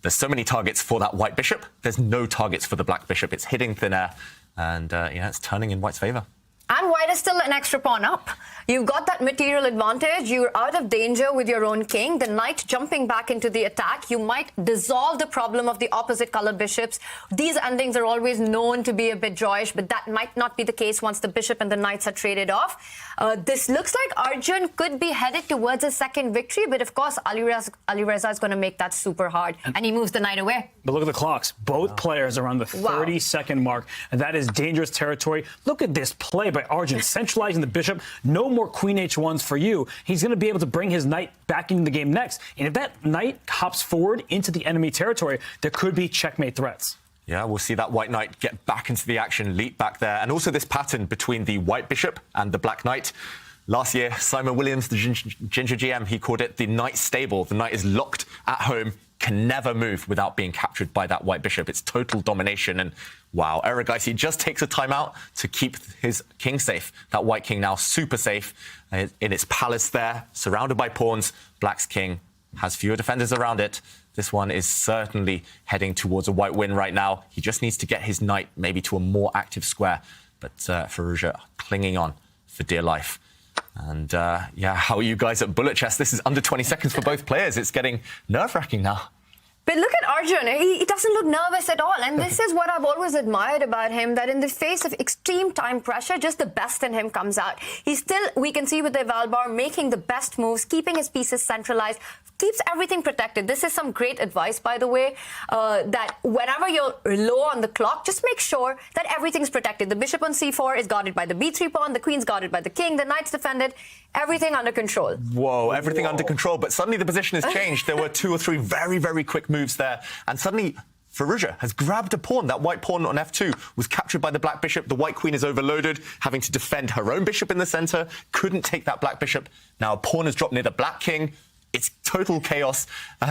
There's so many targets for that white bishop. There's no targets for the black bishop. It's hitting thin air, and yeah, it's turning in white's favour. And white is still an extra pawn up. You've got that material advantage. You're out of danger with your own king. The knight jumping back into the attack. You might dissolve the problem of the opposite color bishops. These endings are always known to be a bit joyish, but that might not be the case once the bishop and the knights are traded off. This looks like Arjun could be headed towards a second victory, but of course, Alireza is going to make that super hard, and he moves the knight away. But look at the clocks. Both players are on the 30-second mark, and that is dangerous territory. Look at this play by Arjun, centralizing the bishop. No more queen h1s for you. He's going to be able to bring his knight back into the game next. And if that knight hops forward into the enemy territory, there could be checkmate threats. Yeah, we'll see that white knight get back into the action, leap back there. And also this pattern between the white bishop and the black knight. Last year, Simon Williams, the Ginger GM, he called it the knight stable. The knight is locked at home, can never move without being captured by that white bishop. It's total domination. And wow, Erigaisi just takes a timeout to keep his king safe. That white king now super safe in its palace there, surrounded by pawns. Black's king has fewer defenders around it. This one is certainly heading towards a white win right now. He just needs to get his knight maybe to a more active square. But Firouzja clinging on for dear life. And yeah, how are you guys at bullet chess? This is under 20 seconds for both players. It's getting nerve-wracking now. But look at Arjun. He doesn't look nervous at all. And this is what I've always admired about him, that in the face of extreme time pressure, just the best in him comes out. He's still, we can see with the Valbar, making the best moves, keeping his pieces centralized, keeps everything protected. This is some great advice, by the way, that whenever you're low on the clock, just make sure that everything's protected. The bishop on c4 is guarded by the b3 pawn, the queen's guarded by the king, the knight's defended, everything under control. Whoa, everything under control. But suddenly the position has changed. There were 2 or 3 very, very quick moves there. And suddenly Firouzja has grabbed a pawn. That white pawn on f2 was captured by the black bishop. The white queen is overloaded, having to defend her own bishop in the center. Couldn't take that black bishop. Now a pawn has dropped near the black king. It's total chaos,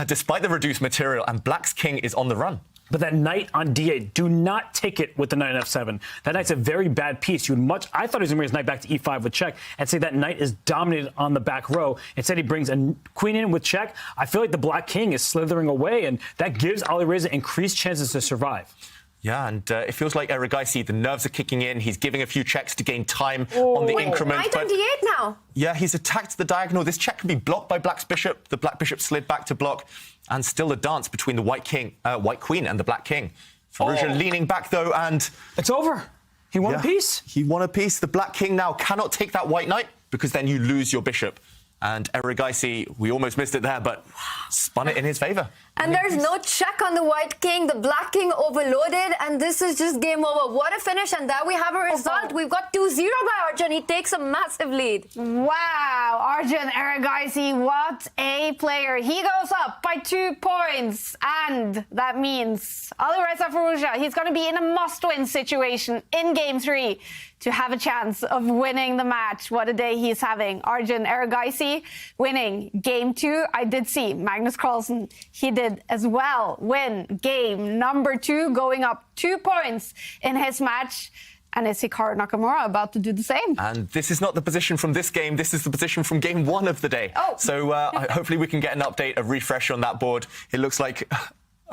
despite the reduced material, and black's king is on the run. But that knight on d8, do not take it with the knight on f7. That knight's a very bad piece. You would I thought he was going to bring his knight back to e5 with check and say that knight is dominated on the back row. Instead, he brings a queen in with check. I feel like the black king is slithering away, and that gives Alireza increased chances to survive. Yeah, and it feels like Erigaisi, the nerves are kicking in. He's giving a few checks to gain time on the increment. Knight on d8 now. Yeah, he's attacked the diagonal. This check can be blocked by black's bishop. The black bishop slid back to block, and still a dance between the white queen and the black king. Firouzja leaning back, though, and... It's over. He won a piece. He won a piece. The black king now cannot take that white knight, because then you lose your bishop. And Erigaisi, we almost missed it there, but spun it in his favor. And there's no check on the white king. The black king overloaded, and this is just game over. What a finish, and there we have a result. We've got 2-0 by Arjun. He takes a massive lead. Wow, Arjun Erigaisi, what a player. He goes up by 2 points, and that means Alireza Firouzja, he's going to be in a must-win situation in Game 3 to have a chance of winning the match. What a day he's having. Arjun Erigaisi winning Game 2. I did see Magnus Carlsen, he did as well win game number 2, going up 2 points in his match. And is Hikaru Nakamura about to do the same? And this is not the position from this game. This is the position from game 1 of the day. Oh. So hopefully we can get an update, a refresh on that board. It looks like,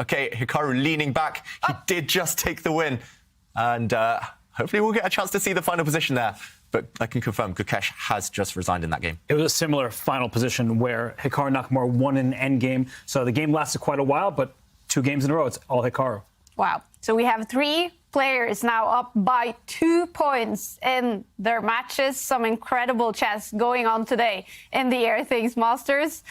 okay, Hikaru leaning back. He did just take the win. And hopefully we'll get a chance to see the final position there. But I can confirm Gukesh has just resigned in that game. It was a similar final position where Hikaru Nakamura won in an endgame. So the game lasted quite a while, but 2 games in a row, it's all Hikaru. Wow. So we have 3 players now up by 2 points in their matches. Some incredible chess going on today in the Airthings Masters.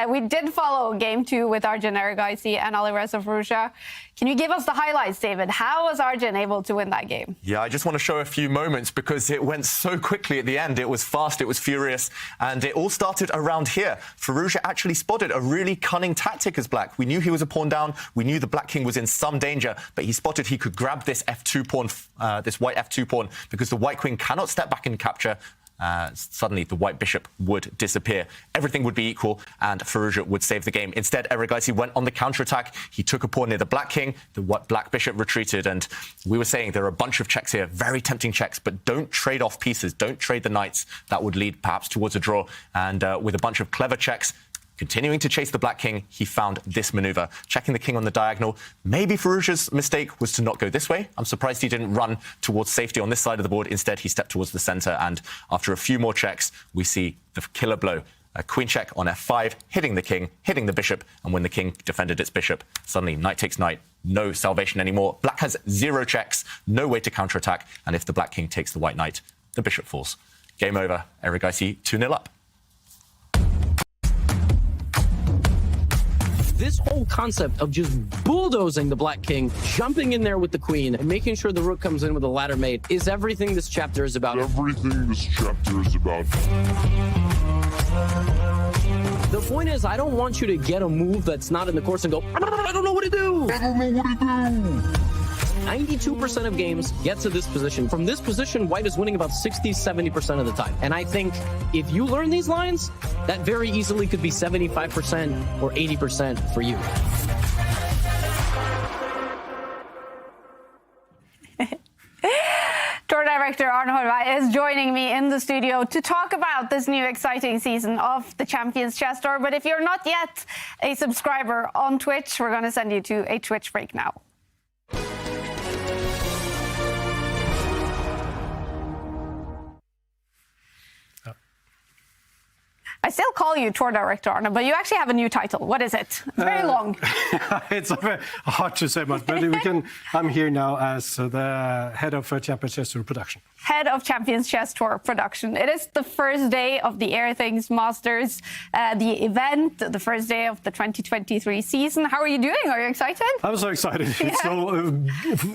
We did follow Game 2 with Arjun Erigaisi and Alireza Firouzja. Can you give us the highlights, David? How was Arjun able to win that game? Yeah, I just want to show a few moments because it went so quickly at the end. It was fast, it was furious, and it all started around here. Firouzja actually spotted a really cunning tactic as black. We knew he was a pawn down. We knew the black king was in some danger, but he spotted he could grab this f2 pawn, this white f2 pawn, because the white queen cannot step back and capture. Suddenly the white bishop would disappear. Everything would be equal and Firouzja would save the game. Instead, Erigaisi went on the counterattack. He took a pawn near the black king. The black bishop retreated, and we were saying there are a bunch of checks here, very tempting checks, but don't trade off pieces. Don't trade the knights. That would lead perhaps towards a draw. And with a bunch of clever checks, continuing to chase the black king, he found this maneuver, checking the king on the diagonal. Maybe Firouzja's mistake was to not go this way. I'm surprised he didn't run towards safety on this side of the board. Instead, he stepped towards the center, and after a few more checks, we see the killer blow. A queen check on f5, hitting the king, hitting the bishop, and when the king defended its bishop, suddenly knight takes knight, no salvation anymore. Black has 0 checks, no way to counterattack, and if the black king takes the white knight, the bishop falls. Game over. Erigaisi 2-0 up. This whole concept of just bulldozing the black king, jumping in there with the queen, and making sure the rook comes in with a ladder mate is everything this chapter is about. Everything this chapter is about. The point is, I don't want you to get a move that's not in the course and go, I don't know what to do. I don't know what to do. 92% of games get to this position. From this position, white is winning about 60-70% of the time. And I think if you learn these lines, that very easily could be 75% or 80% for you. director Arne Horvath is joining me in the studio to talk about this new exciting season of the Champions Chess Tour. But if you're not yet a subscriber on Twitch, we're going to send you to a Twitch break now. I still call you tour director, Arne, but you actually have a new title. What is it? It's very long. It's very hard to say much, but I'm here now as the head of Champions Chess Tour production. Head of Champions Chess Tour production. It is the first day of the Airthings Masters, the event, the first day of the 2023 season. How are you doing? Are you excited? I'm so excited. Yeah. It's so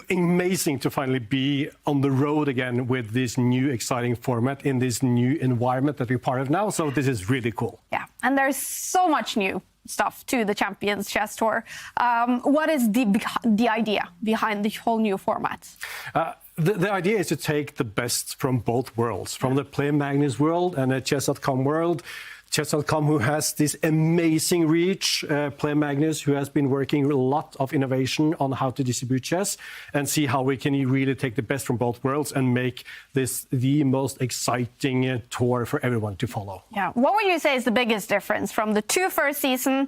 amazing to finally be on the road again with this new exciting format in this new environment that we're part of now. So this is really cool. Yeah, and there's so much new stuff to the Champions Chess Tour. What is the idea behind the whole new format? The idea is to take the best from both worlds, from the Play Magnus world and the Chess.com world. Chess.com, who has this amazing reach, Play Magnus, who has been working a lot of innovation on how to distribute chess, and see how we can really take the best from both worlds and make this the most exciting tour for everyone to follow. Yeah. What would you say is the biggest difference from the first season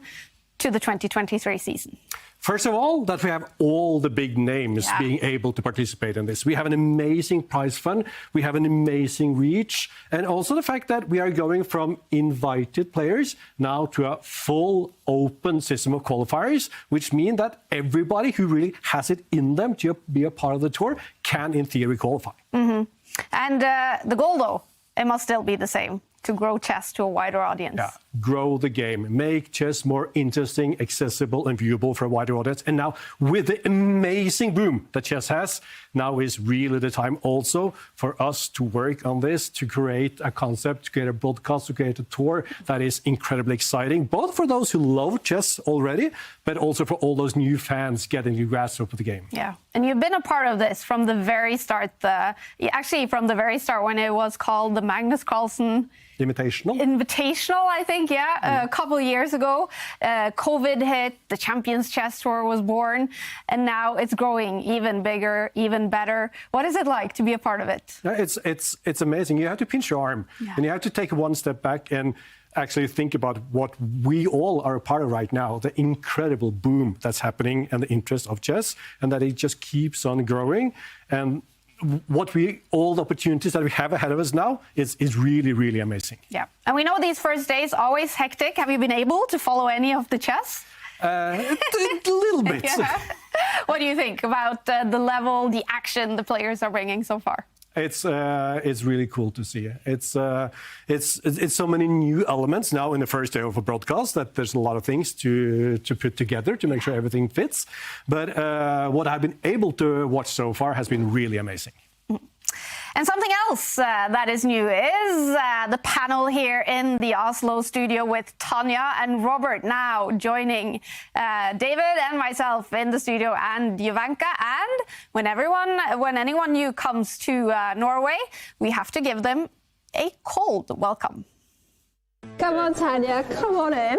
to the 2023 season? First of all, that we have all the big names being able to participate in this. We have an amazing prize fund, we have an amazing reach, and also the fact that we are going from invited players now to a full open system of qualifiers, which means that everybody who really has it in them to be a part of the tour can, in theory, qualify. Mm-hmm. And the goal, though, it must still be the same, to grow chess to a wider audience. Yeah, grow the game, make chess more interesting, accessible and viewable for a wider audience. And now with the amazing boom that chess has, now is really the time also for us to work on this, to create a concept, to create a broadcast, to create a tour that is incredibly exciting, both for those who love chess already, but also for all those new fans getting the grasp of the game. Yeah, and you've been a part of this from the very start, actually from the very start when it was called the Magnus Carlsen Invitational, I think, a couple of years ago. COVID hit, the Champions Chess Tour was born, and now it's growing even bigger, even better. What is it like to be a part of it? It's amazing. You have to pinch your arm, and you have to take one step back and actually think about what we all are a part of right now, the incredible boom that's happening and the interest of chess, and that it just keeps on growing. And all the opportunities that we have ahead of us now is really, really amazing. Yeah, and we know these first days always hectic. Have you been able to follow any of the chess? A little bit. Yeah. What do you think about the level, the action the players are bringing so far? It's really cool to see. It's so many new elements now in the first day of a broadcast that there's a lot of things to put together to make sure everything fits. But what I've been able to watch so far has been really amazing. And something else that is new is the panel here in the Oslo studio with Tanya and Robert now joining David and myself in the studio and Jovanka. And when anyone new comes to Norway, we have to give them a cold welcome. Come on, Tanya, come on in.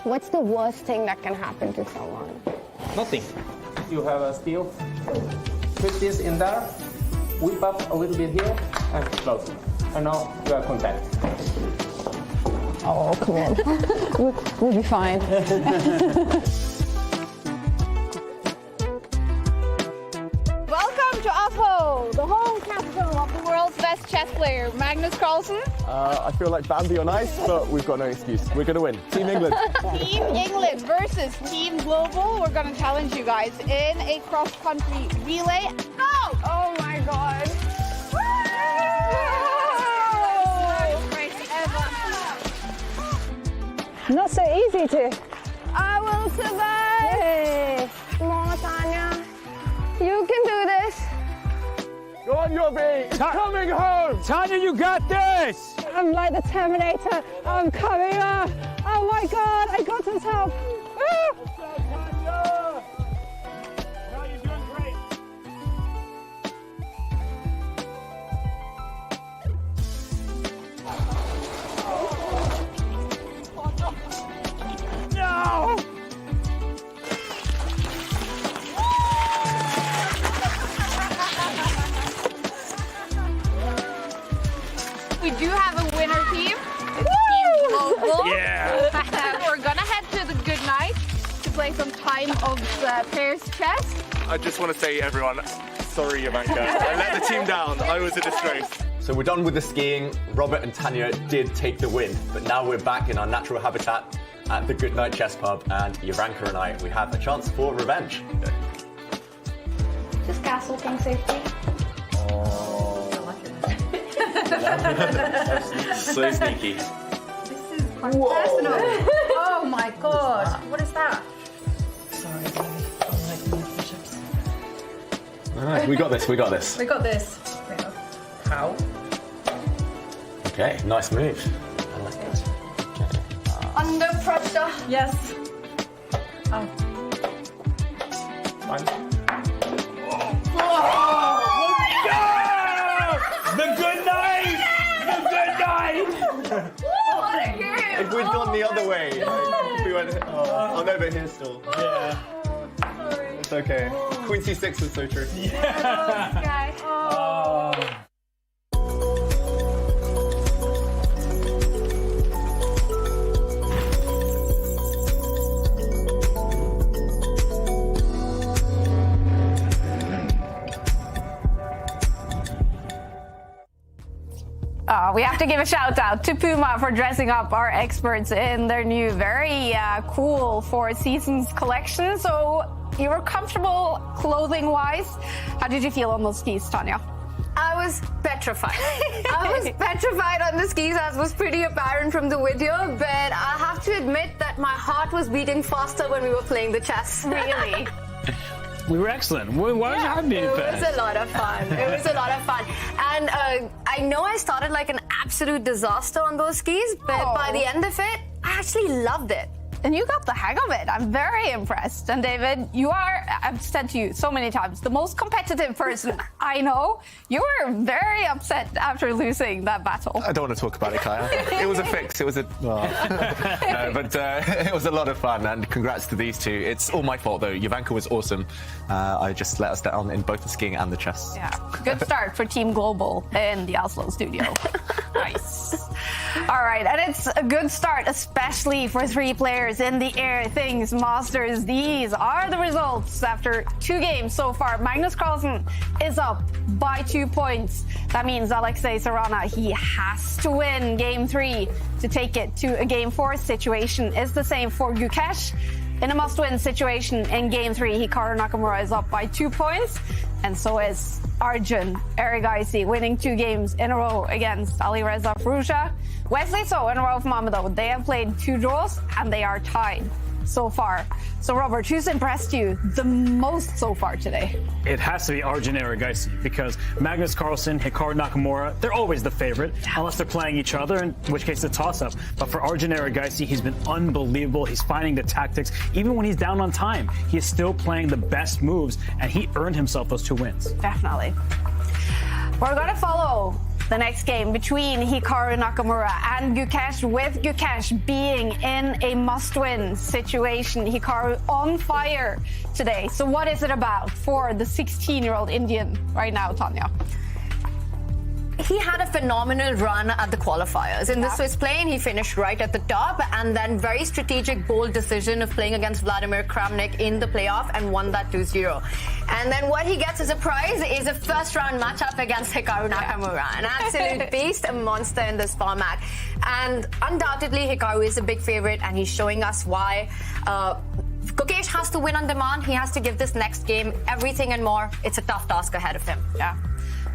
What's the worst thing that can happen to someone? Nothing. You have a steel. Put this in there, whip up a little bit here, and close. And now you have contact. Oh, come on. We'll be fine. Welcome to Oslo, the home capital of the world's best chess player, Magnus Carlsen. I feel like Bambi on ice, but we've got no excuse. We're going to win. Team England. Team England versus Team Global. We're going to challenge you guys in a cross-country relay. Go! Oh my God. Not so easy to. I will survive. Yay. Come on, Tanya. You can do this. Go on, Yobi. It's coming home. Tanya, you got this. I'm like the Terminator. I'm coming up. Oh my God, I got this help. have a winner team. It's Team Global. Yeah. We're gonna head to the Good Night to play some time of pairs chess. I just want to say, everyone, sorry, Ivanka. I let the team down. I was a disgrace. So we're done with the skiing. Robert and Tanya did take the win, but now we're back in our natural habitat at the Good Night Chess Pub, and Ivanka and I, we have a chance for revenge. Just castle king safety. So sneaky. This is quite personal. Oh my god. What is that? Sorry, baby. I like my bishops. All right, we got this. We got this. We got this. How? Okay, nice move. I like it. Under pressure. Yes. Oh. Fine. The good night! The good night! What a game! If we'd gone the other way, like, we went. Oh no, but here still. Yeah. Sorry. It's okay. Queen C6 was so tricky. Guy. Oh. We have to give a shout out to Puma for dressing up our experts in their new, very cool Four Seasons collection. So you were comfortable clothing-wise. How did you feel on those skis, Tanya? I was petrified. I was petrified on the skis, as was pretty apparent from the video, but I have to admit that my heart was beating faster when we were playing the chess. Really? We were excellent. Why was it happening? It was a lot of fun. It was a lot of fun. And I know I started like an absolute disaster on those skis, but by the end of it, I actually loved it. And you got the hang of it. I'm very impressed. And David, you are, I've said to you so many times, the most competitive person I know. You were very upset after losing that battle. I don't want to talk about it, Kaya. It was a fix. It was a... No, but it was a lot of fun, and congrats to these two. It's all my fault, though. Ivanka was awesome. I just let us down in both the skiing and the chess. Yeah, good start for Team Global in the Oslo studio. Nice. All right, and it's a good start, especially for three players in the Airthings Masters. These are the results after 2 games so far. Magnus Carlsen is up by 2 points. That means Alexei Sarana, he has to win Game 3 to take it to a Game 4 situation. Is the same for Gukesh. In a must-win situation in Game 3, Hikaru Nakamura is up by 2 points, and so is Arjun Erigaisi, winning 2 games in a row against Alireza Firouzja. Wesley So and Rauf Mamedov, they have played 2 draws, and they are tied so far. So, Robert, who's impressed you the most so far today? It has to be Arjun Erigaisi, because Magnus Carlsen, Hikaru Nakamura, they're always the favorite, unless they're playing each other, in which case it's a toss-up. But for Arjun Erigaisi, he's been unbelievable. He's finding the tactics. Even when he's down on time, he is still playing the best moves, and he earned himself those 2 wins. Definitely. We're going to follow the next game between Hikaru Nakamura and Gukesh, with Gukesh being in a must-win situation. Hikaru on fire today. So what is it about for the 16-year-old Indian right now, Tanya? He had a phenomenal run at the qualifiers. In the Swiss plane, he finished right at the top, and then very strategic, bold decision of playing against Vladimir Kramnik in the playoff and won that 2-0. And then what he gets as a prize is a first-round matchup against Hikaru Nakamura, an absolute beast, a monster in this format. And undoubtedly, Hikaru is a big favorite, and he's showing us why. Gukesh has to win on demand. He has to give this next game everything and more. It's a tough task ahead of him. Yeah.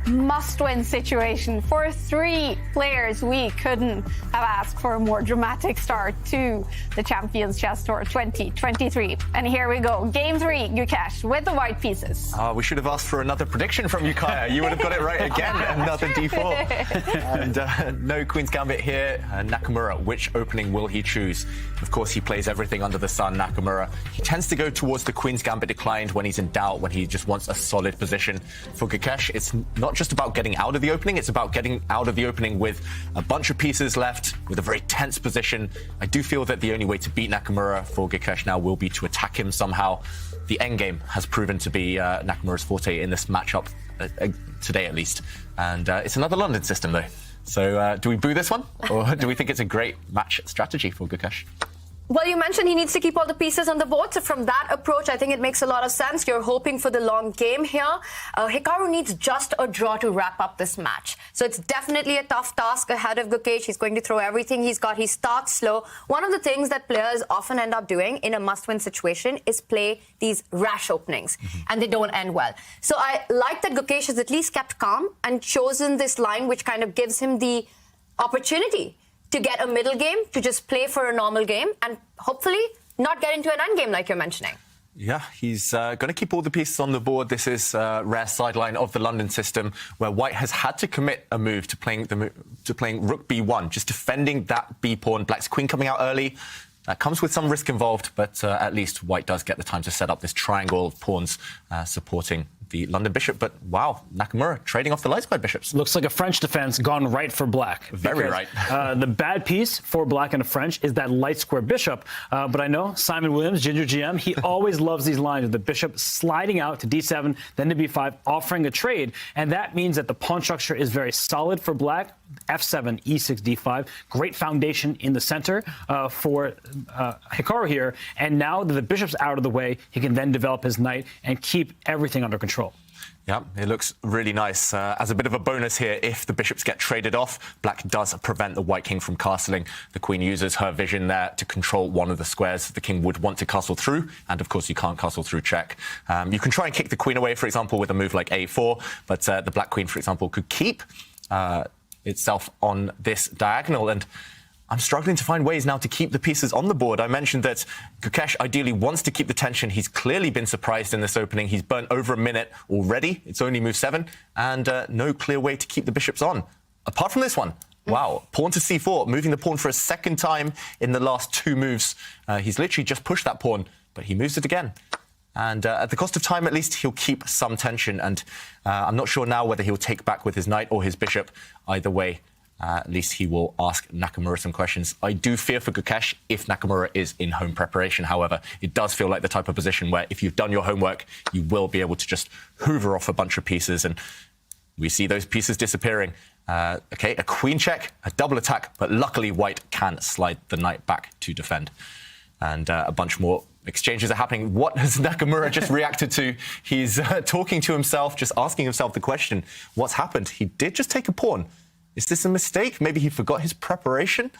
Must-win situation for 3 players. We couldn't have asked for a more dramatic start to the Champions Chess Tour 2023. And here we go. Game 3, Gukesh with the white pieces. We should have asked for another prediction from you, Kaya. You would have got it right again. Another D4. And no Queen's Gambit here. Nakamura, which opening will he choose? Of course, he plays everything under the sun, Nakamura. He tends to go towards the Queen's Gambit declined when he's in doubt, when he just wants a solid position. For Gukesh, it's not just about getting out of the opening, it's about getting out of the opening with a bunch of pieces left, with a very tense position. I do feel that the only way to beat Nakamura for Gukesh now will be to attack him somehow. The endgame has proven to be Nakamura's forte in this matchup, today at least. And it's another London system, though. So do we boo this one? Or do we think it's a great match strategy for Gukesh? Well, you mentioned he needs to keep all the pieces on the board. So from that approach, I think it makes a lot of sense. You're hoping for the long game here. Hikaru needs just a draw to wrap up this match. So it's definitely a tough task ahead of Gukesh. He's going to throw everything he's got. He starts slow. One of the things that players often end up doing in a must-win situation is play these rash openings. And they don't end well. So I like that Gukesh has at least kept calm and chosen this line, which kind of gives him the opportunity to get a middle game, to just play for a normal game, and hopefully not get into an end game like you're mentioning. Yeah, he's going to keep all the pieces on the board. This is a rare sideline of the London system where White has had to commit a move to playing rook b1, just defending that b pawn. Black's queen coming out early. That comes with some risk involved, but at least White does get the time to set up this triangle of pawns supporting the London bishop. But wow, Nakamura trading off the light square bishops. Looks like a French defense gone right for Black. Very right. The bad piece for Black and a French is that light square bishop. But I know Simon Williams, Ginger GM, he always loves these lines of the bishop sliding out to d7, then to b5, offering a trade. And that means that the pawn structure is very solid for Black. f7, e6, d5. Great foundation in the center for Hikaru here. And now that the bishop's out of the way, he can then develop his knight and keep everything under control. Yeah, it looks really nice. As a bit of a bonus here, if the bishops get traded off, Black does prevent the White king from castling. The queen uses her vision there to control one of the squares the king would want to castle through. And of course, you can't castle through check. You can try and kick the queen away, for example, with a move like a4. But the Black queen, for example, could keep itself on this diagonal. And I'm struggling to find ways now to keep the pieces on the board. I mentioned that Gukesh ideally wants to keep the tension. He's clearly been surprised in this opening. He's burnt over a minute already. It's only move 7, and no clear way to keep the bishops on. Apart from this one, wow, pawn to c4, moving the pawn for a second time in the last 2 moves. He's literally just pushed that pawn, but he moves it again. And at the cost of time, at least, he'll keep some tension. And I'm not sure now whether he'll take back with his knight or his bishop. Either way, at least he will ask Nakamura some questions. I do fear for Gukesh if Nakamura is in home preparation. However, it does feel like the type of position where if you've done your homework, you will be able to just hoover off a bunch of pieces. And we see those pieces disappearing. OK, a queen check, a double attack, but luckily White can slide the knight back to defend. And a bunch more exchanges are happening. What has Nakamura just reacted to? He's talking to himself, just asking himself the question, what's happened? He did just take a pawn. Is this a mistake? Maybe he forgot his preparation?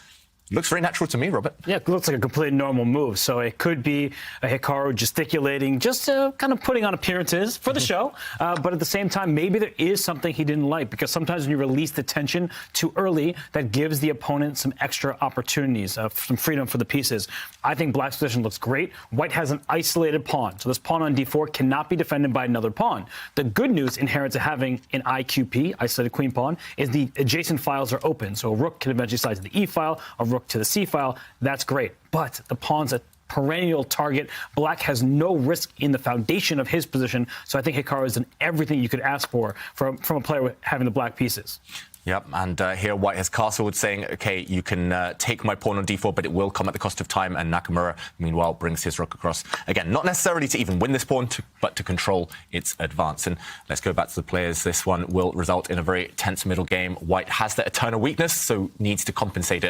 Looks very natural to me, Robert. Yeah, it looks like a completely normal move. So it could be a Hikaru gesticulating, just kind of putting on appearances for the show. But at the same time, maybe there is something he didn't like, because sometimes when you release the tension too early, that gives the opponent some extra opportunities, some freedom for the pieces. I think Black's position looks great. White has an isolated pawn. So this pawn on d4 cannot be defended by another pawn. The good news inherent to having an IQP, isolated queen pawn, is the adjacent files are open. So a rook can eventually slide to the e file, a rook to the c file. That's great. But the pawn's a perennial target. Black has no risk in the foundation of his position. So I think Hikaru has done everything you could ask for from a player having the black pieces. Yep, and here White has castled, saying, OK, you can take my pawn on d4, but it will come at the cost of time. And Nakamura, meanwhile, brings his rook across. Again, not necessarily to even win this pawn, but to control its advance. And let's go back to the players. This one will result in a very tense middle game. White has that eternal weakness, so needs to compensate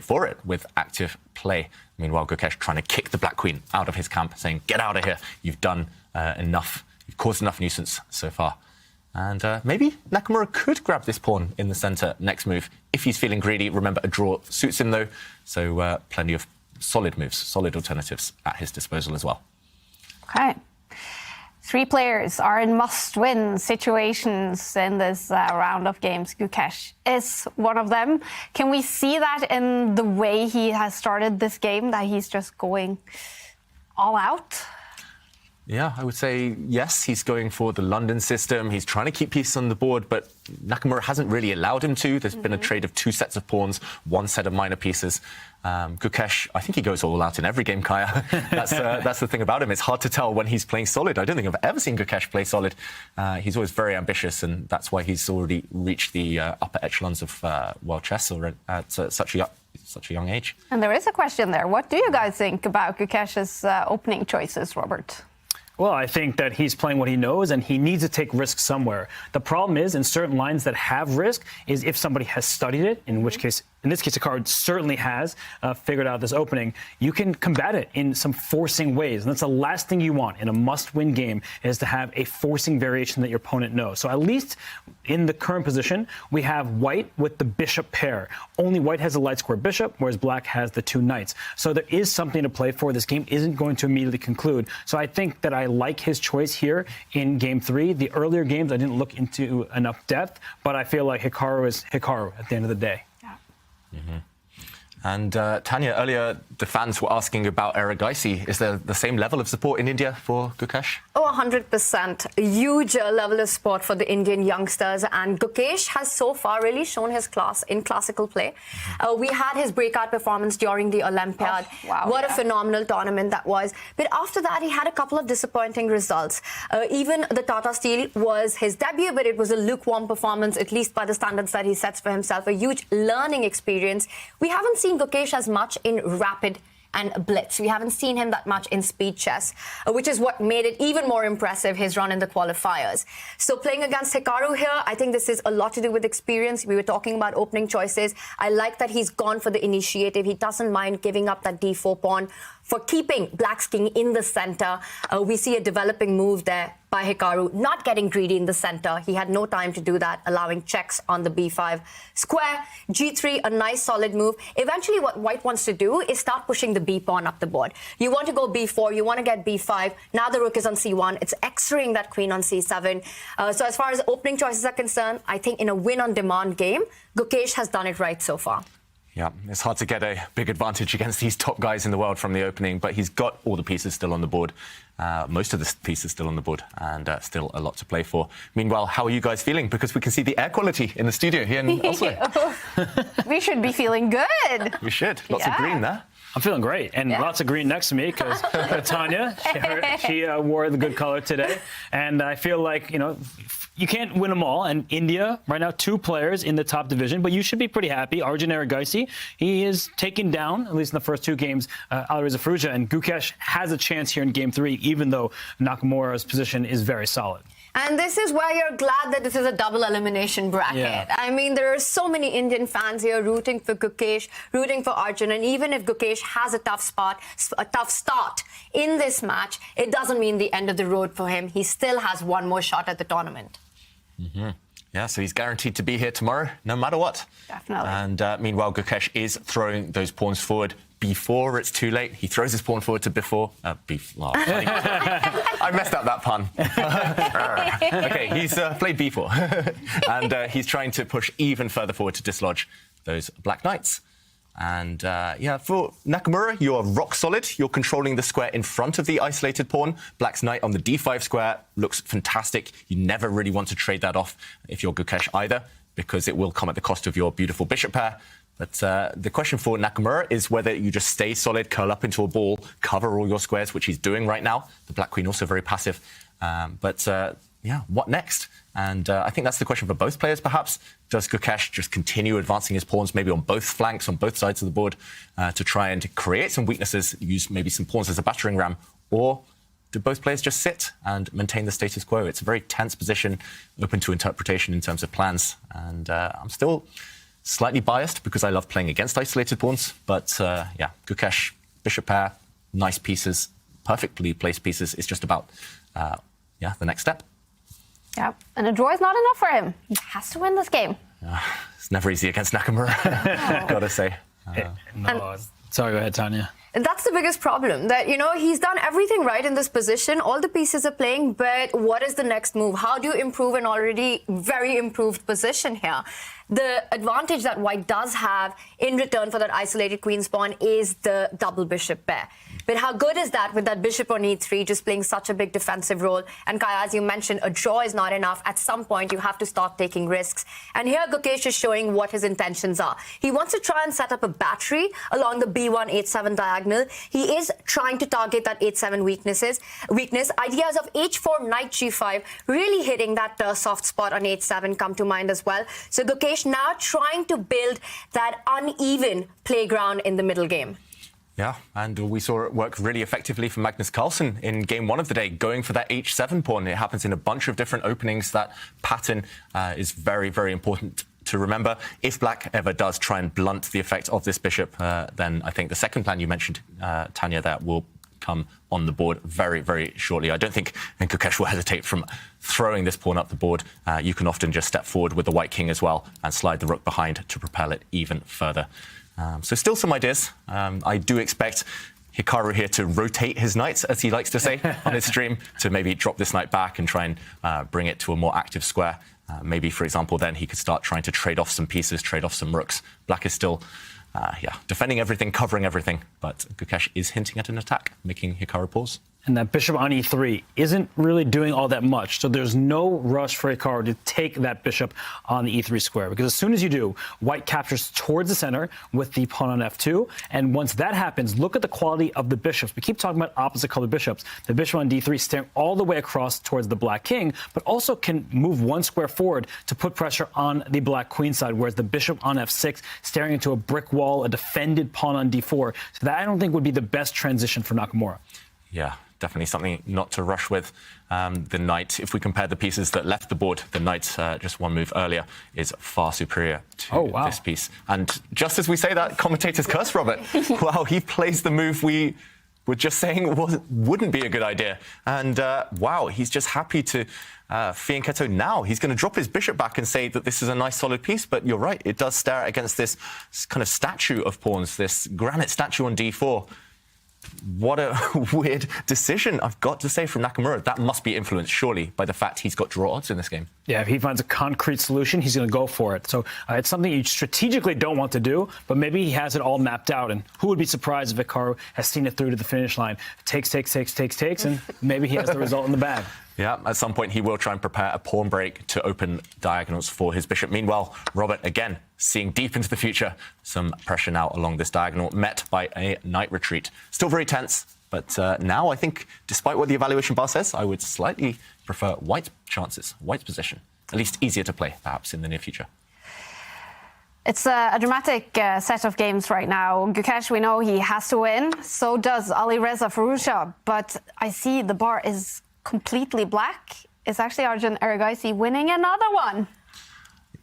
for it with active play. Meanwhile, Gukesh trying to kick the black queen out of his camp, saying, get out of here. You've done enough. You've caused enough nuisance so far. And maybe Nakamura could grab this pawn in the centre next move if he's feeling greedy. Remember, a draw suits him, though. So plenty of solid moves, solid alternatives at his disposal as well. OK. 3 players are in must-win situations in this round of games. Gukesh is one of them. Can we see that in the way he has started this game, that he's just going all out? Yeah, I would say yes. He's going for the London system. He's trying to keep pieces on the board, but Nakamura hasn't really allowed him to. There's been a trade of 2 sets of pawns, 1 set of minor pieces. Gukesh, I think he goes all out in every game, Kaya. That's the thing about him. It's hard to tell when he's playing solid. I don't think I've ever seen Gukesh play solid. He's always very ambitious, and that's why he's already reached the upper echelons of world chess at such a young age. And there is a question there. What do you guys think about Gukesh's opening choices, Robert? Well, I think that he's playing what he knows, and he needs to take risks somewhere. The problem is, in certain lines that have risk, is if somebody has studied it, in which case, in this case, Hikaru certainly has figured out this opening, you can combat it in some forcing ways. And that's the last thing you want in a must-win game, is to have a forcing variation that your opponent knows. So at least in the current position, we have white with the bishop pair. Only white has a light square bishop, whereas black has the 2 knights. So there is something to play for. This game isn't going to immediately conclude. So I think that I like his choice here in game 3. The earlier games, I didn't look into enough depth, but I feel like Hikaru is Hikaru at the end of the day. And Tanya, earlier the fans were asking about Erigaisi. Is there the same level of support in India for Gukesh? Oh, 100%. A huge level of support for the Indian youngsters. And Gukesh has so far really shown his class in classical play. We had his breakout performance during the Olympiad. Oh, wow, what a phenomenal tournament that was. But after that, he had a couple of disappointing results. Even the Tata Steel was his debut, but it was a lukewarm performance, at least by the standards that he sets for himself. A huge learning experience. We haven't seen Gukesh as much in rapid and blitz. We haven't seen him that much in speed chess, which is what made it even more impressive, his run in the qualifiers. So playing against Hikaru here, I think this is a lot to do with experience. We were talking about opening choices. I like that he's gone for the initiative. He doesn't mind giving up that d4 pawn for keeping Black's king in the center. We see a developing move there by Hikaru, not getting greedy in the center. He had no time to do that, allowing checks on the b5 square. g3, a nice solid move. Eventually what white wants to do is start pushing the b pawn up the board. You want to go b4, you want to get b5. Now the rook is on c1. It's x-raying that queen on c7. So as far as opening choices are concerned, I think in a win-on-demand game, Gukesh has done it right so far. Yeah, it's hard to get a big advantage against these top guys in the world from the opening, but he's got all the pieces still on the board, most of the pieces still on the board, and still a lot to play for. Meanwhile, how are you guys feeling? Because we can see the air quality in the studio here in Oslo. We should be feeling good. We should. Lots of green there. I'm feeling great, and lots of green next to me because Tanya, she wore the good color today, and I feel like, you know, you can't win them all. And India, right now, 2 players in the top division, but you should be pretty happy. Arjun Erigaisi, he is taken down, at least in the first 2 games, Alireza Firouzja, and Gukesh has a chance here in game 3, even though Nakamura's position is very solid. And this is where you're glad that this is a double elimination bracket. Yeah. I mean, there are so many Indian fans here rooting for Gukesh, rooting for Arjun. And even if Gukesh has a tough start in this match, it doesn't mean the end of the road for him. He still has one more shot at the tournament. Yeah, so he's guaranteed to be here tomorrow, no matter what. Definitely. And meanwhile, Gukesh is throwing those pawns forward before it's too late. He throws his pawn forward to before. I messed up that pun. Okay, he's played b4. And he's trying to push even further forward to dislodge those black knights. And yeah, for Nakamura, you're rock solid. You're controlling the square in front of the isolated pawn. Black's knight on the d5 square looks fantastic. You never really want to trade that off if you're Gukesh either, because it will come at the cost of your beautiful bishop pair. But the question for Nakamura is whether you just stay solid, curl up into a ball, cover all your squares, which he's doing right now. The black queen also very passive. Yeah, what next? And I think that's the question for both players, perhaps. Does Gukesh just continue advancing his pawns, maybe on both flanks, on both sides of the board, to try and create some weaknesses, use maybe some pawns as a battering ram? Or do both players just sit and maintain the status quo? It's a very tense position, open to interpretation in terms of plans. And I'm still slightly biased because I love playing against isolated pawns. But yeah, Gukesh, bishop pair, nice pieces, perfectly placed pieces. It's just about, yeah, the next step. Yeah, and a draw is not enough for him. He has to win this game. It's never easy against Nakamura, gotta say. Sorry, go ahead, Tanya. That's the biggest problem, that, you know, he's done everything right in this position. All the pieces are playing, but what is the next move? How do you improve an already very improved position here? The advantage that white does have in return for that isolated queen's pawn is the double bishop pair. But how good is that with that bishop on e3 just playing such a big defensive role? And Kaya, as you mentioned, a draw is not enough. At some point, you have to start taking risks. And here, Gukesh is showing what his intentions are. He wants to try and set up a battery along the b1, h7 diagonal. He is trying to target that h7 weakness. Ideas of h4, knight g5, really hitting that soft spot on h7 come to mind as well. So Gukesh now trying to build that uneven playground in the middle game. Yeah, and we saw it work really effectively for Magnus Carlsen in game 1 of the day, going for that h7 pawn. It happens in a bunch of different openings. That pattern is very, very important to remember. If black ever does try and blunt the effect of this bishop, then I think the second plan you mentioned, Tanya, that will come on the board very, very shortly. I don't think Gukesh will hesitate from throwing this pawn up the board. You can often just step forward with the white king as well and slide the rook behind to propel it even further. So still some ideas. I do expect Hikaru here to rotate his knights, as he likes to say on his stream, to maybe drop this knight back and try and bring it to a more active square. Maybe, for example, then he could start trying to trade off some pieces, trade off some rooks. Black is still, defending everything, covering everything. But Gukesh is hinting at an attack, making Hikaru pause. And that bishop on e3 isn't really doing all that much. So there's no rush for Hikaru to take that bishop on the e3 square. Because as soon as you do, white captures towards the center with the pawn on f2. And once that happens, look at the quality of the bishops. We keep talking about opposite color bishops. The bishop on d3 staring all the way across towards the black king, but also can move one square forward to put pressure on the black queen side, whereas the bishop on f6 staring into a brick wall, a defended pawn on d4. So that I don't think would be the best transition for Nakamura. Yeah. Definitely something not to rush with. The knight, if we compare the pieces that left the board, the knight just one move earlier is far superior to this piece. And just as we say that, commentators curse Robert. Wow, he plays the move we were just saying wouldn't be a good idea. And wow, he's just happy to fianchetto now. He's going to drop his bishop back and say that this is a nice solid piece, but you're right, it does stare against this kind of statue of pawns, this granite statue on d4. What a weird decision, I've got to say, from Nakamura. That must be influenced, surely, by the fact he's got draw odds in this game. Yeah, if he finds a concrete solution, he's going to go for it. So it's something you strategically don't want to do, but maybe he has it all mapped out. And who would be surprised if Hikaru has seen it through to the finish line? Takes, and maybe he has the result in the bag. Yeah, at some point he will try and prepare a pawn break to open diagonals for his bishop. Meanwhile, Robert, again, seeing deep into the future, some pressure now along this diagonal, met by a knight retreat. Still very tense, but now I think, despite what the evaluation bar says, I would slightly prefer white's chances, white's position. At least easier to play, perhaps, in the near future. It's a dramatic set of games right now. Gukesh, we know he has to win. So does Alireza Firouzja. But I see the bar is completely black. Is actually Arjun Erigaisi winning another one?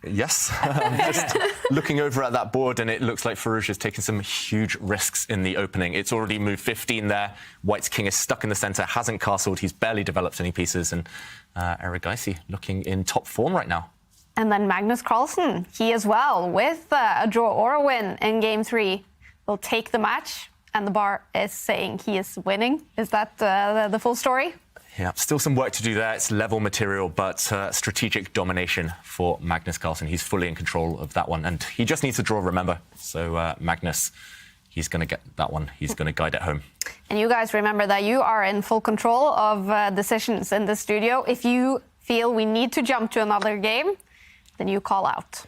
Yes, I'm just looking over at that board and it looks like Firouzja's taken some huge risks in the opening. It's already moved 15 there. White's king is stuck in the centre, hasn't castled, he's barely developed any pieces, and Erigaisi looking in top form right now. And then Magnus Carlsen, he as well, with a draw or a win in game 3, will take the match, and the bar is saying he is winning. Is that the full story? Yeah, still some work to do there. It's level material, but strategic domination for Magnus Carlsen. He's fully in control of that one, and he just needs to draw, remember. So Magnus, he's going to get that one. He's going to guide it home. And you guys remember that you are in full control of decisions in the studio. If you feel we need to jump to another game, then you call out.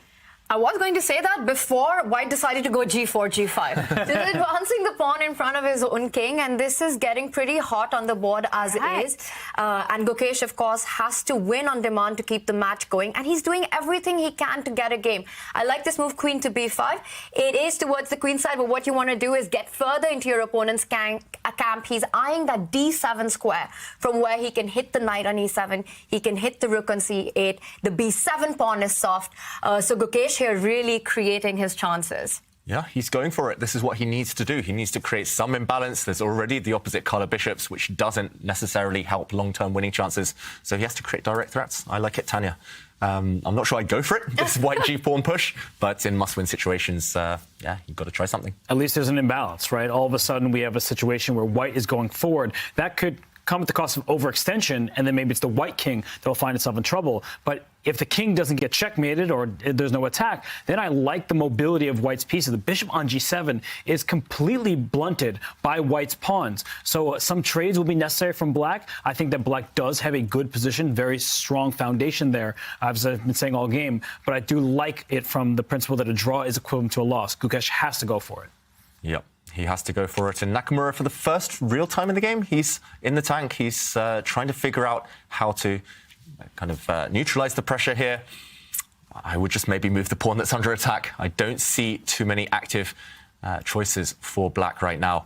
I was going to say that before White decided to go g4, g5. Just advancing the pawn in front of his own king, and this is getting pretty hot on the board as is. And Gukesh, of course, has to win on demand to keep the match going, and he's doing everything he can to get a game. I like this move, queen to b5. It is towards the queen side, but what you want to do is get further into your opponent's camp. He's eyeing that d7 square from where he can hit the knight on e7, he can hit the rook on c8. The b7 pawn is soft, so Gukesh here really creating his chances. Yeah, he's going for it. This is what he needs to do. He needs to create some imbalance. There's already the opposite colour bishops, which doesn't necessarily help long-term winning chances. So he has to create direct threats. I like it, Tanya. I'm not sure I'd go for it, this white g-pawn push, but in must-win situations, yeah, you've got to try something. At least there's an imbalance, right? All of a sudden we have a situation where white is going forward. That could come at the cost of overextension, and then maybe it's the white king that will find itself in trouble. But if the king doesn't get checkmated or there's no attack, then I like the mobility of white's pieces. The bishop on g7 is completely blunted by white's pawns. So some trades will be necessary from black. I think that black does have a good position, very strong foundation there, as I've been saying all game. But I do like it from the principle that a draw is equivalent to a loss. Gukesh has to go for it. Yep. He has to go for it. And Nakamura, for the first real time in the game, he's in the tank. He's trying to figure out how to kind of neutralize the pressure here. I would just maybe move the pawn that's under attack. I don't see too many active choices for black right now.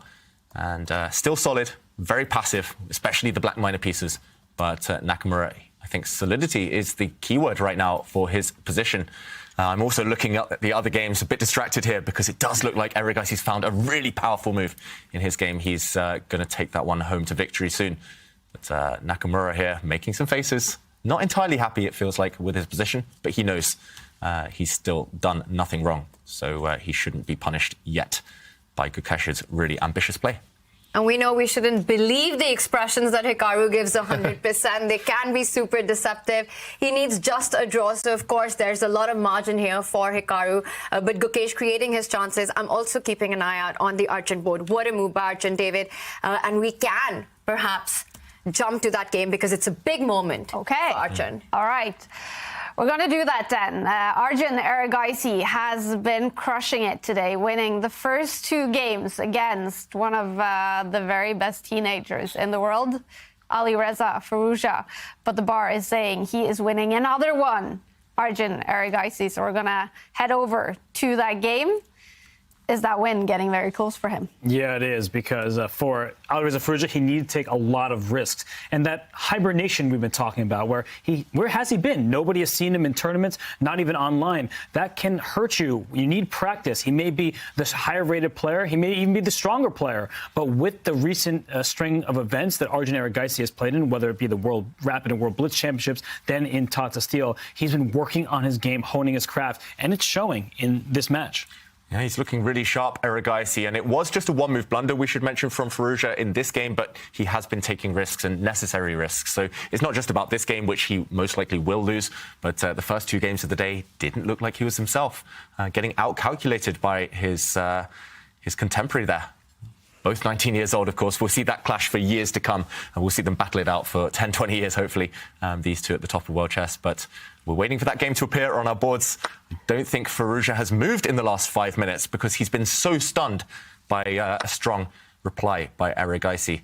And still solid, very passive, especially the black minor pieces. But Nakamura, I think solidity is the keyword right now for his position. I'm also looking at the other games, a bit distracted here because it does look like Erigaisi's found a really powerful move in his game. He's going to take that one home to victory soon. But Nakamura here making some faces. Not entirely happy, it feels like, with his position, but he knows he's still done nothing wrong. So he shouldn't be punished yet by Gukesh's really ambitious play. And we know we shouldn't believe the expressions that Hikaru gives 100%. They can be super deceptive. He needs just a draw. So, of course, there's a lot of margin here for Hikaru. But Gukesh creating his chances. I'm also keeping an eye out on the Arjun board. What a move by Arjun, David. And we can perhaps jump to that game because it's a big moment for Arjun. All right. We're going to do that then. Arjun Erigaisi has been crushing it today, winning the first 2 games against one of the very best teenagers in the world, Alireza Firouzja. But the bar is saying he is winning another one, Arjun Erigaisi. So we're going to head over to that game. Is that win getting very close for him? Yeah, it is, because for Alireza Firouzja, he needed to take a lot of risks. And that hibernation we've been talking about, where has he been? Nobody has seen him in tournaments, not even online. That can hurt you. You need practice. He may be the higher-rated player. He may even be the stronger player. But with the recent string of events that Arjun Erigaisi has played in, whether it be the World Rapid and World Blitz Championships, then in Tata Steel, he's been working on his game, honing his craft, and it's showing in this match. Yeah, he's looking really sharp, Erigaisi, and it was just a one-move blunder, we should mention, from Firouzja in this game, but he has been taking risks and necessary risks. So it's not just about this game, which he most likely will lose, but the first 2 games of the day didn't look like he was himself, getting out-calculated by his contemporary there. Both 19 years old, of course. We'll see that clash for years to come, and we'll see them battle it out for 10, 20 years, hopefully, these two at the top of world chess. But we're waiting for that game to appear on our boards. I don't think Firouzja has moved in the last 5 minutes because he's been so stunned by a strong reply by Erigaisi.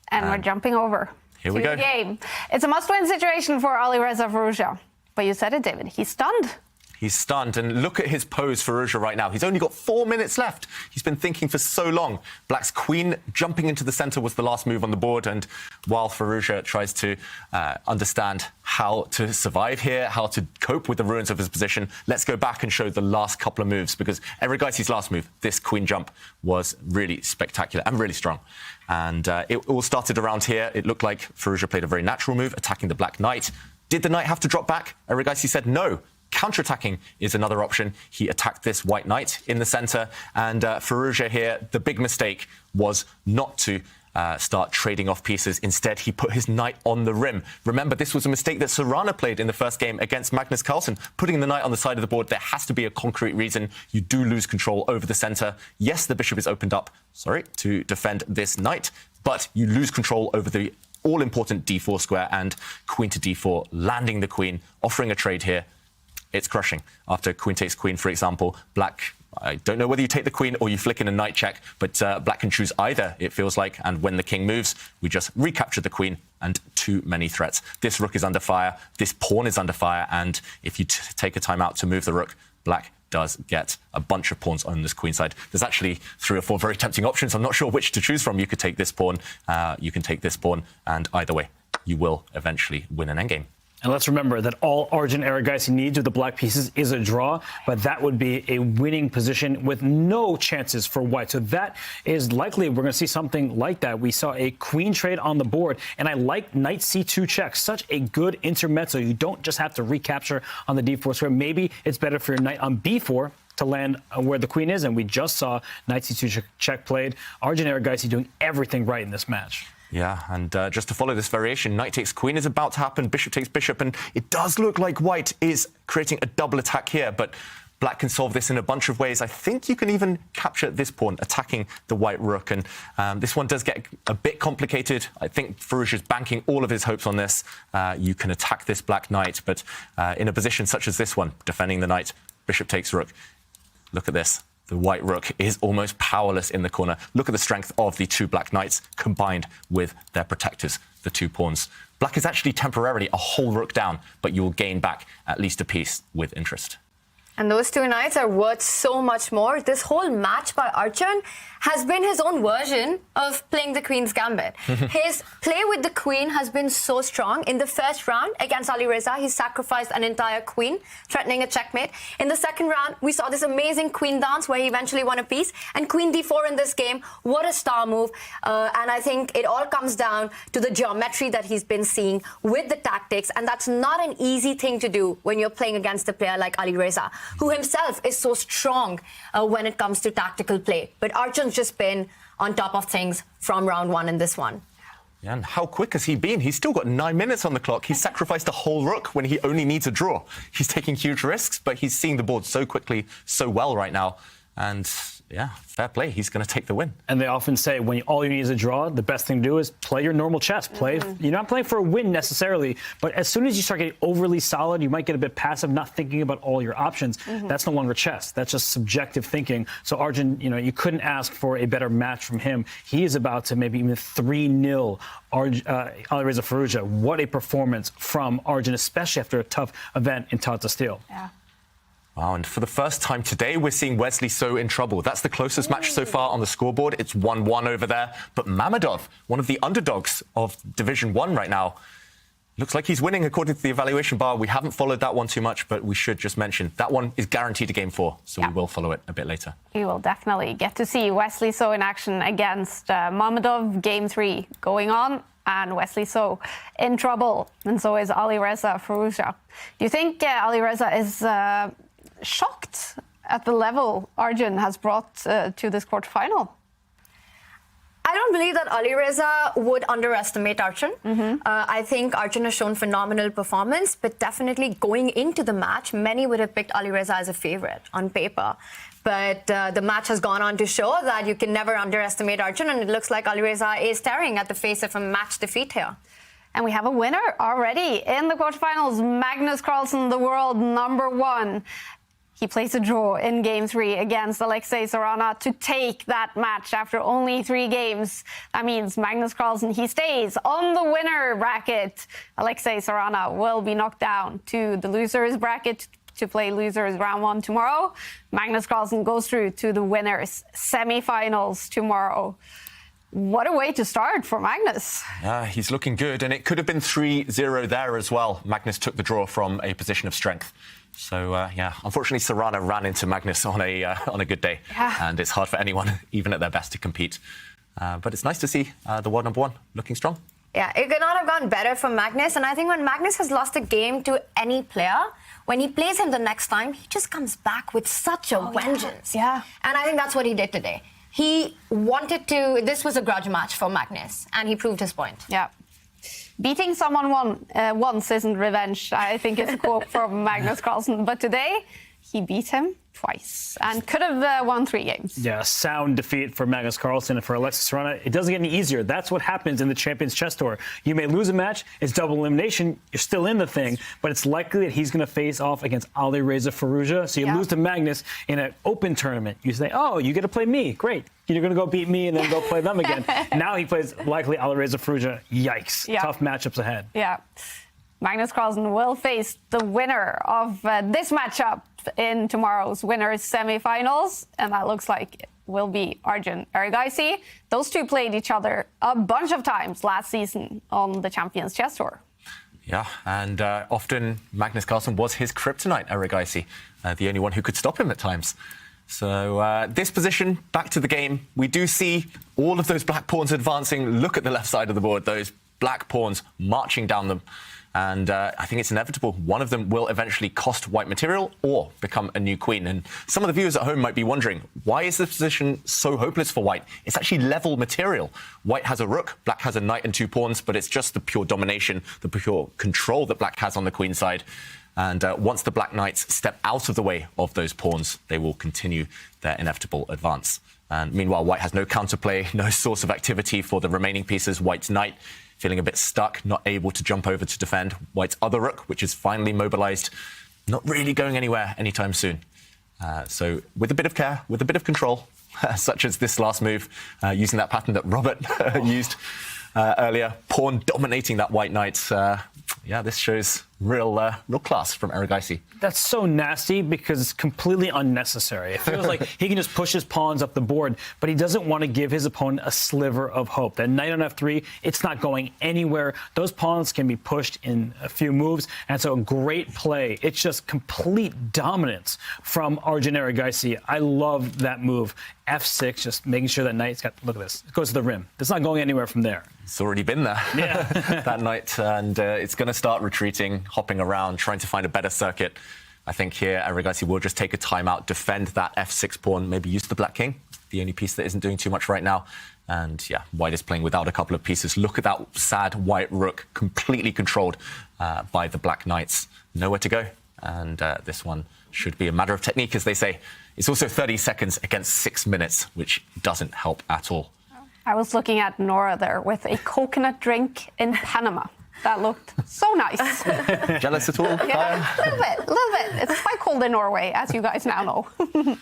And we're jumping over to the game. It's a must-win situation for Alireza Firouzja. But you said it, David. He's stunned. He's stunned, and look at his pose, Firouzja, right now. He's only got 4 minutes left. He's been thinking for so long. Black's queen jumping into the center was the last move on the board, and while Firouzja tries to understand how to survive here, how to cope with the ruins of his position, let's go back and show the last couple of moves, because Erigaisi's last move, this queen jump, was really spectacular and really strong. And it all started around here. It looked like Firouzja played a very natural move, attacking the black knight. Did the knight have to drop back? Erigaisi said no. Counterattacking is another option. He attacked this white knight in the center, and Firouzja here, the big mistake was not to start trading off pieces. Instead, he put his knight on the rim. Remember, this was a mistake that Sarana played in the first game against Magnus Carlsen, putting the knight on the side of the board. There has to be a concrete reason. You do lose control over the center. Yes, the bishop is opened up, to defend this knight, but you lose control over the all-important d4 square and queen to d4, landing the queen, offering a trade here. It's crushing. After queen takes queen, for example, black, I don't know whether you take the queen or you flick in a knight check, but black can choose either, it feels like. And when the king moves, we just recapture the queen and too many threats. This rook is under fire, this pawn is under fire, and if you take a time out to move the rook, black does get a bunch of pawns on this queen side. There's actually 3 or 4 very tempting options. I'm not sure which to choose from. You could take this pawn, you can take this pawn, and either way, you will eventually win an endgame. And let's remember that all Arjun Erigaisi needs with the black pieces is a draw, but that would be a winning position with no chances for white. So that is likely we're going to see something like that. We saw a queen trade on the board, and I like knight c2 check. Such a good intermezzo. You don't just have to recapture on the d4 square. Maybe it's better for your knight on b4 to land where the queen is, and we just saw knight c2 check played. Arjun Erigaisi doing everything right in this match. Yeah, and just to follow this variation, knight takes queen is about to happen, bishop takes bishop, and it does look like white is creating a double attack here, but black can solve this in a bunch of ways. I think you can even capture this pawn, attacking the white rook, and this one does get a bit complicated. I think Firouzja's banking all of his hopes on this. You can attack this black knight, but in a position such as this one, defending the knight, bishop takes rook. Look at this. The white rook is almost powerless in the corner. Look at the strength of the 2 black knights combined with their protectors, the 2 pawns. Black is actually temporarily a whole rook down, but you will gain back at least a piece with interest. And those 2 knights are worth so much more. This whole match by Archon has been his own version of playing the Queen's Gambit. His play with the Queen has been so strong. In the first round against Alireza, he sacrificed an entire Queen, threatening a checkmate. In the second round, we saw this amazing Queen dance where he eventually won a piece. And Queen d4 in this game, what a star move. And I think it all comes down to the geometry that he's been seeing with the tactics. And that's not an easy thing to do when you're playing against a player like Alireza, who himself is so strong when it comes to tactical play. But Archon's just been on top of things from round 1 in this one. Yeah, and how quick has he been? He's still got 9 minutes on the clock. He's sacrificed a whole rook when he only needs a draw. He's taking huge risks, but he's seeing the board so quickly, so well right now. And yeah, fair play. He's going to take the win. And they often say when all you need is a draw, the best thing to do is play your normal chess. You're not playing for a win necessarily, but as soon as you start getting overly solid, you might get a bit passive, not thinking about all your options. That's no longer chess. That's just subjective thinking. So Arjun, you couldn't ask for a better match from him. He is about to maybe even 3-0 Alireza Firouzja. What a performance from Arjun, especially after a tough event in Tata Steel. Yeah. Wow, and for the first time today, we're seeing Wesley So in trouble. That's the closest match so far on the scoreboard. It's 1-1 over there. But Mamedov, one of the underdogs of Division 1 right now, looks like he's winning according to the evaluation bar. We haven't followed that one too much, but we should just mention that one is guaranteed a game 4, so we will follow it a bit later. You will definitely get to see Wesley So in action against Mamedov Game 3 going on. And Wesley So in trouble, and so is Alireza Firouzja. Do you think Alireza is shocked at the level Arjun has brought to this quarterfinal? I don't believe that Alireza would underestimate Archon. I think Archon has shown phenomenal performance, but definitely going into the match, many would have picked Alireza as a favorite on paper. But the match has gone on to show that you can never underestimate Archon, and it looks like Alireza is staring at the face of a match defeat here. And we have a winner already in the quarterfinals, Magnus Carlsen, the world #1. He plays a draw in Game 3 against Alexei Sarana to take that match after only 3 games. That means Magnus Carlsen, he stays on the winner bracket. Alexei Sarana will be knocked down to the losers bracket to play losers round 1 tomorrow. Magnus Carlsen goes through to the winners semifinals tomorrow. What a way to start for Magnus. He's looking good, and it could have been 3-0 there as well. Magnus took the draw from a position of strength. So, unfortunately, Sarana ran into Magnus on a good day. And it's hard for anyone, even at their best, to compete. But it's nice to see the world #1 looking strong. Yeah, it could not have gone better for Magnus. And I think when Magnus has lost a game to any player, when he plays him the next time, he just comes back with such a vengeance. Yeah. And I think that's what he did today. He wanted to... This was a grudge match for Magnus, and he proved his point. Yeah. Beating someone once isn't revenge, I think it's a quote from Magnus Carlsen. But today, he beat him twice and could have won 3 games. Yeah, sound defeat for Magnus Carlsen and for Alexis Sarana. It doesn't get any easier. That's what happens in the Champions Chess Tour. You may lose a match, it's double elimination, you're still in the thing, but it's likely that he's going to face off against Alireza Firouzja. So you lose to Magnus in an open tournament. You say, oh, you get to play me. Great. You're going to go beat me and then go play them again. Now he plays likely Alireza Firouzja. Yikes. Yeah. Tough matchups ahead. Yeah. Magnus Carlsen will face the winner of this matchup in tomorrow's winners semifinals, and that looks like it will be Arjun Erigaisi. Those two played each other a bunch of times last season on the Champions Chess Tour. Yeah, and often Magnus Carlsen was his kryptonite, Erigaisi, the only one who could stop him at times. So this position, back to the game, we do see all of those black pawns advancing. Look at the left side of the board, those black pawns marching down them. And I think it's inevitable. One of them will eventually cost white material or become a new queen. And some of the viewers at home might be wondering, why is this position so hopeless for white? It's actually level material. White has a rook, black has a knight and 2 pawns, but it's just the pure domination, the pure control that black has on the queen side. And once the black knights step out of the way of those pawns, they will continue their inevitable advance. And meanwhile, white has no counterplay, no source of activity for the remaining pieces. White's knight feeling a bit stuck, not able to jump over to defend. White's other rook, which is finally mobilized, not really going anywhere anytime soon. So with a bit of care, with a bit of control, such as this last move, using that pattern that Robert used earlier, pawn dominating that white knight. Yeah, this shows real class from Erigaisi. That's so nasty because it's completely unnecessary. It feels like he can just push his pawns up the board, but he doesn't want to give his opponent a sliver of hope. That knight on f3, it's not going anywhere. Those pawns can be pushed in a few moves, and so a great play. It's just complete dominance from Arjun Erigaisi. I love that move. f6, just making sure that knight's got, look at this, it goes to the rim. It's not going anywhere from there. It's already been there, that knight, and it's going to start retreating, hopping around, trying to find a better circuit. I think here Erigaisi will just take a timeout, defend that f6 pawn, maybe use the black king, the only piece that isn't doing too much right now. And yeah, white is playing without a couple of pieces. Look at that sad white rook, completely controlled by the black knights. Nowhere to go. And this one should be a matter of technique, as they say. It's also 30 seconds against 6 minutes, which doesn't help at all. I was looking at Nora there with a coconut drink in Panama. That looked so nice. Jealous at all? Yeah, a little bit. It's quite cold in Norway, as you guys now know.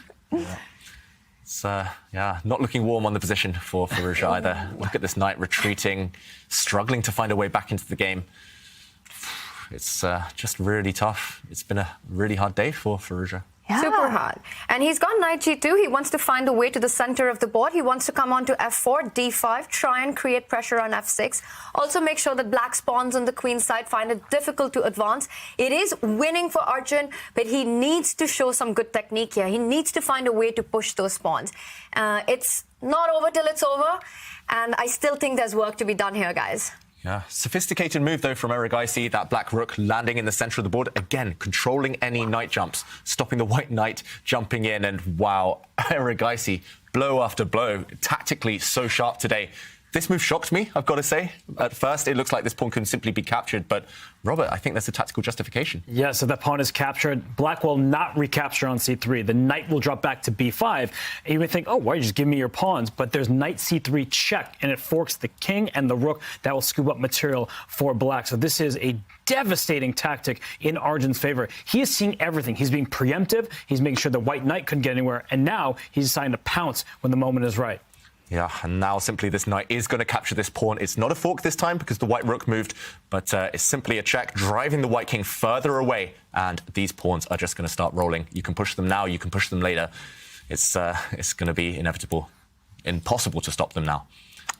It's, not looking warm on the position for Firouzja either. Look at this knight retreating, struggling to find a way back into the game. It's just really tough. It's been a really hard day for Firouzja. Yeah. Super hard. And he's got knight g2. He wants to find a way to the center of the board. He wants to come on to f4, d5, try and create pressure on f6. Also make sure that black's pawns on the queen's side find it difficult to advance. It is winning for Arjun, but he needs to show some good technique here. He needs to find a way to push those pawns. It's not over till it's over. And I still think there's work to be done here, guys. Yeah, sophisticated move, though, from Erigaisi. That black rook landing in the center of the board. Again, controlling any knight jumps, stopping the white knight jumping in. And wow, Erigaisi, blow after blow, tactically so sharp today. This move shocked me, I've got to say. At first, it looks like this pawn can simply be captured. But, Robert, I think that's a tactical justification. Yeah, so that pawn is captured. Black will not recapture on c3. The knight will drop back to b5. And you may think, oh, why don't you just give me your pawns? But there's knight c3 check, and it forks the king and the rook. That will scoop up material for black. So this is a devastating tactic in Arjun's favor. He is seeing everything. He's being preemptive. He's making sure the white knight couldn't get anywhere. And now he's deciding to pounce when the moment is right. Yeah, and now simply this knight is going to capture this pawn. It's not a fork this time because the white rook moved, but it's simply a check, driving the white king further away, and these pawns are just going to start rolling. You can push them now, you can push them later. It's going to be inevitable, impossible to stop them now.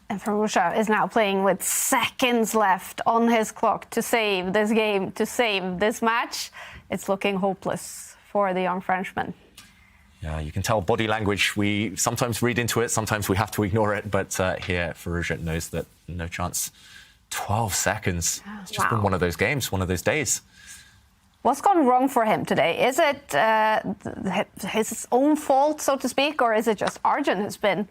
And Firouzja is now playing with seconds left on his clock to save this game, to save this match. It's looking hopeless for the young Frenchman. Yeah, you can tell body language. We sometimes read into it, sometimes we have to ignore it. But here, Firouzja knows that no chance. 12 seconds. It's just been one of those games, one of those days. What's gone wrong for him today? Is it his own fault, so to speak, or is it just Arjun who's been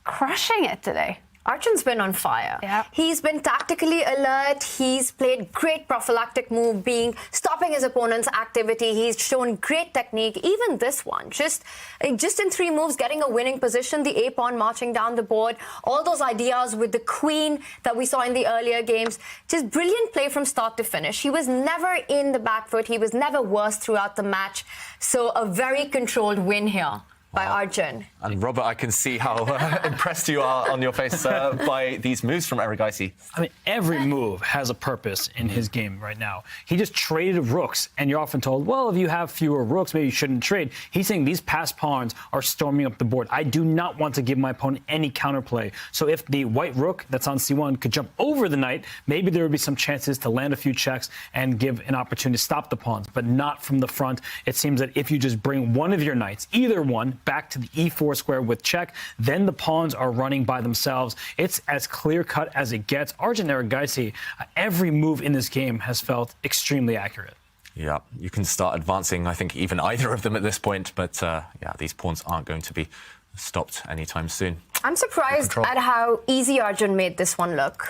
crushing it today? Arjun's been on fire. Yeah. He's been tactically alert. He's played great prophylactic move, stopping his opponent's activity. He's shown great technique. Even this one, just in 3 moves, getting a winning position. The A pawn marching down the board. All those ideas with the queen that we saw in the earlier games. Just brilliant play from start to finish. He was never in the back foot. He was never worse throughout the match. So a very controlled win here by Arjun. And Robert, I can see how impressed you are on your face by these moves from Erigaisi. I mean, every move has a purpose in his game right now. He just traded rooks, and you're often told, well, if you have fewer rooks, maybe you shouldn't trade. He's saying these passed pawns are storming up the board. I do not want to give my opponent any counterplay. So if the white rook that's on c1 could jump over the knight, maybe there would be some chances to land a few checks and give an opportunity to stop the pawns, but not from the front. It seems that if you just bring one of your knights, either one, back to the e4 square with check, then the pawns are running by themselves. It's as clear-cut as it gets. Arjun Erigaisi, every move in this game has felt extremely accurate. Yeah, you can start advancing, I think, even either of them at this point, but yeah, these pawns aren't going to be stopped anytime soon. I'm surprised at how easy Arjun made this one look.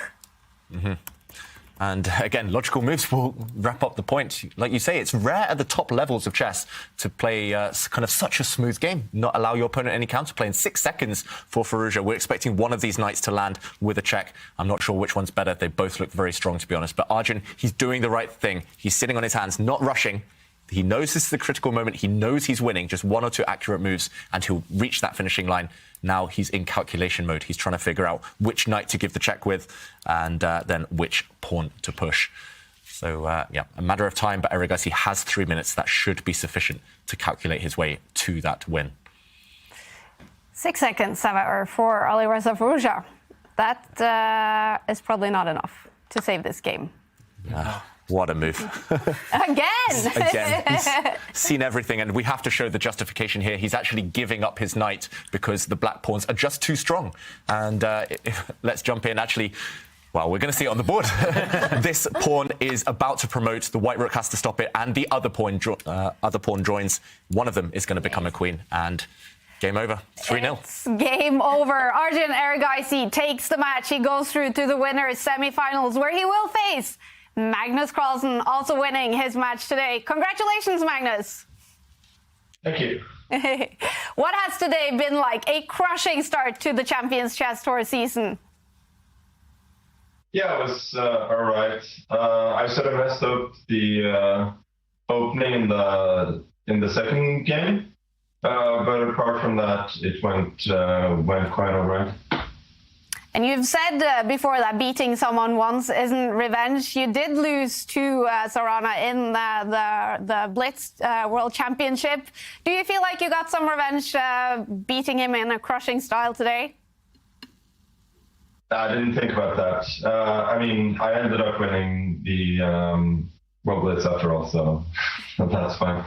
Mm-hmm. And again, logical moves will wrap up the point. Like you say, it's rare at the top levels of chess to play kind of such a smooth game, not allow your opponent any counterplay. In 6 seconds for Firouzja, we're expecting one of these knights to land with a check. I'm not sure which one's better. They both look very strong, to be honest. But Arjun, he's doing the right thing. He's sitting on his hands, not rushing. He knows this is the critical moment. He knows he's winning. Just 1 or 2 accurate moves, and he'll reach that finishing line. Now he's in calculation mode. He's trying to figure out which knight to give the check with and then which pawn to push. So, yeah, a matter of time, but Erigaisi has 3 minutes. That should be sufficient to calculate his way to that win. 6 seconds, however, for Alireza Firouzja. That is probably not enough to save this game. What a move. Again! He's seen everything, and we have to show the justification here. He's actually giving up his knight because the black pawns are just too strong. And let's jump in. Actually, well, we're going to see it on the board. This pawn is about to promote. The white rook has to stop it, and the other pawn joins. One of them is going to become a queen, and game over. 3-0. It's game over. Arjun Erigaisi takes the match. He goes through to the winners' semifinals, where he will face Magnus Carlsen, also winning his match today. Congratulations, Magnus. Thank you. What has today been like? A crushing start to the Champions Chess Tour season. Yeah, it was all right. I sort of messed up the opening in the second game, but apart from that, it went quite all right. And you've said before that beating someone once isn't revenge. You did lose to Sarana in the Blitz World Championship. Do you feel like you got some revenge beating him in a crushing style today? I didn't think about that. I mean, I ended up winning the World Blitz after all, so that's fine.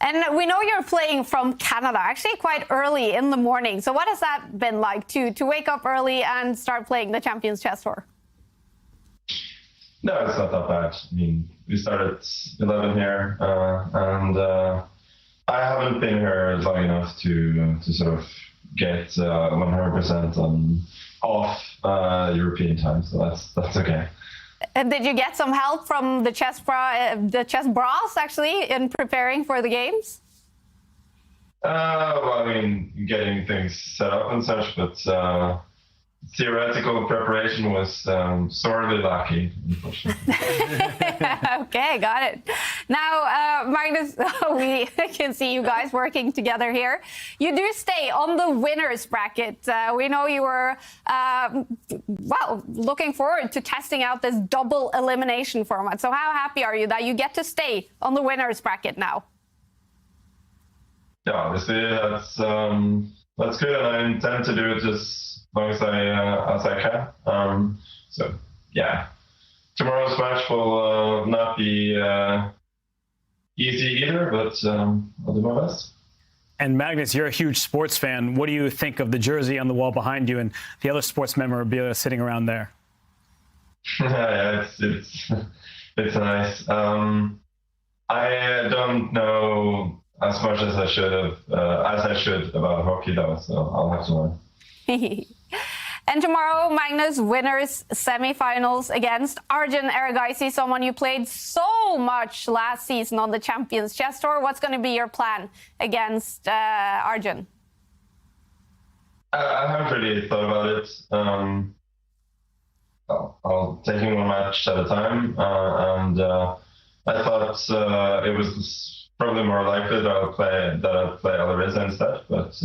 And we know you're playing from Canada, actually quite early in the morning. So what has that been like to wake up early and start playing the Champions Chess Tour? No, it's not that bad. I mean, we started at 11 here, and I haven't been here long enough to sort of get 100% off European time, so that's okay. And did you get some help from the chess bras actually in preparing for the games? Well, I mean, getting things set up and such, but theoretical preparation was sorely lacking, unfortunately. Okay, got it. Now, Magnus, we can see you guys working together here. You do stay on the winners bracket. We know you were, well, looking forward to testing out this double elimination format. So how happy are you that you get to stay on the winners bracket now? Yeah, obviously, that's good, and I intend to do it as long as I can. So yeah, tomorrow's match will not be easy either, but I'll do my best. And Magnus, you're a huge sports fan. What do you think of the jersey on the wall behind you and the other sports memorabilia sitting around there? Yeah, it's nice. I don't know as much as I should about hockey though, so I'll have to learn. And tomorrow, Magnus, winners semifinals against Arjun Erigaisi, someone you played so much last season on the Champions Chess Tour. What's going to be your plan against Arjun? I haven't really thought about it. I'll take him one match at a time, and I thought it was probably more likely that I'd play Alireza instead, but.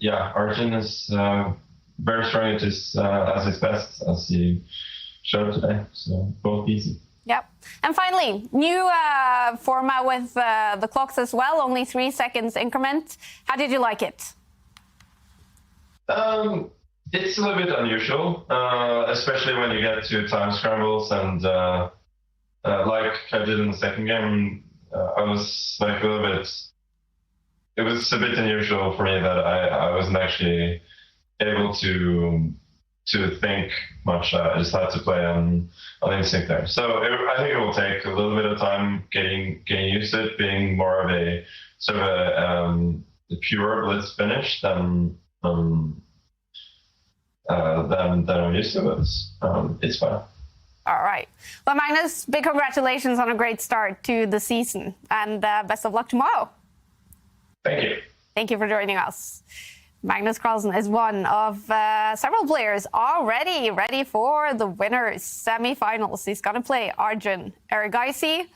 Yeah, Arjun is very strong at his best, as he showed today. So both easy. Yep. And finally, new format with the clocks as well, only 3 seconds increment. How did you like it? It's a little bit unusual, especially when you get to time scrambles, and like I did in the second game, I was like a little bit. It was a bit unusual for me that I wasn't actually able to think much. I just had to play on instinct there. So I think it will take a little bit of time getting used to it, being more of a sort of a pure blitz finish than I'm used to. But it's fine. All right. Well, Magnus, big congratulations on a great start to the season, and best of luck tomorrow. Thank you. Thank you for joining us. Magnus Carlsen is one of several players already ready for the winners semifinals. He's going to play Arjun Erigaisi,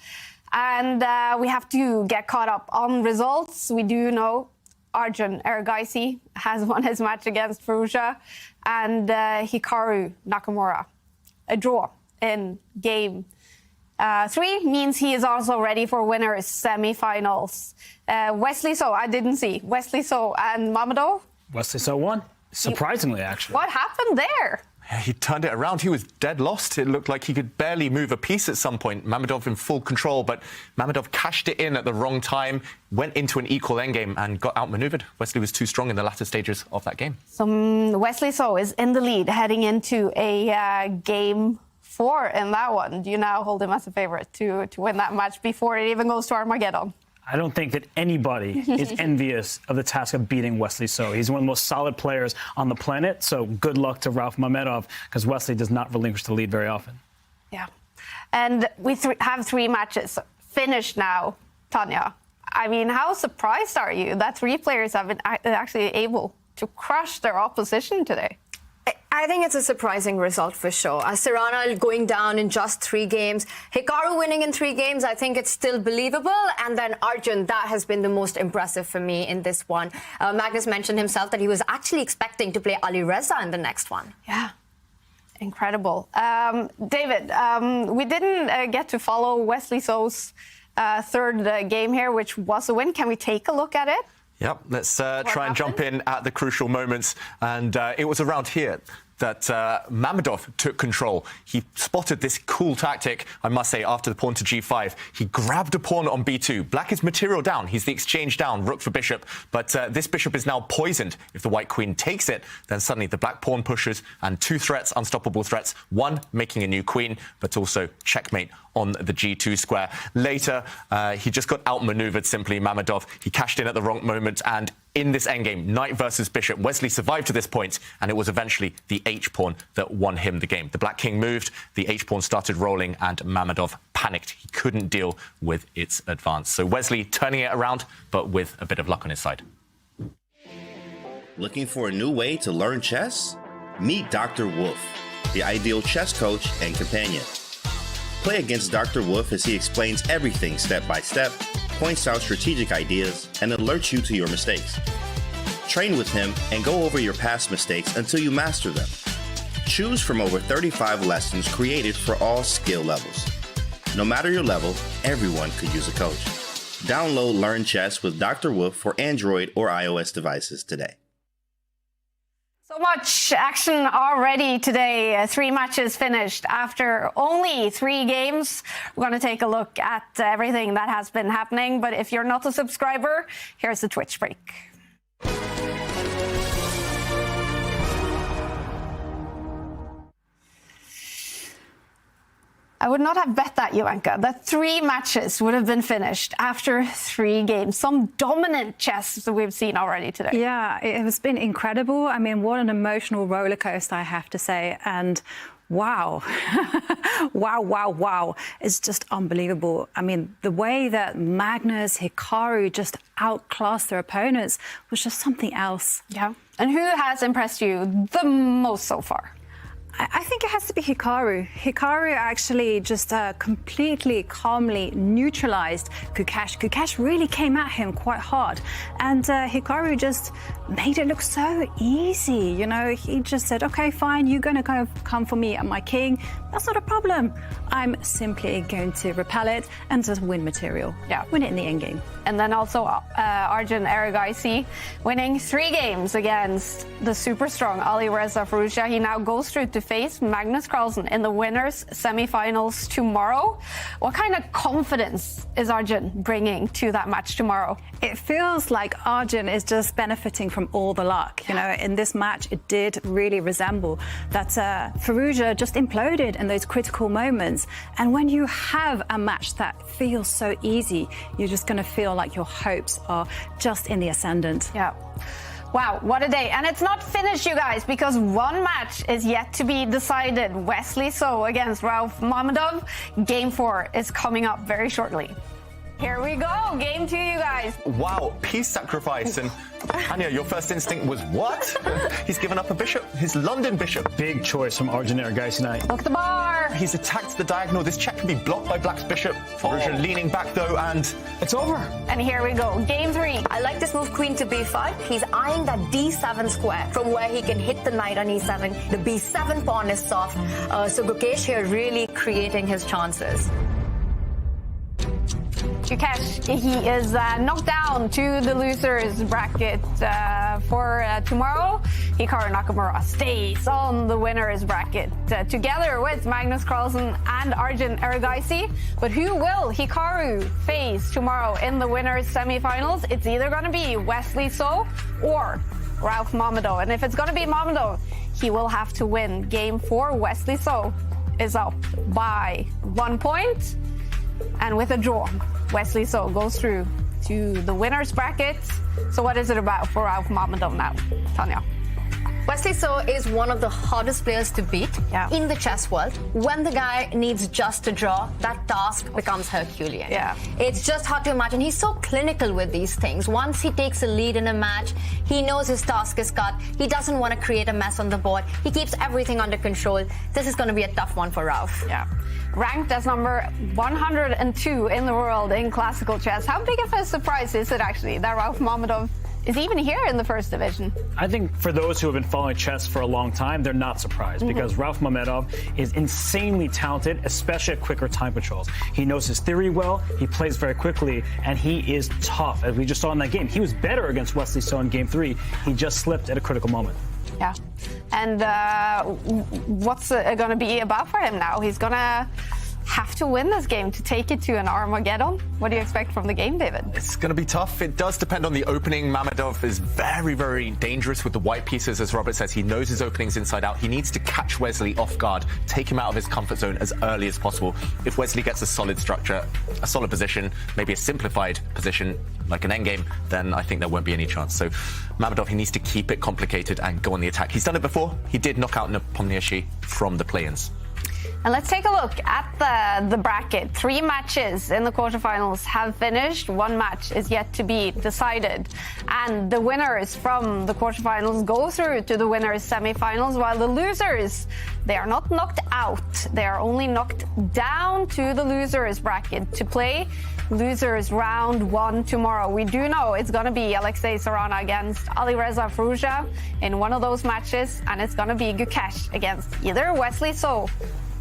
and we have to get caught up on results. We do know Arjun Erigaisi has won his match against Firouzja, and Hikaru Nakamura. A draw in game 3 means he is also ready for winners semifinals. Wesley So, I didn't see. Wesley So and Mamedov. Wesley So won, surprisingly, actually. What happened there? He turned it around. He was dead lost. It looked like he could barely move a piece at some point. Mamedov in full control, but Mamedov cashed it in at the wrong time, went into an equal endgame and got outmaneuvered. Wesley was too strong in the latter stages of that game. So Wesley So is in the lead heading into a game 4 in that one. Do you now hold him as a favorite to win that match before it even goes to Armageddon? I don't think that anybody is envious of the task of beating Wesley So. He's one of the most solid players on the planet, so good luck to Ralph Mamedov, because Wesley does not relinquish the lead very often. Yeah. And we have 3 matches finished now, Tanya. I mean, how surprised are you that 3 players have been actually able to crush their opposition today? I think it's a surprising result for sure. Sarana going down in just 3 games. Hikaru winning in 3 games, I think it's still believable. And then Arjun, that has been the most impressive for me in this one. Magnus mentioned himself that he was actually expecting to play Ali Reza in the next one. Yeah. Incredible. David, we didn't get to follow Wesley So's 3rd game here, which was a win. Can we take a look at it? Yep, let's try and jump in at the crucial moments. And it was around here that Mamedov took control. He spotted this cool tactic, I must say, after the pawn to g5. He grabbed a pawn on b2. Black is material down. He's the exchange down, rook for bishop. But this bishop is now poisoned. If the white queen takes it, then suddenly the black pawn pushes, and 2 threats, unstoppable threats. 1, making a new queen, but also checkmate on the g2 square. Later, he just got outmaneuvered simply, Mamedov. He cashed in at the wrong moment, and in this endgame, knight versus bishop, Wesley survived to this point, and it was eventually the h-pawn that won him the game. The black king moved, the h-pawn started rolling, and Mamedov panicked. He couldn't deal with its advance. So Wesley turning it around, but with a bit of luck on his side. Looking for a new way to learn chess? Meet Dr. Wolf, the ideal chess coach and companion. Play against Dr. Wolf as he explains everything step by step, points out strategic ideas, and alerts you to your mistakes. Train with him and go over your past mistakes until you master them. Choose from over 35 lessons created for all skill levels. No matter your level, everyone could use a coach. Download Learn Chess with Dr. Wolf for Android or iOS devices today. So much action already today. 3 matches finished after only 3 games. We're going to take a look at everything that has been happening. But if you're not a subscriber, here's the Twitch break. I would not have bet that, Jovanka, that 3 matches would have been finished after 3 games. Some dominant chess that we've seen already today. Yeah, it has been incredible. I mean, what an emotional roller coaster, I have to say. And wow, wow. It's just unbelievable. I mean, the way that Magnus, Hikaru just outclassed their opponents was just something else. Yeah. And who has impressed you the most so far? I think it has to be Hikaru. Hikaru actually just completely calmly neutralized Gukesh. Gukesh really came at him quite hard. And Hikaru just made it look so easy. You know, he just said, OK, fine, you're going to come for me and my king. That's not a problem. I'm simply going to repel it and just win material. Yeah. Win it in the endgame. And then also Arjun Erigaisi winning 3 games against the super strong Ali Reza Firouzja. He now goes through to face Magnus Carlsen in the winners semifinals tomorrow. What kind of confidence is Arjun bringing to that match tomorrow? It feels like Arjun is just benefiting from all the luck. You know, in this match, it did really resemble that Firouzja just imploded in those critical moments. And when you have a match that feels so easy, you're just going to feel like your hopes are just in the ascendant. Yeah. Wow, what a day. And it's not finished, you guys, because 1 match is yet to be decided. Wesley So against Ralph Mamedov. Game 4 is coming up very shortly. Here we go. Game 2, you guys. Wow, piece sacrifice. And Anya, your first instinct was what? He's given up a bishop, his London bishop. Big choice from Arjun Erigaisi tonight. Look at the bar. He's attacked the diagonal. This check can be blocked by Black's bishop. Firouzja leaning back though, and it's over. And here we go. Game 3. I like this move, queen to b5. He's eyeing that d7 square from where he can hit the knight on e7. The b7 pawn is soft. So Gukesh here really creating his chances. Gukesh, he is knocked down to the losers bracket for tomorrow. Hikaru Nakamura stays on the winners bracket together with Magnus Carlsen and Arjun Erigaisi. But who will Hikaru face tomorrow in the winners semifinals? It's either going to be Wesley So or Ralph Mamedov. And if it's going to be Mamedov, he will have to win game 4. Wesley So is up by 1 point. And with a draw, Wesley So goes through to the winner's bracket. So what is it about for Ralph Mamedov now, Tanya? Wesley So is one of the hardest players to beat in the chess world. When the guy needs just a draw, that task becomes Herculean. Yeah. It's just hard to imagine. He's so clinical with these things. Once he takes a lead in a match, he knows his task is cut. He doesn't want to create a mess on the board. He keeps everything under control. This is going to be a tough one for Ralph. Yeah. Ranked as number 102 in the world in classical chess. How big of a surprise is it actually that Ralph Mamedov is even here in the first division? I think for those who have been following chess for a long time, they're not surprised because Ralph Mamedov is insanely talented, especially at quicker time controls. He knows his theory well, he plays very quickly, and he is tough. As we just saw in that game, he was better against Wesley So in game 3. He just slipped at a critical moment. Yeah. And what's it going to be about for him now? He's going to have to win this game to take it to an Armageddon. What do you expect from the game, David? It's going to be tough. It does depend on the opening. Mamedov is very, very dangerous with the white pieces, as Robert says. He knows his openings inside out. He needs to catch Wesley off guard, take him out of his comfort zone as early as possible. If Wesley gets a solid structure, a solid position, maybe a simplified position, like an endgame, then I think there won't be any chance. So Mamedov, he needs to keep it complicated and go on the attack. He's done it before. He did knock out Nepomniachtchi from the play-ins. And let's take a look at the bracket. 3 matches in the quarterfinals have finished. 1 match is yet to be decided. And the winners from the quarterfinals go through to the winners semifinals, while the losers, they are not knocked out. They are only knocked down to the losers bracket to play losers round 1 tomorrow. We do know it's going to be Alexei Sarana against Alireza Firouzja in one of those matches, and it's going to be Gukesh against either Wesley So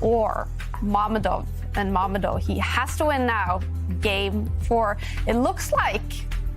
or Mamedov. And Mamedov, he has to win now, game 4. It looks like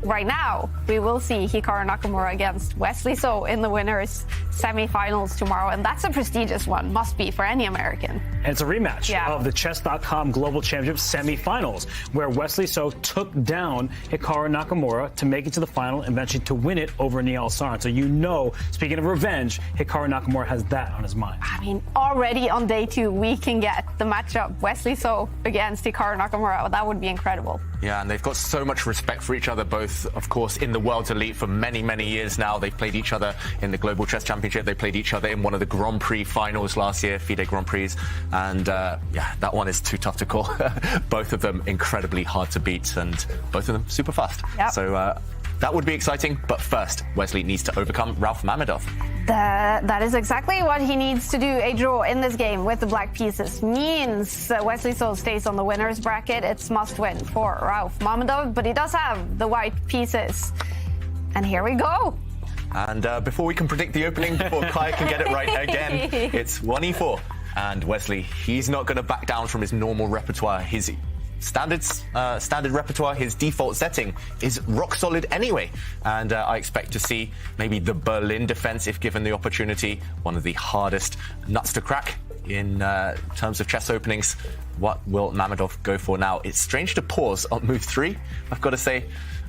right now we will see Hikaru Nakamura against Wesley So in the winners semifinals tomorrow, and that's a prestigious one, must be for any American. And it's a rematch of the Chess.com Global Championship semifinals, where Wesley So took down Hikaru Nakamura to make it to the final and eventually to win it over Nihal Sarin. So you know, speaking of revenge, Hikaru Nakamura has that on his mind. I mean, already on day 2 we can get the matchup Wesley So against Hikaru Nakamura. That would be incredible. Yeah, and they've got so much respect for each other, both, of course, in the world's elite for many, many years now. They've played each other in the Global Chess Championship. They played each other in one of the Grand Prix finals last year, FIDE Grand Prix. And yeah, that one is too tough to call. Both of them incredibly hard to beat, and both of them super fast. Yep. So that would be exciting. But first, Wesley needs to overcome Ralph Mamedov. That is exactly what he needs to do. A draw in this game with the black pieces means Wesley So stays on the winners bracket. It's must win for Ralph Mamedov, but he does have the white pieces. And here we go. And before we can predict the opening, before Kai can get it right again, it's 1e4. And Wesley, he's not going to back down from his normal repertoire. His standard repertoire, his default setting is rock solid anyway. And I expect to see maybe the Berlin defense, if given the opportunity, one of the hardest nuts to crack in terms of chess openings. What will Mamedov go for now? It's strange to pause on move 3, I've got to say.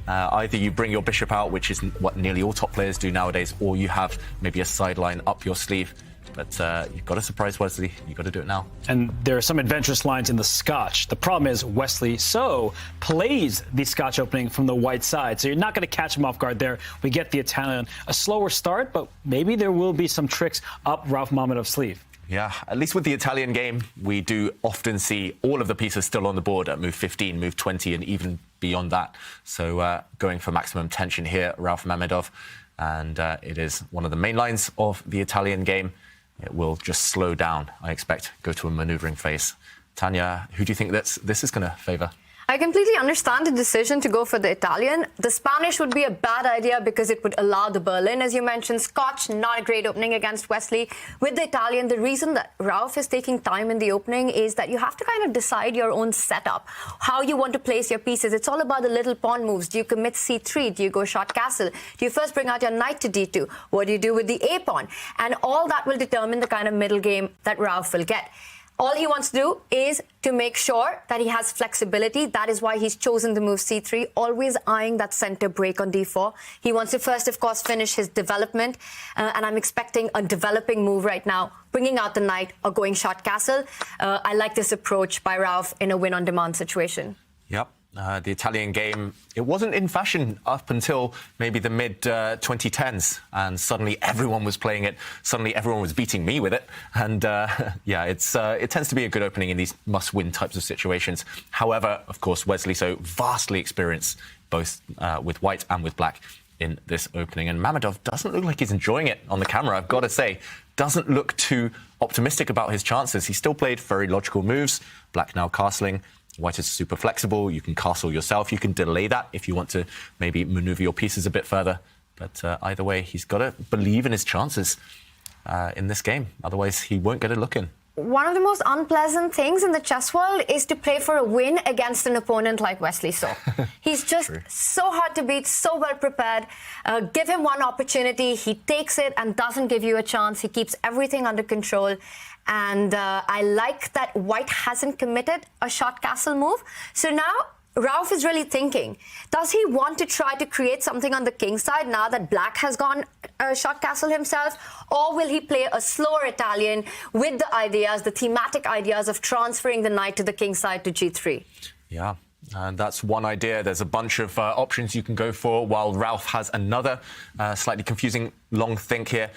Either you bring your bishop out, which is what nearly all top players do nowadays, or you have maybe a sideline up your sleeve. But you've got to surprise Wesley. You've got to do it now. And there are some adventurous lines in the Scotch. The problem is Wesley So plays the Scotch opening from the white side, so you're not going to catch him off guard there. We get the Italian. A slower start, but maybe there will be some tricks up Ralph Mamedov's sleeve. Yeah, at least with the Italian game, we do often see all of the pieces still on the board at move 15, move 20, and even beyond that. So going for maximum tension here, Ralph Mamedov. And it is one of the main lines of the Italian game. it will just slow down, I expect, go to a maneuvering phase. Tanya, who do you think this is going to favour? I completely understand the decision to go for the Italian. The Spanish would be a bad idea because it would allow the Berlin, as you mentioned. Scotch, not a great opening against Wesley. With the Italian, the reason that Ralph is taking time in the opening is that you have to kind of decide your own setup, how you want to place your pieces. It's all about the little pawn moves. Do you commit c3? Do you go short castle? Do you first bring out your knight to d2? What do you do with the a pawn? And all that will determine the kind of middle game that Ralph will get. All he wants to do is to make sure that he has flexibility. That is why he's chosen the move c3, always eyeing that center break on d4. He wants to first, of course, finish his development. And I'm expecting a developing move right now, bringing out the knight or going short castle. I like this approach by Ralph in a win-on-demand situation. Yep. The Italian game, it wasn't in fashion up until maybe the mid-2010s, and suddenly everyone was playing it. Suddenly everyone was beating me with it. And yeah, it tends to be a good opening in these must-win types of situations. However, of course, Wesley So vastly experienced both with white and with black in this opening. And Mamedov doesn't look like he's enjoying it on the camera, I've got to say. Doesn't look too optimistic about his chances. He still played very logical moves. Black now castling. White is super flexible. You can castle yourself. You can delay that if you want to maybe maneuver your pieces a bit further. But either way, he's got to believe in his chances in this game. Otherwise, he won't get a look in. One of the most unpleasant things in the chess world is to play for a win against an opponent like Wesley So. He's just so hard to beat, so well prepared. Give him one opportunity, he takes it and doesn't give you a chance. He keeps everything under control. And I like that white hasn't committed a short castle move. So now Ralph is really thinking, does he want to try to create something on the king side now that black has gone short castle himself? Or will he play a slower Italian with the ideas, the thematic ideas of transferring the knight to the king side to g3? Yeah. And that's one idea. There's a bunch of options you can go for, while Ralph has another slightly confusing long think here.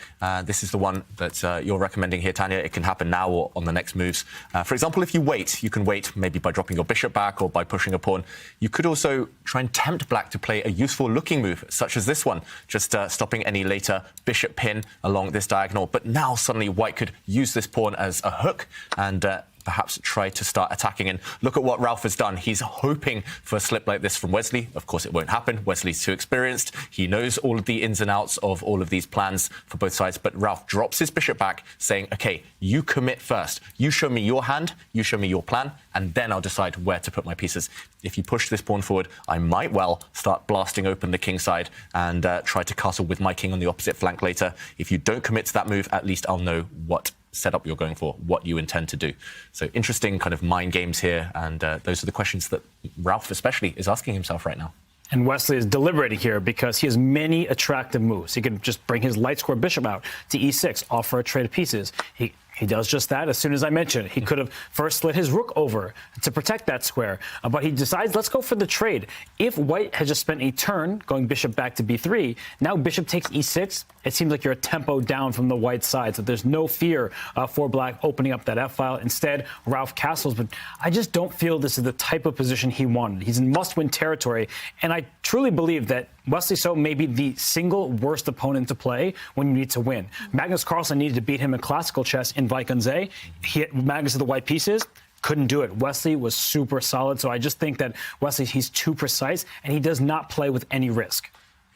This is the one that you're recommending here, Tanya. It can happen now or on the next moves. For example, if you wait, you can wait maybe by dropping your bishop back or by pushing a pawn. You could also try and tempt black to play a useful looking move, such as this one, just stopping any later bishop pin along this diagonal. But now suddenly white could use this pawn as a hook and perhaps try to start attacking. And look at what Ralph has done. He's hoping for a slip like this from Wesley. Of course, it won't happen. Wesley's too experienced. He knows all of the ins and outs of all of these plans for both sides. But Ralph drops his bishop back, saying, OK, you commit first. You show me your hand, you show me your plan, and then I'll decide where to put my pieces. If you push this pawn forward, I might well start blasting open the king side and try to castle with my king on the opposite flank later. If you don't commit to that move, at least I'll know what setup you're going for, what you intend to do. So interesting kind of mind games here, and those are the questions that Ralph especially is asking himself right now. And Wesley is deliberating here because he has many attractive moves. He can just bring his light square bishop out to e6, offer a trade of pieces. He does just that as soon as I mentioned. He could have first slid his rook over to protect that square, but he decides, let's go for the trade. If white has just spent a turn going bishop back to b3, now bishop takes e6, it seems like you're a tempo down from the white side, so there's no fear for black opening up that f-file. Instead, Ralph castles, but I just don't feel this is the type of position he wanted. He's in must-win territory, and I truly believe that Wesley So may be the single worst opponent to play when you need to win. Magnus Carlsen needed to beat him in classical chess in Vaikunze. He hit Magnus of the white pieces, couldn't do it. Wesley was super solid, so I just think that Wesley, he's too precise, and he does not play with any risk.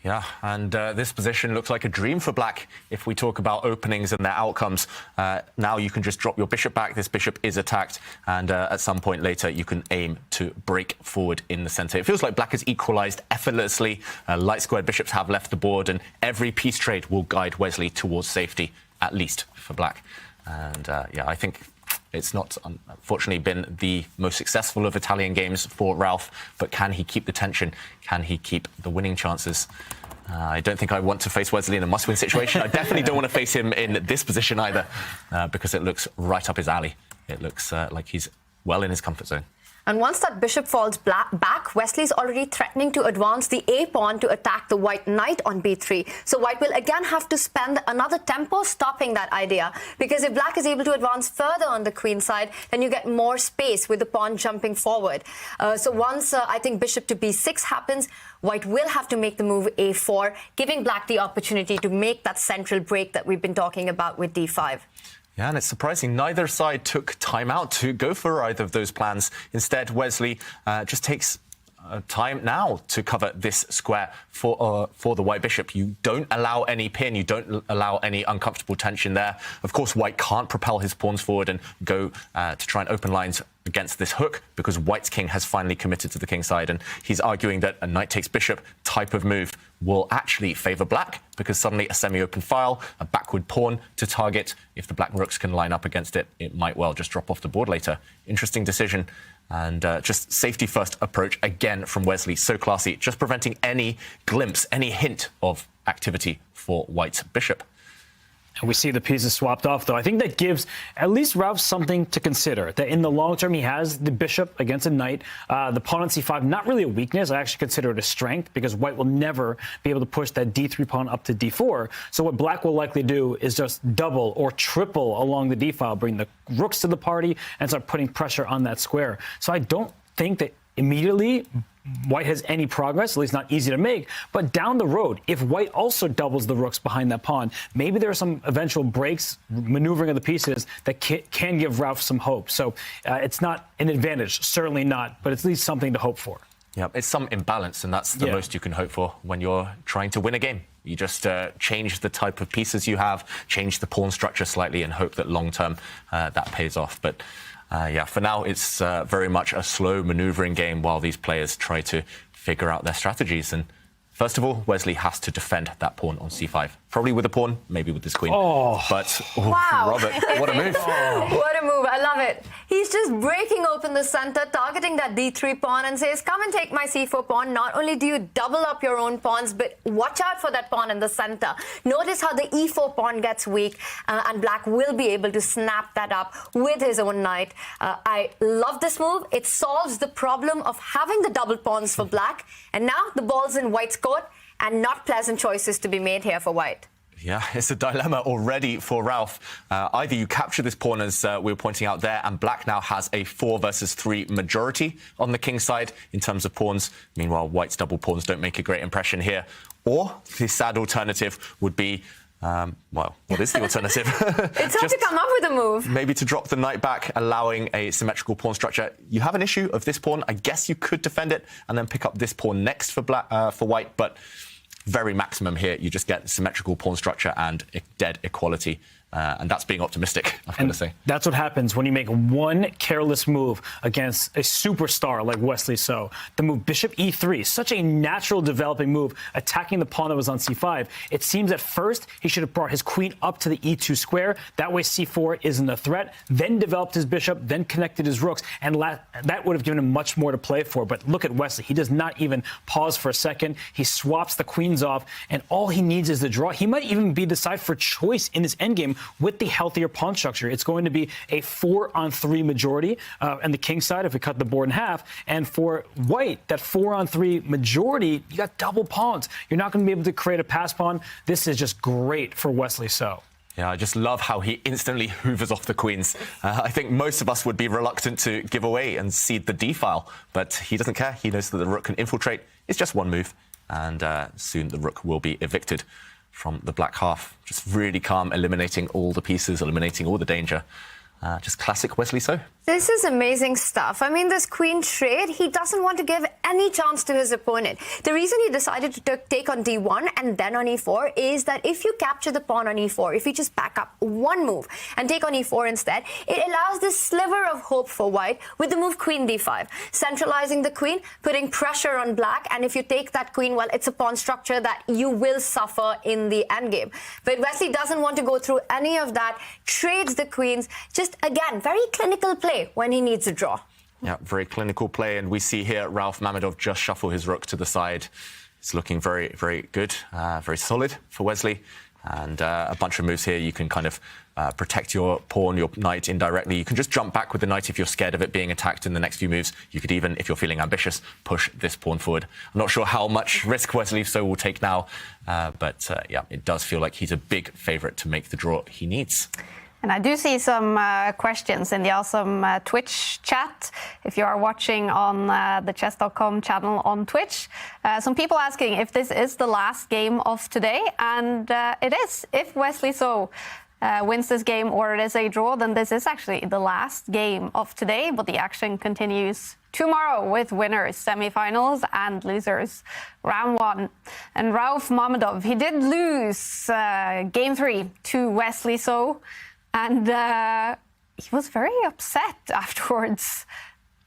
Yeah, and this position looks like a dream for black if we talk about openings and their outcomes. Now you can just drop your bishop back. This bishop is attacked, and at some point later you can aim to break forward in the center. It feels like black has equalized effortlessly. Light squared bishops have left the board, and every piece trade will guide Wesley towards safety, at least for black. And yeah, I think it's not, unfortunately, been the most successful of Italian games for Ralph, but can he keep the tension? Can he keep the winning chances? I don't think I want to face Wesley in a must-win situation. I definitely don't want to face him in this position either, because it looks right up his alley. It looks like he's well in his comfort zone. And once that bishop falls back, Wesley's already threatening to advance the A pawn to attack the white knight on b3. So white will again have to spend another tempo stopping that idea, because if black is able to advance further on the queen side, then you get more space with the pawn jumping forward. So once I think bishop to b6 happens, white will have to make the move a4, giving black the opportunity to make that central break that we've been talking about with d5. Yeah, and it's surprising neither side took time out to go for either of those plans. Instead, Wesley just takes time now to cover this square for the white bishop. You don't allow any pin, you don't allow any uncomfortable tension there. Of course, white can't propel his pawns forward and go to try and open lines against this hook, because white's king has finally committed to the king side, and he's arguing that a knight takes bishop type of move will actually favour black, because suddenly a semi-open file, a backward pawn to target, if the black rooks can line up against it, it might well just drop off the board later. Interesting decision, and just safety first approach again from Wesley. So classy, just preventing any glimpse, any hint of activity for white's bishop. And we see the pieces swapped off, though. I think that gives at least Ralph something to consider, that in the long term he has the bishop against a knight. The pawn on c5, not really a weakness. I actually consider it a strength, because white will never be able to push that d3 pawn up to d4. So what black will likely do is just double or triple along the d file, bring the rooks to the party, and start putting pressure on that square. So I don't think that immediately white has any progress, at least not easy to make. But down the road, if white also doubles the rooks behind that pawn, maybe there are some eventual breaks, maneuvering of the pieces that can give Ralph some hope. So it's not an advantage, certainly not, but it's at least something to hope for. Yeah, it's some imbalance, and that's the most you can hope for when you're trying to win a game. You just change the type of pieces you have, change the pawn structure slightly, and hope that long-term that pays off. But yeah, for now, it's very much a slow manoeuvring game while these players try to figure out their strategies. And first of all, Wesley has to defend that pawn on c5. Probably with a pawn, maybe with his queen. But Wow. Robert, what a move. What a move. I love it. He's just breaking open the center, targeting that d3 pawn, and says, come and take my c4 pawn. Not only do you double up your own pawns, but watch out for that pawn in the center. Notice how the e4 pawn gets weak, and black will be able to snap that up with his own knight. I love this move. It solves the problem of having the double pawns for black, and now the ball's in white's court, and not pleasant choices to be made here for white. Yeah, it's a dilemma already for Ralph. Either you capture this pawn, as we were pointing out there, and black now has a 4 versus 3 majority on the king side in terms of pawns. Meanwhile, white's double pawns don't make a great impression here. Or the sad alternative would be, well, what is the alternative? It's hard to come up with a move. Maybe to drop the knight back, allowing a symmetrical pawn structure. You have an issue of this pawn. I guess you could defend it and then pick up this pawn next for white, but very maximum here. You just get symmetrical pawn structure and dead equality. And that's being optimistic, I've got to say. That's what happens when you make one careless move against a superstar like Wesley So. The move bishop e3, such a natural developing move, attacking the pawn that was on c5. It seems at first he should have brought his queen up to the e2 square. That way c4 isn't a threat. Then developed his bishop, then connected his rooks, and that would have given him much more to play for. But look at Wesley. He does not even pause for a second. He swaps the queens off, and all he needs is the draw. He might even be the side for choice in this endgame with the healthier pawn structure. It's going to be a 4-on-3 majority on the king side if we cut the board in half. And for white, that 4-on-3 majority, you got double pawns. You're not going to be able to create a pass pawn. This is just great for Wesley So. Yeah, I just love how he instantly hoovers off the queens. I think most of us would be reluctant to give away and cede the d-file, but he doesn't care. He knows that the rook can infiltrate. It's just one move, and soon the rook will be evicted from the black half. Just really calm, eliminating all the pieces, eliminating all the danger. Just classic Wesley So. This is amazing stuff. I mean, this queen trade, he doesn't want to give any chance to his opponent. The reason he decided to take on d1 and then on e4 is that if you capture the pawn on e4, if you just back up one move and take on e4 instead, it allows this sliver of hope for white with the move queen d5, centralizing the queen, putting pressure on black, and if you take that queen, well, it's a pawn structure that you will suffer in the endgame. But Wesley doesn't want to go through any of that, trades the queens, just, again, very clinical play when he needs a draw. Yeah, very clinical play, and we see here Ralph Mamedov just shuffle his rook to the side. It's looking very, very good, very solid for Wesley. And a bunch of moves here. You can kind of protect your pawn, your knight indirectly. You can just jump back with the knight if you're scared of it being attacked in the next few moves. You could even, if you're feeling ambitious, push this pawn forward. I'm not sure how much risk Wesley So will take now, but yeah, it does feel like he's a big favourite to make the draw he needs. And I do see some questions in the awesome Twitch chat. If you are watching on the chess.com channel on Twitch, some people asking if this is the last game of today, and it is. If Wesley So wins this game or it is a draw, then this is actually the last game of today, but the action continues tomorrow with winners, semifinals, and losers, round 1. And Rauf Mamedov, he did lose game 3 to Wesley So. And he was very upset afterwards.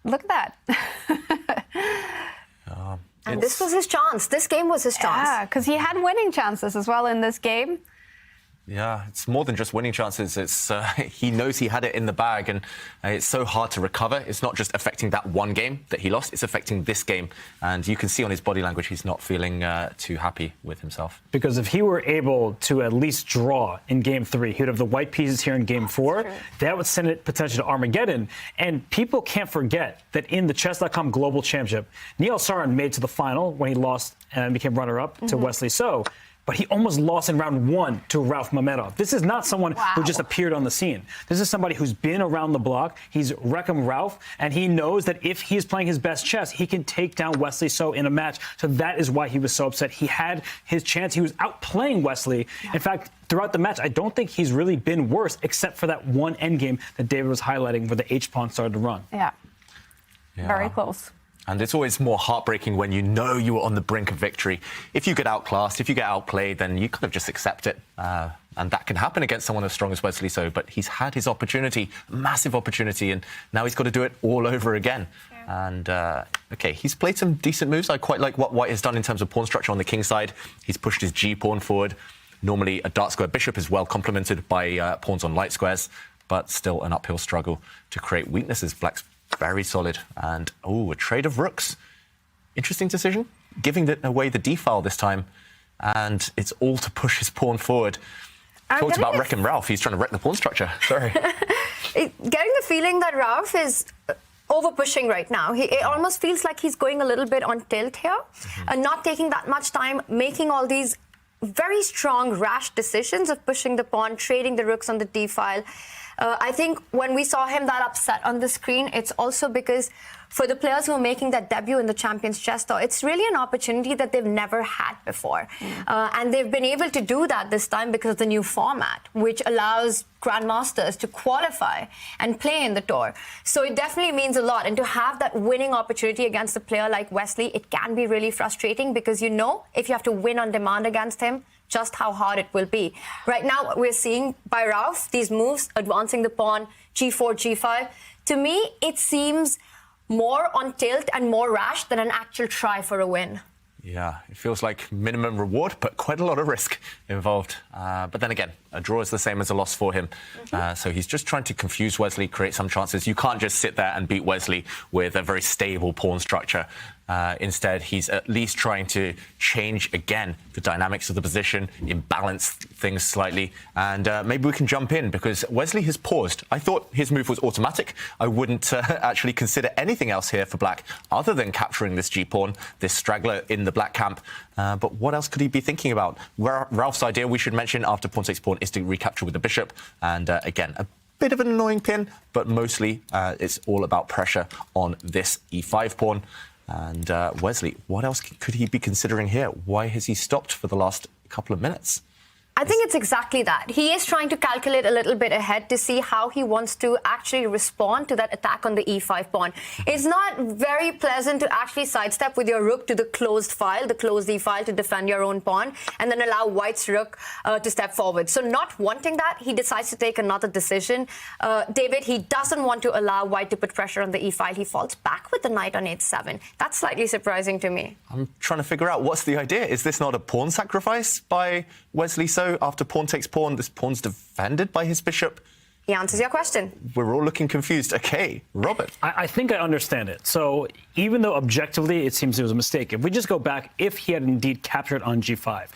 Look at that. And this was his chance. This game was his chance. Yeah, because he had winning chances as well in this game. Yeah, it's more than just winning chances. It's he knows he had it in the bag, and it's so hard to recover. It's not just affecting that one game that he lost, it's affecting this game. And you can see on his body language he's not feeling too happy with himself. Because if he were able to at least draw in game 3, he would have the white pieces here in game 4. That would send it potentially to Armageddon. And people can't forget that in the Chess.com Global Championship, Neil Sarana made it to the final when he lost and became runner-up to Wesley So. But he almost lost in round 1 to Rauf Mamedov. This is not someone who just appeared on the scene. This is somebody who's been around the block. He's Reckham Rauf, and he knows that if he's playing his best chess, he can take down Wesley So in a match. So that is why he was so upset. He had his chance. He was outplaying Wesley. In fact, throughout the match, I don't think he's really been worse, except for that one endgame that David was highlighting where the H-pawn started to run. Yeah. Very close. And it's always more heartbreaking when you know you were on the brink of victory. If you get outclassed, if you get outplayed, then you kind of just accept it. And that can happen against someone as strong as Wesley So. But he's had his opportunity, massive opportunity, and now he's got to do it all over again. Yeah. And, OK, he's played some decent moves. I quite like what White has done in terms of pawn structure on the king side. He's pushed his G-pawn forward. Normally, a dark square bishop is well complemented by pawns on light squares, but still an uphill struggle to create weaknesses. Black's very solid. And, a trade of rooks. Interesting decision. Giving away the d-file this time. And it's all to push his pawn forward. Talked about wrecking Rauf. He's trying to wreck the pawn structure. Sorry. Getting the feeling that Rauf is over-pushing right now. It almost feels like he's going a little bit on tilt here. And not taking that much time, making all these very strong, rash decisions of pushing the pawn, trading the rooks on the d-file. I think when we saw him that upset on the screen, it's also because for the players who are making that debut in the Champions Chess Tour, it's really an opportunity that they've never had before. And they've been able to do that this time because of the new format, which allows grandmasters to qualify and play in the tour. So it definitely means a lot. And to have that winning opportunity against a player like Wesley, it can be really frustrating because you know if you have to win on demand against him, just how hard it will be. Right now, we're seeing by Rauf these moves, advancing the pawn, g4, g5. To me, it seems more on tilt and more rash than an actual try for a win. Yeah, it feels like minimum reward, but quite a lot of risk involved. But then again, a draw is the same as a loss for him. So he's just trying to confuse Wesley, create some chances. You can't just sit there and beat Wesley with a very stable pawn structure. Instead, he's at least trying to change, again, the dynamics of the position, imbalance things slightly. And maybe we can jump in, because Wesley has paused. I thought his move was automatic. I wouldn't actually consider anything else here for Black other than capturing this G-pawn, this straggler in the Black camp. But what else could he be thinking about? Rauf's idea, we should mention, after pawn takes pawn, is to recapture with the bishop. And again, a bit of an annoying pin, but mostly it's all about pressure on this e5 pawn. And Wesley, what else could he be considering here? Why has he stopped for the last couple of minutes? I think it's exactly that. He is trying to calculate a little bit ahead to see how he wants to actually respond to that attack on the e5 pawn. It's not very pleasant to actually sidestep with your rook to the closed file, the closed e-file, to defend your own pawn, and then allow White's rook to step forward. So not wanting that, he decides to take another decision. David, he doesn't want to allow White to put pressure on the e-file. He falls back with the knight on h7. That's slightly surprising to me. I'm trying to figure out, what's the idea? Is this not a pawn sacrifice by Wesley So? After pawn takes pawn, this pawn's defended by his bishop. He answers your question. We're all looking confused. Okay, Robert. I think I understand it. So even though objectively it seems it was a mistake. If we just go back, if he had indeed captured on g5,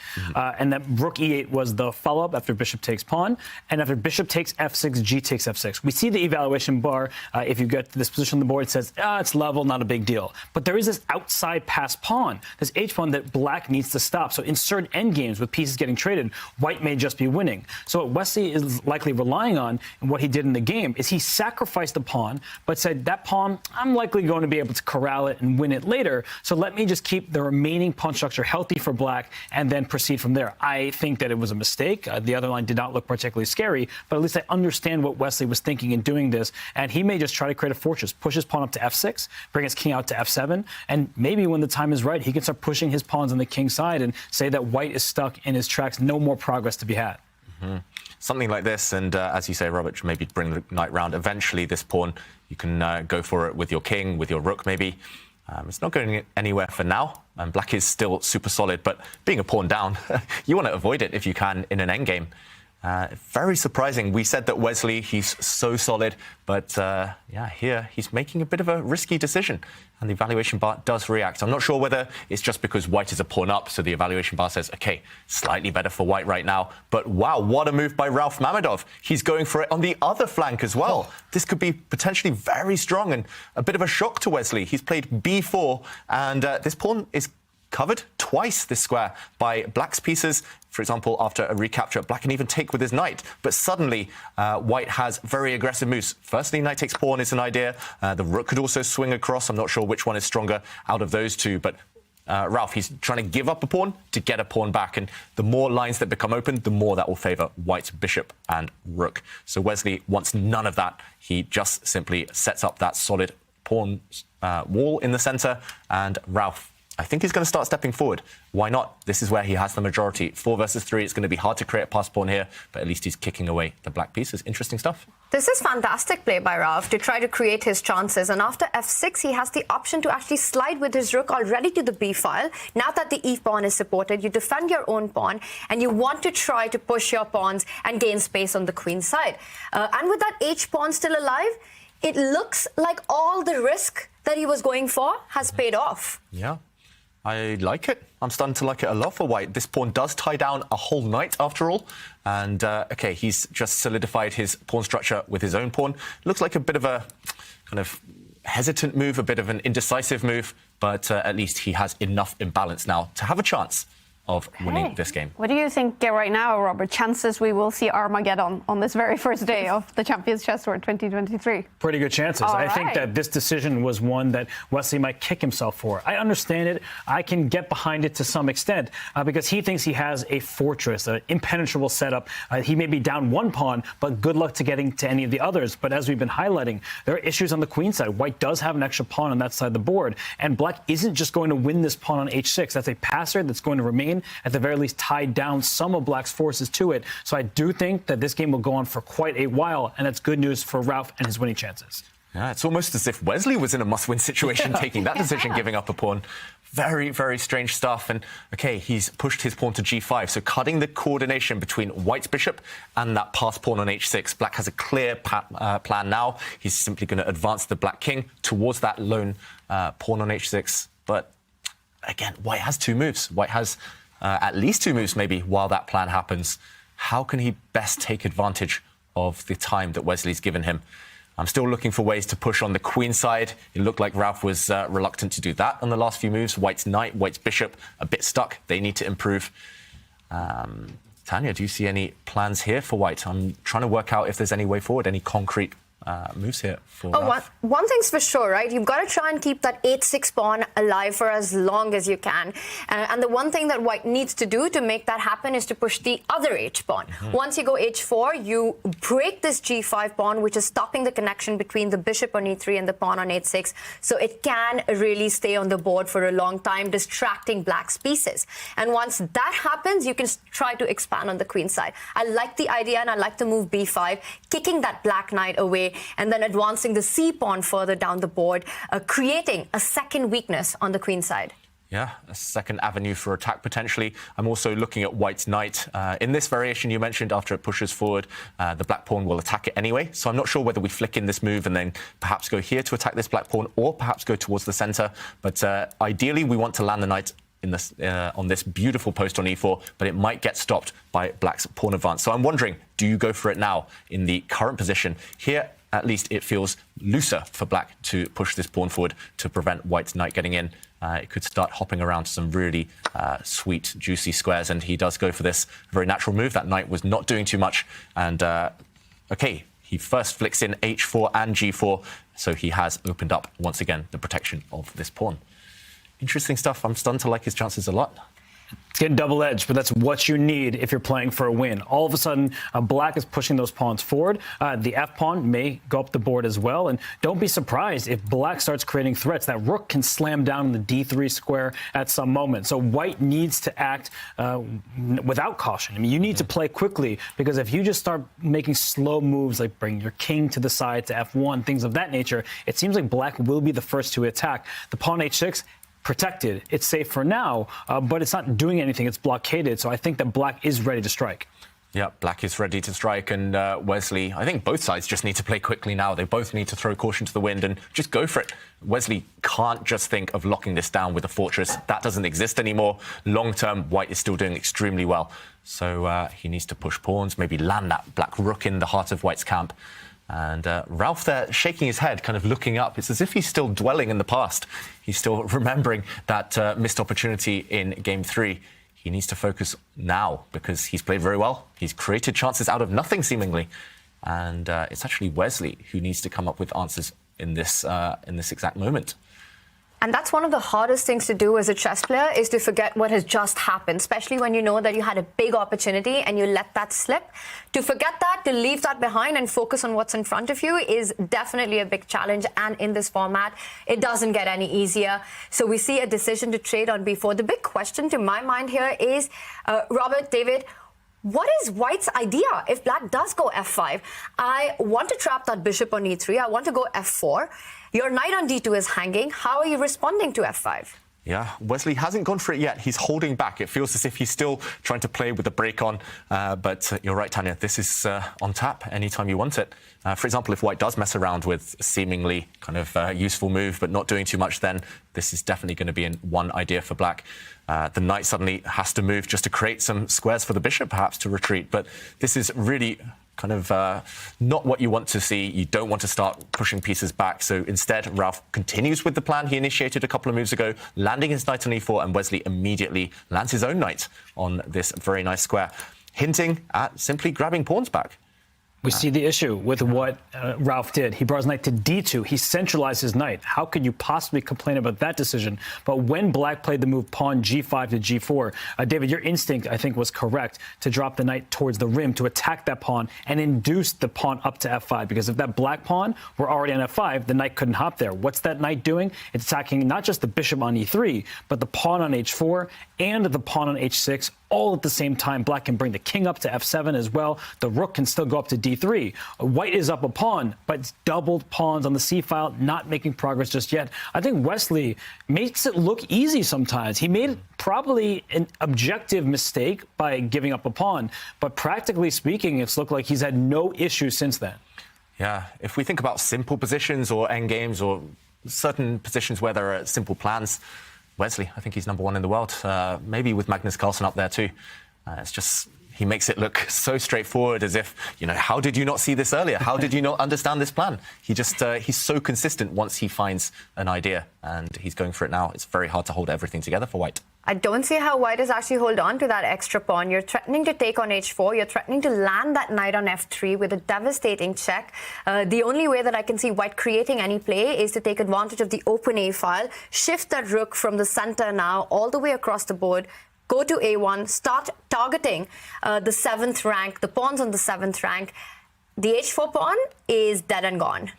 and that rook e8 was the follow-up after bishop takes pawn, and after bishop takes f6, g takes f6. We see the evaluation bar, if you get to this position on the board, it says, it's level, not a big deal. But there is this outside pass pawn, this h pawn that black needs to stop. So in certain endgames with pieces getting traded, white may just be winning. So what Wesley is likely relying on, and what he did in the game, is he sacrificed the pawn, but said, that pawn, I'm likely going to be able to corral it and win it later. So let me just keep the remaining pawn structure healthy for black and then proceed from there. I think that it was a mistake. The other line did not look particularly scary, but at least I understand what Wesley was thinking in doing this. And he may just try to create a fortress, push his pawn up to f6, bring his king out to f7, and maybe when the time is right, he can start pushing his pawns on the king side and say that white is stuck in his tracks, no more progress to be had. Something like this, and as you say, Robert, maybe bring the knight round. Eventually, this pawn, you can go for it with your king, with your rook, maybe. It's not going anywhere for now, and black is still super solid, but being a pawn down, you want to avoid it if you can in an endgame. Very surprising. We said that Wesley, he's so solid, but yeah, here he's making a bit of a risky decision, and the evaluation bar does react. I'm not sure whether it's just because white is a pawn up, so the evaluation bar says, okay, slightly better for white right now. But wow, what a move by Ralph Mamedov. He's going for it on the other flank as well. This could be potentially very strong and a bit of a shock to Wesley. He's played b4, and this pawn is covered twice, this square, by black's pieces. For example, after a recapture, black can even take with his knight. But suddenly, white has very aggressive moves. Firstly, knight takes pawn is an idea. The rook could also swing across. I'm not sure which one is stronger out of those two. But Ralph, he's trying to give up a pawn to get a pawn back. And the more lines that become open, the more that will favour white's bishop and rook. So Wesley wants none of that. He just simply sets up that solid pawn wall in the centre. And Ralph, I think he's going to start stepping forward. Why not? This is where he has the majority. 4 versus 3, it's going to be hard to create a pass pawn here, but at least he's kicking away the black pieces. Interesting stuff. This is fantastic play by Ralph to try to create his chances. And after f6, he has the option to actually slide with his rook already to the b file. Now that the e pawn is supported, you defend your own pawn, and you want to try to push your pawns and gain space on the queen side. And with that h pawn still alive, it looks like all the risk that he was going for has paid off. Yeah. I like it. I'm starting to like it a lot for white. This pawn does tie down a whole knight after all. And, OK, he's just solidified his pawn structure with his own pawn. Looks like a bit of a kind of hesitant move, a bit of an indecisive move. But at least he has enough imbalance now to have a chance of winning this game. What do you think right now, Robert? Chances we will see Armageddon on this very first day of the Champions Chess Tour 2023? Pretty good chances. I think that this decision was one that Wesley might kick himself for. I understand it. I can get behind it to some extent because he thinks he has a fortress, an impenetrable setup. He may be down one pawn, but good luck to getting to any of the others. But as we've been highlighting, there are issues on the queen side. White does have an extra pawn on that side of the board, and black isn't just going to win this pawn on h6. That's a passer that's going to remain, at the very least, tied down some of black's forces to it. So I do think that this game will go on for quite a while, and that's good news for Ralph and his winning chances. Yeah, it's almost as if Wesley was in a must-win situation, taking that decision, giving up a pawn. Very, very strange stuff. And, OK, he's pushed his pawn to g5, so cutting the coordination between white's bishop and that passed pawn on h6. Black has a clear plan now. He's simply going to advance the black king towards that lone pawn on h6. But, again, white has 2 moves. White has at least 2 moves, maybe, while that plan happens. How can he best take advantage of the time that Wesley's given him? I'm still looking for ways to push on the queen side. It looked like Ralph was reluctant to do that on the last few moves. White's knight, white's bishop, a bit stuck. They need to improve. Tanya, do you see any plans here for white? I'm trying to work out if there's any way forward, any concrete moves here for Ralph. One thing's for sure, right? You've got to try and keep that h6 pawn alive for as long as you can. And the one thing that white needs to do to make that happen is to push the other h pawn. Once you go h4, you break this g5 pawn, which is stopping the connection between the bishop on e3 and the pawn on h6. So it can really stay on the board for a long time, distracting black's pieces. And once that happens, you can try to expand on the queen side. I like the idea, and I like the move b5, kicking that black knight away, and then advancing the c pawn further down the board, creating a second weakness on the queen side. Yeah, a second avenue for attack potentially. I'm also looking at white's knight. In this variation you mentioned, after it pushes forward, the black pawn will attack it anyway. So I'm not sure whether we flick in this move and then perhaps go here to attack this black pawn, or perhaps go towards the center. But ideally we want to land the knight in this, on this beautiful post on e4, but it might get stopped by black's pawn advance. So I'm wondering, do you go for it now in the current position? Here, at least it feels looser for black to push this pawn forward to prevent white's knight getting in. It could start hopping around some really sweet, juicy squares, and he does go for this very natural move. That knight was not doing too much, and okay, he first flicks in h4 and g4, so he has opened up, once again, the protection of this pawn. Interesting stuff. I'm starting to like his chances a lot. It's getting double-edged, but that's what you need if you're playing for a win. All of a sudden, black is pushing those pawns forward. The f-pawn may go up the board as well. And don't be surprised if black starts creating threats. That rook can slam down in the d3 square at some moment. So white needs to act without caution. I mean, you need to play quickly, because if you just start making slow moves, like bring your king to the side to f1, things of that nature, it seems like black will be the first to attack. The pawn h6, protected. It's safe for now, but it's not doing anything. It's blockaded. So I think that black is ready to strike. Yeah, black is ready to strike, and Wesley, I think both sides just need to play quickly now. They both need to throw caution to the wind and just go for it. Wesley can't just think of locking this down with a fortress. That doesn't exist anymore. Long term, white is still doing extremely well. So he needs to push pawns, maybe land that black rook in the heart of white's camp. And Ralph there shaking his head, kind of looking up. It's as if he's still dwelling in the past. He's still remembering that missed opportunity in Game 3. He needs to focus now, because he's played very well. He's created chances out of nothing, seemingly. And it's actually Wesley who needs to come up with answers in this exact moment. And that's one of the hardest things to do as a chess player, is to forget what has just happened, especially when you know that you had a big opportunity and you let that slip. To forget that, to leave that behind and focus on what's in front of you is definitely a big challenge. And in this format, it doesn't get any easier. So we see a decision to trade on b4. The big question to my mind here is, Robert, David, what is white's idea if black does go f5? I want to trap that bishop on e3. I want to go f4. Your knight on d2 is hanging. How are you responding to f5? Yeah, Wesley hasn't gone for it yet. He's holding back. It feels as if he's still trying to play with the break on. But you're right, Tanya. This is on tap anytime you want it. For example, if white does mess around with a seemingly kind of useful move but not doing too much, then this is definitely going to be one idea for black. The knight suddenly has to move just to create some squares for the bishop, perhaps, to retreat. But this is really kind of not what you want to see. You don't want to start pushing pieces back. So instead, Ralph continues with the plan he initiated a couple of moves ago, landing his knight on e4, and Wesley immediately lands his own knight on this very nice square, hinting at simply grabbing pawns back. We see the issue with what Ralph did. He brought his knight to d2. He centralized his knight. How could you possibly complain about that decision? But when black played the move pawn g5 to g4, David, your instinct, I think, was correct to drop the knight towards the rim to attack that pawn and induce the pawn up to f5. Because if that black pawn were already on f5, the knight couldn't hop there. What's that knight doing? It's attacking not just the bishop on e3, but the pawn on h4 and the pawn on h6, all at the same time. Black can bring the king up to f7 as well. The rook can still go up to d3. White is up a pawn, but it's doubled pawns on the c-file, not making progress just yet. I think Wesley makes it look easy sometimes. He made probably an objective mistake by giving up a pawn, but practically speaking, it's looked like he's had no issues since then. Yeah, if we think about simple positions or endgames or certain positions where there are simple plans, Wesley, I think he's #1 in the world, maybe with Magnus Carlsen up there too. It's just, he makes it look so straightforward, as if, you know, how did you not see this earlier? How did you not understand this plan? He just, he's so consistent once he finds an idea, and he's going for it now. It's very hard to hold everything together for white. I don't see how white is actually hold on to that extra pawn. You're threatening to take on h4. You're threatening to land that knight on f3 with a devastating check. The only way that I can see white creating any play is to take advantage of the open a file, shift that rook from the center now all the way across the board, go to a1, start targeting the 7th rank, the pawns on the 7th rank. The h4 pawn is dead and gone.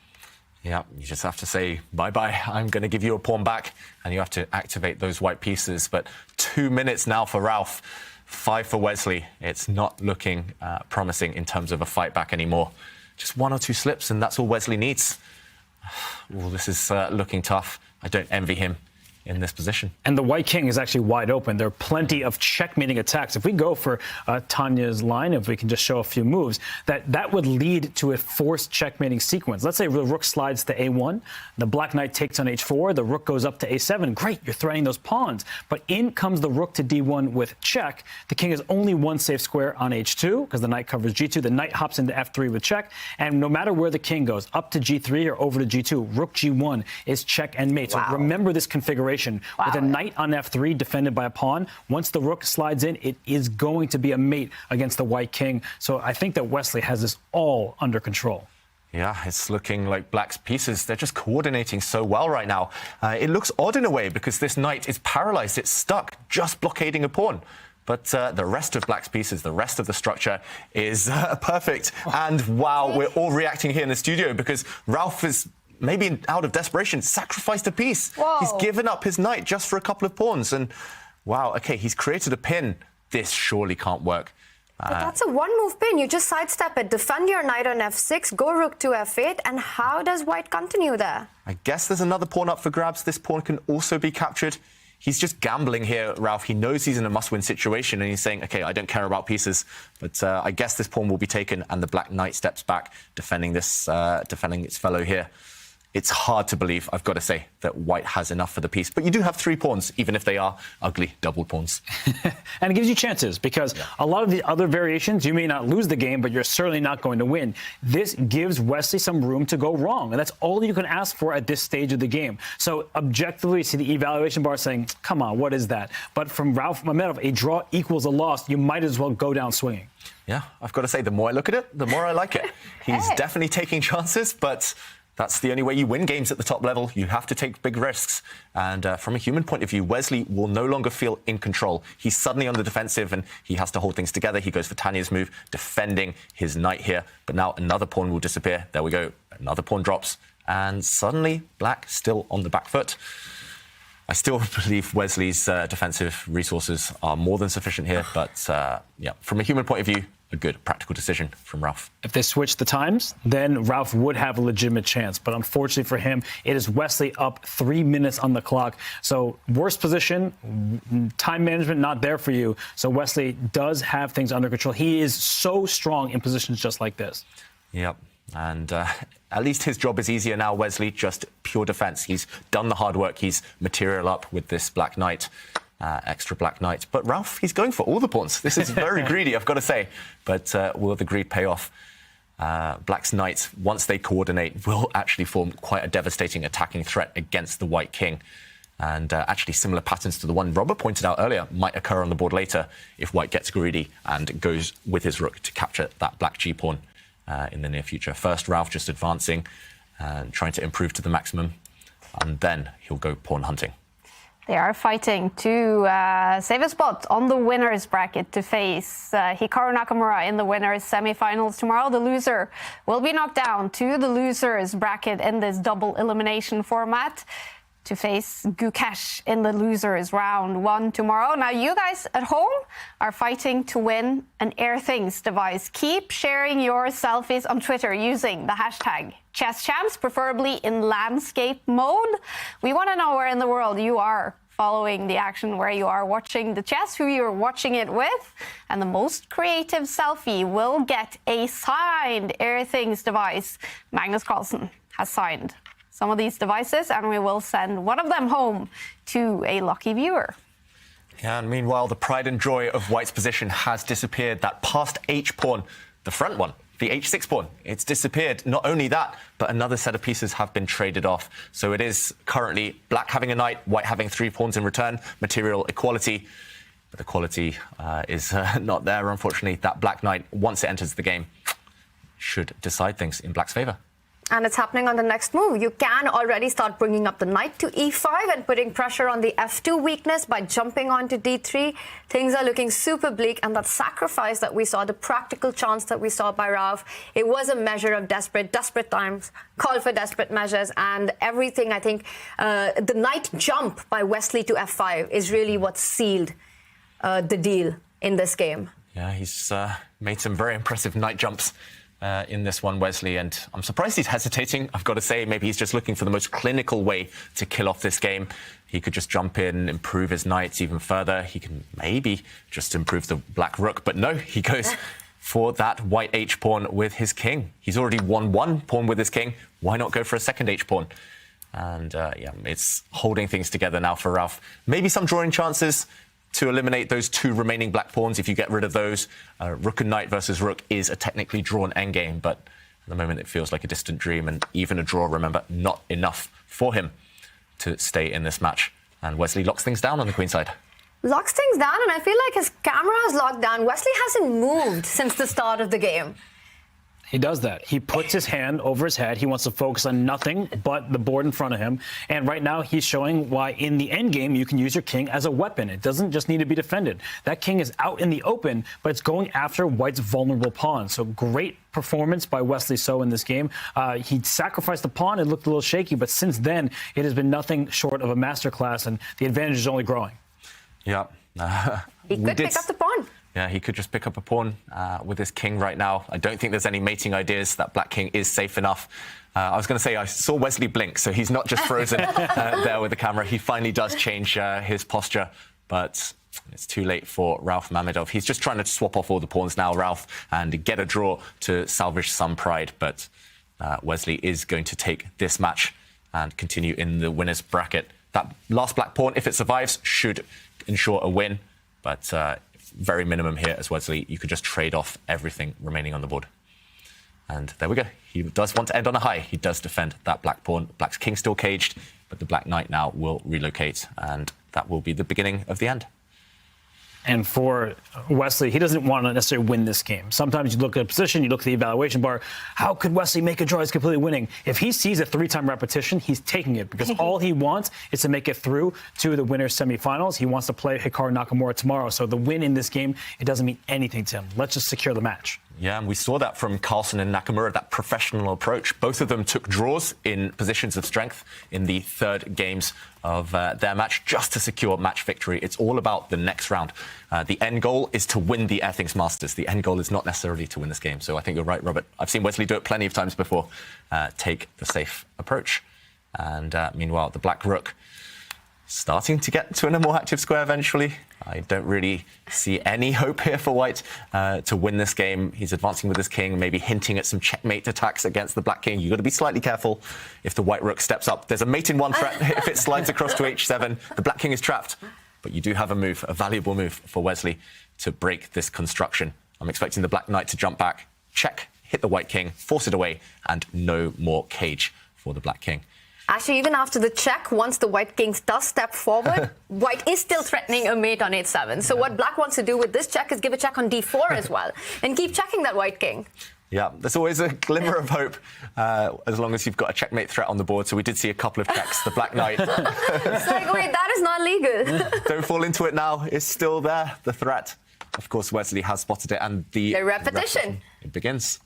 Yeah, you just have to say, bye-bye, I'm going to give you a pawn back, and you have to activate those white pieces. But 2 minutes now for Ralph, 5 for Wesley. It's not looking promising in terms of a fight back anymore. Just 1 or 2 slips, and that's all Wesley needs. Oh, this is looking tough. I don't envy him. in this position. And the white king is actually wide open. There are plenty of checkmating attacks. If we go for Tanya's line, if we can just show a few moves, that would lead to a forced checkmating sequence. Let's say the rook slides to a1, the black knight takes on h4, the rook goes up to a7. Great, you're threatening those pawns. But in comes the rook to d1 with check. The king has only one safe square on h2 because the knight covers g2. The knight hops into f3 with check. And no matter where the king goes, up to g3 or over to g2, rook g1 is check and mate. So remember this configuration. With a knight on f3 defended by a pawn, once the rook slides in, it is going to be a mate against the white king. So I think that Wesley has this all under control. Yeah, it's looking like black's pieces, they're just coordinating so well right now. It looks odd in a way because this knight is paralyzed, it's stuck, just blockading a pawn. But the rest of black's pieces, the rest of the structure is perfect. And wow, we're all reacting here in the studio because Ralph is maybe out of desperation, sacrificed a piece. Whoa. He's given up his knight just for a couple of pawns. And wow, okay, he's created a pin. This surely can't work. But that's a one-move pin. You just sidestep it, defend your knight on f6, go rook to f8, and how does white continue there? I guess there's another pawn up for grabs. This pawn can also be captured. He's just gambling here, Ralph. He knows he's in a must-win situation, and he's saying, OK, I don't care about pieces, but I guess this pawn will be taken, and the black knight steps back, defending its fellow here. It's hard to believe, I've got to say, that white has enough for the piece. But you do have 3 pawns, even if they are ugly double pawns. And it gives you chances, because a lot of the other variations, you may not lose the game, but you're certainly not going to win. This gives Wesley some room to go wrong, and that's all you can ask for at this stage of the game. So objectively, you see the evaluation bar saying, come on, what is that? But from Ralph Mamedov, a draw equals a loss. You might as well go down swinging. Yeah, I've got to say, the more I look at it, the more I like it. He's definitely taking chances, but that's the only way you win games at the top level. You have to take big risks. And from a human point of view, Wesley will no longer feel in control. He's suddenly on the defensive and he has to hold things together. He goes for Tanya's move, defending his knight here. But now another pawn will disappear. There we go. Another pawn drops. And suddenly, black still on the back foot. I still believe Wesley's defensive resources are more than sufficient here. But yeah, from a human point of view, a good practical decision from Ralph. If they switch the times, then Ralph would have a legitimate chance. But unfortunately for him, it is Wesley up 3 minutes on the clock. So worst position, time management not there for you. So Wesley does have things under control. He is so strong in positions just like this. Yep. And at least his job is easier now, Wesley, just pure defense. He's done the hard work. He's material up with this black knight. Extra black knight. But Ralph, he's going for all the pawns. This is very greedy, I've got to say. But will the greed pay off? Black's knights, once they coordinate, will actually form quite a devastating attacking threat against the white king. And actually similar patterns to the one Robert pointed out earlier might occur on the board later if white gets greedy and goes with his rook to capture that black g-pawn in the near future. First, Ralph just advancing and trying to improve to the maximum. And then he'll go pawn hunting. They are fighting to save a spot on the winner's bracket to face Hikaru Nakamura in the winner's semifinals tomorrow. The loser will be knocked down to the loser's bracket in this double elimination format to face Gukesh in the loser's round 1 tomorrow. Now, you guys at home are fighting to win an Airthings device. Keep sharing your selfies on Twitter using the hashtag #ChessChamps, preferably in landscape mode. We want to know where in the world you are following the action, where you are watching the chess, who you're watching it with, and the most creative selfie will get a signed Airthings device. Magnus Carlsen has signed some of these devices, and we will send one of them home to a lucky viewer. Yeah, and meanwhile, the pride and joy of white's position has disappeared. That passed h pawn, the front one, the h6 pawn, it's disappeared. Not only that, but another set of pieces have been traded off. So it is currently black having a knight, white having 3 pawns in return, material equality. But the quality is not there, unfortunately. That black knight, once it enters the game, should decide things in black's favor. And it's happening on the next move. You can already start bringing up the knight to e5 and putting pressure on the f2 weakness by jumping onto d3. Things are looking super bleak, and that sacrifice that we saw, the practical chance that we saw by Ralph, it was a measure of desperate times, call for desperate measures, and everything. I think the knight jump by Wesley to f5 is really what sealed the deal in this game. Yeah, he's made some very impressive knight jumps. in this one, Wesley, and I'm surprised he's hesitating. I've got to say, maybe he's just looking for the most clinical way to kill off this game. He could just jump in, improve his knights even further. He can maybe just improve the black rook, but no, he goes for that white h-pawn with his king. He's already won one pawn with his king. Why not go for a second h-pawn? And yeah, it's holding things together now for Ralph. Maybe some drawing chances to eliminate those two remaining black pawns. If you get rid of those, rook and knight versus rook is a technically drawn endgame, but at the moment it feels like a distant dream, and even a draw, remember, not enough for him to stay in this match. And Wesley locks things down on the queen side. Locks things down, and I feel like his camera is locked down. Wesley hasn't moved since the start of the game. He does that. He puts his hand over his head. He wants to focus on nothing but the board in front of him. And right now, he's showing why in the end game, you can use your king as a weapon. It doesn't just need to be defended. That king is out in the open, but it's going after white's vulnerable pawn. So great performance by Wesley So in this game. He sacrificed the pawn. It looked a little shaky, but since then, it has been nothing short of a masterclass, and the advantage is only growing. Yeah. He could pick up the pawn. Yeah, he could just pick up a pawn with his king right now. I don't think there's any mating ideas. That black king is safe enough. I was going to say, I saw Wesley blink, so he's not just frozen there with the camera. He finally does change his posture, but it's too late for Ralph Mamedov. He's just trying to swap off all the pawns now, Ralph, and get a draw to salvage some pride. But Wesley is going to take this match and continue in the winner's bracket. That last black pawn, if it survives, should ensure a win. But very minimum here as Wesley. You could just trade off everything remaining on the board. And there we go. He does want to end on a high. He does defend that black pawn. Black's king still caged, but the black knight now will relocate, and that will be the beginning of the end. And for Wesley, he doesn't want to necessarily win this game. Sometimes you look at a position, you look at the evaluation bar. How could Wesley make a draw? He's completely winning. If he sees a 3-time repetition, he's taking it, because all he wants is to make it through to the winner's semifinals. He wants to play Hikaru Nakamura tomorrow. So the win in this game, it doesn't mean anything to him. Let's just secure the match. Yeah, and we saw that from Carlsen and Nakamura, that professional approach. Both of them took draws in positions of strength in the third games of their match just to secure match victory. It's all about the next round. The end goal is to win the Airthings Masters. The end goal is not necessarily to win this game. So I think you're right, Robert. I've seen Wesley do it plenty of times before. Take the safe approach. And meanwhile, the black rook starting to get to a more active square eventually. I don't really see any hope here for white to win this game. He's advancing with his king, maybe hinting at some checkmate attacks against the black king. You've got to be slightly careful if the white rook steps up. There's a mate in one threat if it slides across to h7. The black king is trapped, but you do have a move, a valuable move for Wesley to break this construction. I'm expecting the black knight to jump back, check, hit the white king, force it away, and no more cage for the black king. Actually, even after the check, once the white king does step forward, white is still threatening a mate on h7. So what black wants to do with this check is give a check on d4 as well, and keep checking that white king. Yeah, there's always a glimmer of hope as long as you've got a checkmate threat on the board. So we did see a couple of checks. The black knight. It's like, wait, that is not legal. Don't fall into it now. It's still there, the threat. Of course, Wesley has spotted it, and the repetition. It begins.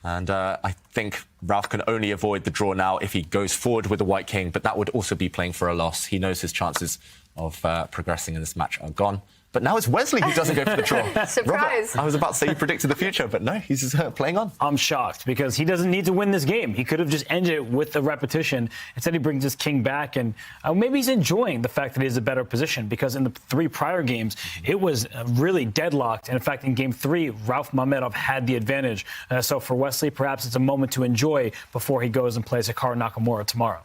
And I think Ralph can only avoid the draw now if he goes forward with the white king, but that would also be playing for a loss. He knows his chances of progressing in this match are gone. But now it's Wesley who doesn't go for the draw. Surprise. Robert, I was about to say you predicted the future, but no, he's playing on. I'm shocked because he doesn't need to win this game. He could have just ended it with a repetition. Instead, he brings his king back, and maybe he's enjoying the fact that he's a better position, because in the 3 prior games, it was really deadlocked. And in fact, in game 3, Ralph Mamedov had the advantage. So for Wesley, perhaps it's a moment to enjoy before he goes and plays Hikaru Nakamura tomorrow.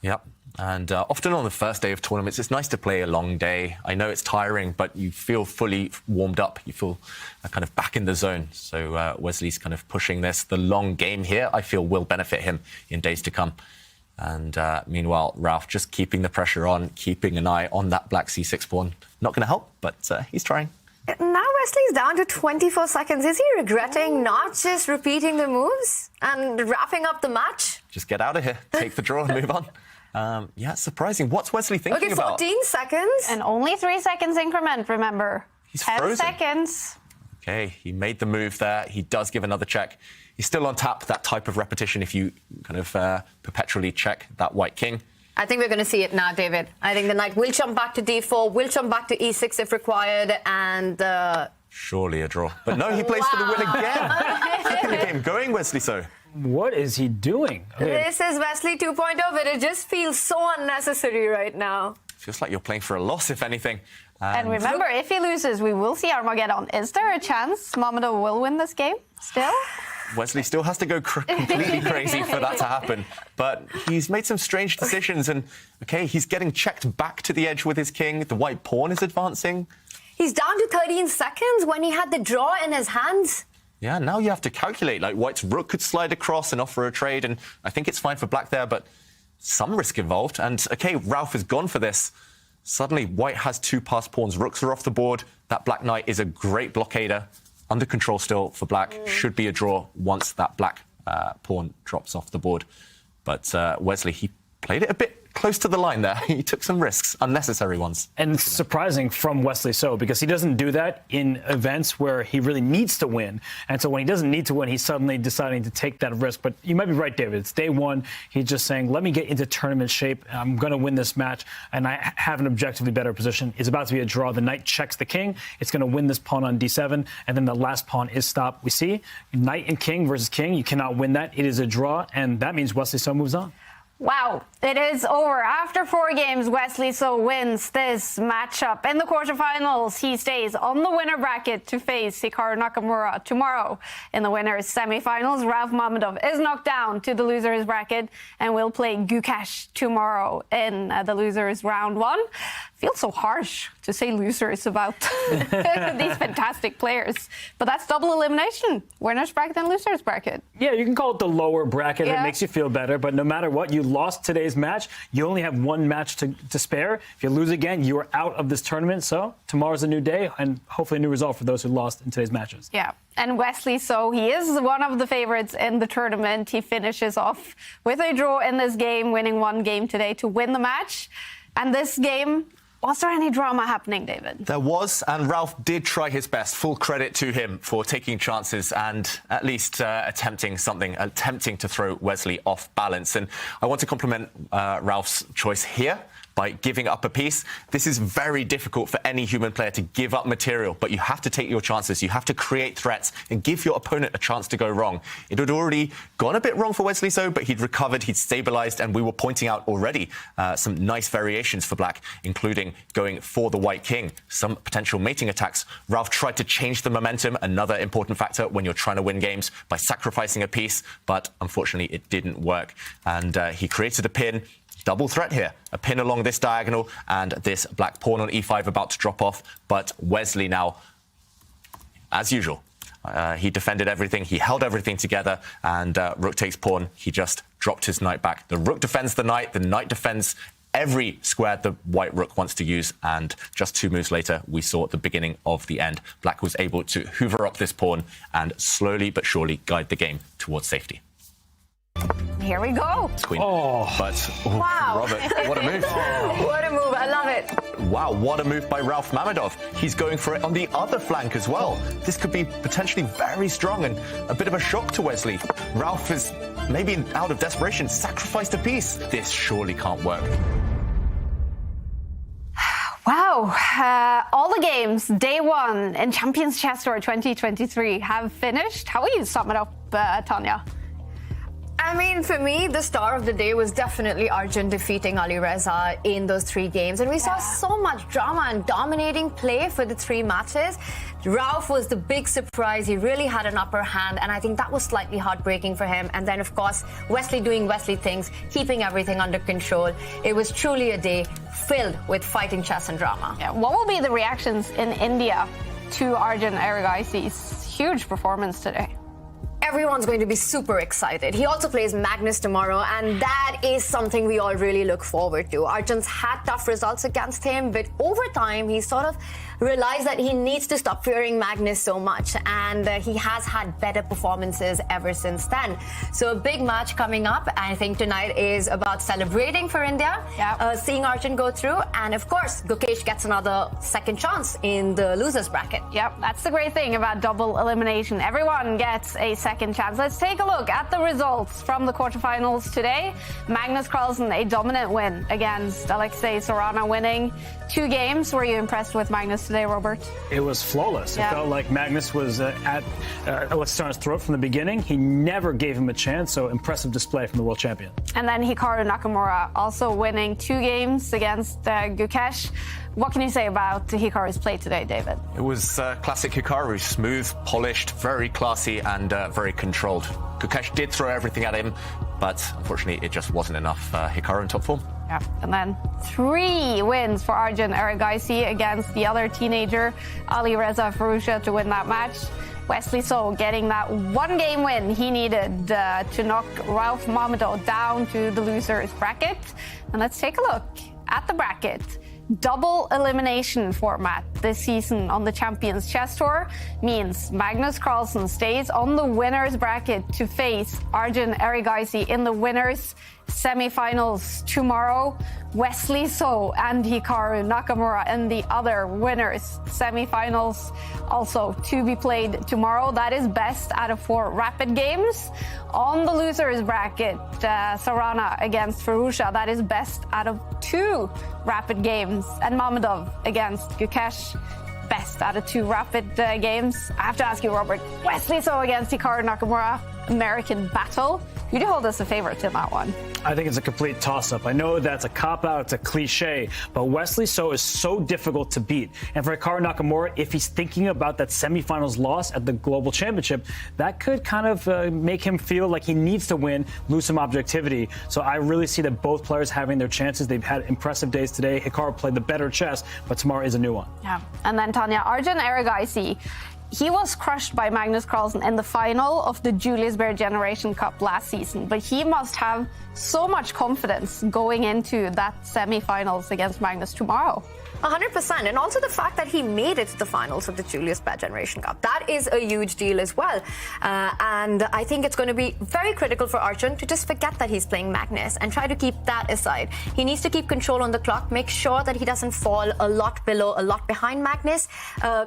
Yep. And often on the first day of tournaments, it's nice to play a long day. I know it's tiring, but you feel fully warmed up. You feel kind of back in the zone. So Wesley's kind of pushing this. The long game here, I feel, will benefit him in days to come. And meanwhile, Ralph just keeping the pressure on, keeping an eye on that black c6 pawn. Not going to help, but he's trying. Now Wesley's down to 24 seconds. Is he regretting not just repeating the moves and wrapping up the match? Just get out of here. Take the draw and move on. Yeah, it's surprising. What's Wesley thinking about? Okay, 14 seconds. And only 3 seconds increment, remember. He's 10 frozen. seconds. Okay, he made the move there. He does give another check. He's still on tap, that type of repetition if you kind of perpetually check that white king. I think we're going to see it now, David. I think the knight will jump back to d4, will jump back to e6 if required, and... Surely a draw. But no, he plays for the win again. looking at the game going, Wesley So? What is he doing? This is Wesley 2.0, but it just feels so unnecessary right now. Feels like you're playing for a loss, if anything. And remember, if he loses, we will see Armageddon. Is there a chance Mamedov will win this game still? Wesley still has to go completely crazy for that to happen. But he's made some strange decisions. And, OK, he's getting checked back to the edge with his king. The white pawn is advancing. He's down to 13 seconds when he had the draw in his hands. Yeah, now you have to calculate. Like, white's rook could slide across and offer a trade. And I think it's fine for black there, but some risk involved. And, OK, Ralph has gone for this. Suddenly, white has 2 passed pawns. Rooks are off the board. That black knight is a great blockader. Under control still for black. Should be a draw once that black pawn drops off the board. But Wesley, he played it a bit close to the line there. He took some risks, unnecessary ones. And it's surprising from Wesley So, because he doesn't do that in events where he really needs to win. And so when he doesn't need to win, he's suddenly deciding to take that risk. But you might be right, David. It's day one. He's just saying, let me get into tournament shape. I'm going to win this match, and I have an objectively better position. It's about to be a draw. The knight checks the king. It's going to win this pawn on d7, and then the last pawn is stopped. We see knight and king versus king. You cannot win that. It is a draw, and that means Wesley So moves on. Wow, it is over. After 4 games, Wesley So wins this matchup. In the quarterfinals, he stays on the winner bracket to face Hikaru Nakamura tomorrow. In the winners' semifinals, Ralph Mamedov is knocked down to the losers bracket and will play Gukesh tomorrow in the losers round 1. Feels so harsh to say losers about these fantastic players. But that's double elimination. Winners bracket and losers bracket. Yeah, you can call it the lower bracket. Yeah. It makes you feel better. But no matter what, you lost today's match. You only have 1 match to spare. If you lose again, you are out of this tournament. So tomorrow's a new day and hopefully a new result for those who lost in today's matches. Yeah. And Wesley So, he is one of the favorites in the tournament. He finishes off with a draw in this game, winning 1 game today to win the match. And this game, was there any drama happening, David? There was, and Ralph did try his best. Full credit to him for taking chances and at least attempting to throw Wesley off balance. And I want to compliment Ralph's choice here by giving up a piece. This is very difficult for any human player to give up material, but you have to take your chances. You have to create threats and give your opponent a chance to go wrong. It had already gone a bit wrong for Wesley So, but he'd recovered, he'd stabilized, and we were pointing out already some nice variations for black, including going for the white king, some potential mating attacks. Ralph tried to change the momentum, another important factor when you're trying to win games, by sacrificing a piece, but unfortunately it didn't work. And he created a pin. Double threat here, a pin along this diagonal and this black pawn on e5 about to drop off. But Wesley now, as usual, he defended everything, he held everything together, and rook takes pawn. He just dropped his knight back. The rook defends the knight defends every square the white rook wants to use, and just 2 moves later, we saw the beginning of the end. Black was able to hoover up this pawn and slowly but surely guide the game towards safety. Here we go. Queen. But Wow. Robert, what a move. What a move. I love it. Wow, what a move by Ralph Mamedov. He's going for it on the other flank as well. This could be potentially very strong and a bit of a shock to Wesley. Ralph is maybe out of desperation sacrificed a piece. This surely can't work. Wow. All the games, day 1 in Champions Chess Tour 2023 have finished. How will you sum it up, Tanya? I mean, for me, the star of the day was definitely Arjun defeating Ali Reza in those 3 games. And we saw so much drama and dominating play for the 3 matches. Ralph was the big surprise. He really had an upper hand, and I think that was slightly heartbreaking for him. And then, of course, Wesley doing Wesley things, keeping everything under control. It was truly a day filled with fighting chess and drama. Yeah. What will be the reactions in India to Arjun Erigaisi's huge performance today? Everyone's going to be super excited. He also plays Magnus tomorrow, and that is something we all really look forward to. Arjun's had tough results against him, but over time, he sort of realized that he needs to stop fearing Magnus so much, and he has had better performances ever since then. So a big match coming up. I think tonight is about celebrating for India, seeing Arjun go through, and of course, Gukesh gets another second chance in the losers bracket. Yep, that's the great thing about double elimination. Everyone gets a second chance. Let's take a look at the results from the quarterfinals today. Magnus Carlsen, a dominant win against Alexei Sarana, winning 2 games. Were you impressed with Magnus today, Robert? It was flawless. Yeah. It felt like Magnus was at Alexander's throat from the beginning. He never gave him a chance, so impressive display from the world champion. And then Hikaru Nakamura also winning 2 games against Gukesh. What can you say about Hikaru's play today, David? It was classic Hikaru, smooth, polished, very classy and very controlled. Gukesh did throw everything at him, but unfortunately it just wasn't enough. Hikaru in top form. Yeah, and then 3 wins for Arjun Erigaisi against the other teenager, Ali Reza Firouzja, to win that match. Wesley So getting that 1-game win he needed to knock Ralph Mamedov down to the losers bracket. And let's take a look at the bracket. Double elimination format this season on the Champions Chess Tour means Magnus Carlsen stays on the winners bracket to face Arjun Erigaisi in the winners semifinals tomorrow. Wesley So and Hikaru Nakamura in the other winners semifinals also to be played tomorrow. That is best out of 4 rapid games. On the losers bracket, Sarana against Firouzja, that is best out of 2 rapid games. And Mamedov against Gukesh, best out of 2 rapid games. I have to ask you, Robert, Wesley So against Hikaru Nakamura, American battle. Who do you hold as a favorite in that one? I think it's a complete toss-up. I know that's a cop-out, it's a cliche, but Wesley So is so difficult to beat. And for Hikaru Nakamura, if he's thinking about that semifinals loss at the Global Championship, that could kind of make him feel like he needs to win, lose some objectivity. So I really see that both players having their chances. They've had impressive days today. Hikaru played the better chess, but tomorrow is a new one. Yeah. And then Tanya, Arjun Erigaisi. He was crushed by Magnus Carlsen in the final of the Julius Baer Generation Cup last season, but he must have so much confidence going into that semi-finals against Magnus tomorrow. 100%, and also the fact that he made it to the finals of the Julius Baer Generation Cup. That is a huge deal as well. And I think it's going to be very critical for Arjun to just forget that he's playing Magnus and try to keep that aside. He needs to keep control on the clock, make sure that he doesn't fall a lot below, a lot behind Magnus,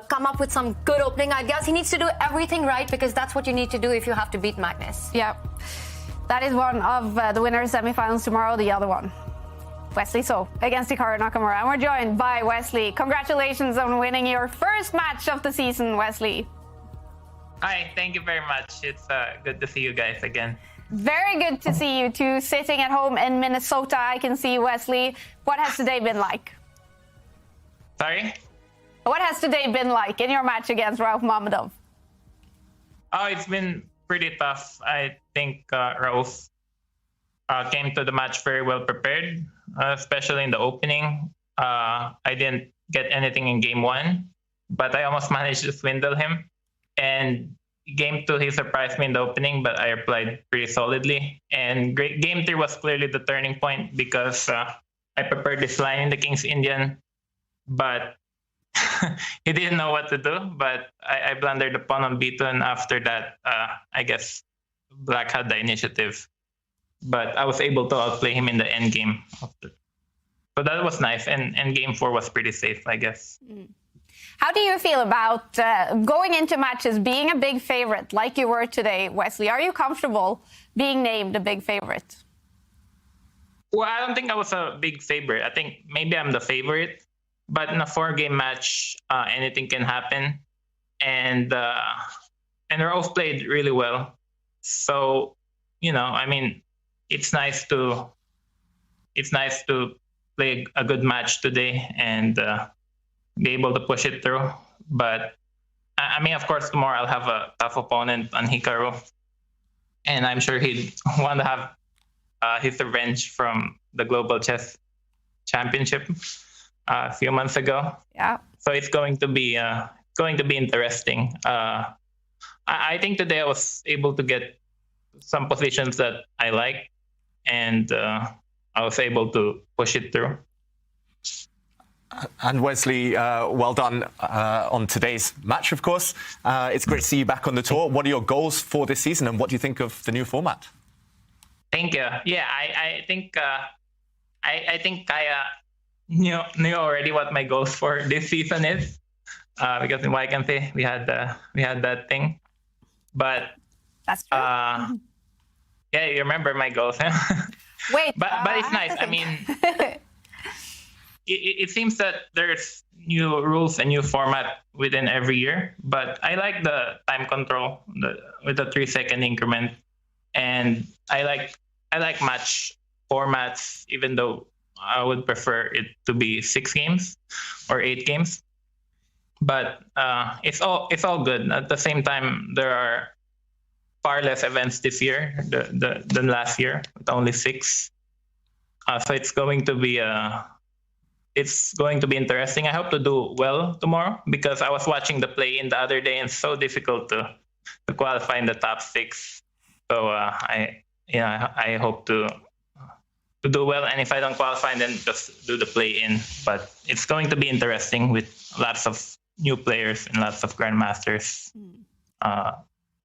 come up with some good opening ideas. He needs to do everything right because that's what you need to do if you have to beat Magnus. Yeah, that is one of the winners semi-finals tomorrow, the other one. Wesley So against Hikaru Nakamura. And we're joined by Wesley. Congratulations on winning your first match of the season, Wesley. Hi, thank you very much. It's good to see you guys again. Very good to see you two sitting at home in Minnesota. I can see Wesley. What has today been like? Sorry? What has today been like in your match against Ralph Mamedov? Oh, it's been pretty tough. I think Ralph came to the match very well prepared, especially in the opening. I didn't get anything in game 1, but I almost managed to swindle him. And game 2, he surprised me in the opening, but I replied pretty solidly. And game 3 was clearly the turning point because I prepared this line in the King's Indian, but he didn't know what to do. But I blundered the pawn on B2, and after that, I guess Black had the initiative. But I was able to outplay him in the end game. So that was nice. And game 4 was pretty safe, I guess. How do you feel about going into matches being a big favorite like you were today, Wesley? Are you comfortable being named a big favorite? Well, I don't think I was a big favorite. I think maybe I'm the favorite. But in a 4-game match, anything can happen. And Rolf played really well. So, I mean, it's nice to play a good match today and be able to push it through. But I mean, of course, tomorrow I'll have a tough opponent on Hikaru, and I'm sure he'd want to have his revenge from the Global Chess Championship a few months ago. Yeah. So it's going to be interesting. I think today I was able to get some positions that I like, and I was able to push it through. And Wesley, well done on today's match, of course. It's great to see you back on the tour. What are your goals for this season, and what do you think of the new format? Thank you. Yeah, I think I knew already what my goals for this season is, because in YCAMP we had that thing. But that's true. Yeah, you remember my goals, huh? Wait, but it's nice. I mean, it seems that there's new rules and new format within every year, but I like the time control with the 3-second increment, and I like match formats, even though I would prefer it to be 6 games or 8 games. But it's all good. At the same time, there are far less events this year than last year, with only 6. So it's going to be interesting. I hope to do well tomorrow, because I was watching the play-in the other day, and it's so difficult to qualify in the top 6. So I hope to do well, and if I don't qualify, then just do the play-in. But it's going to be interesting with lots of new players and lots of grandmasters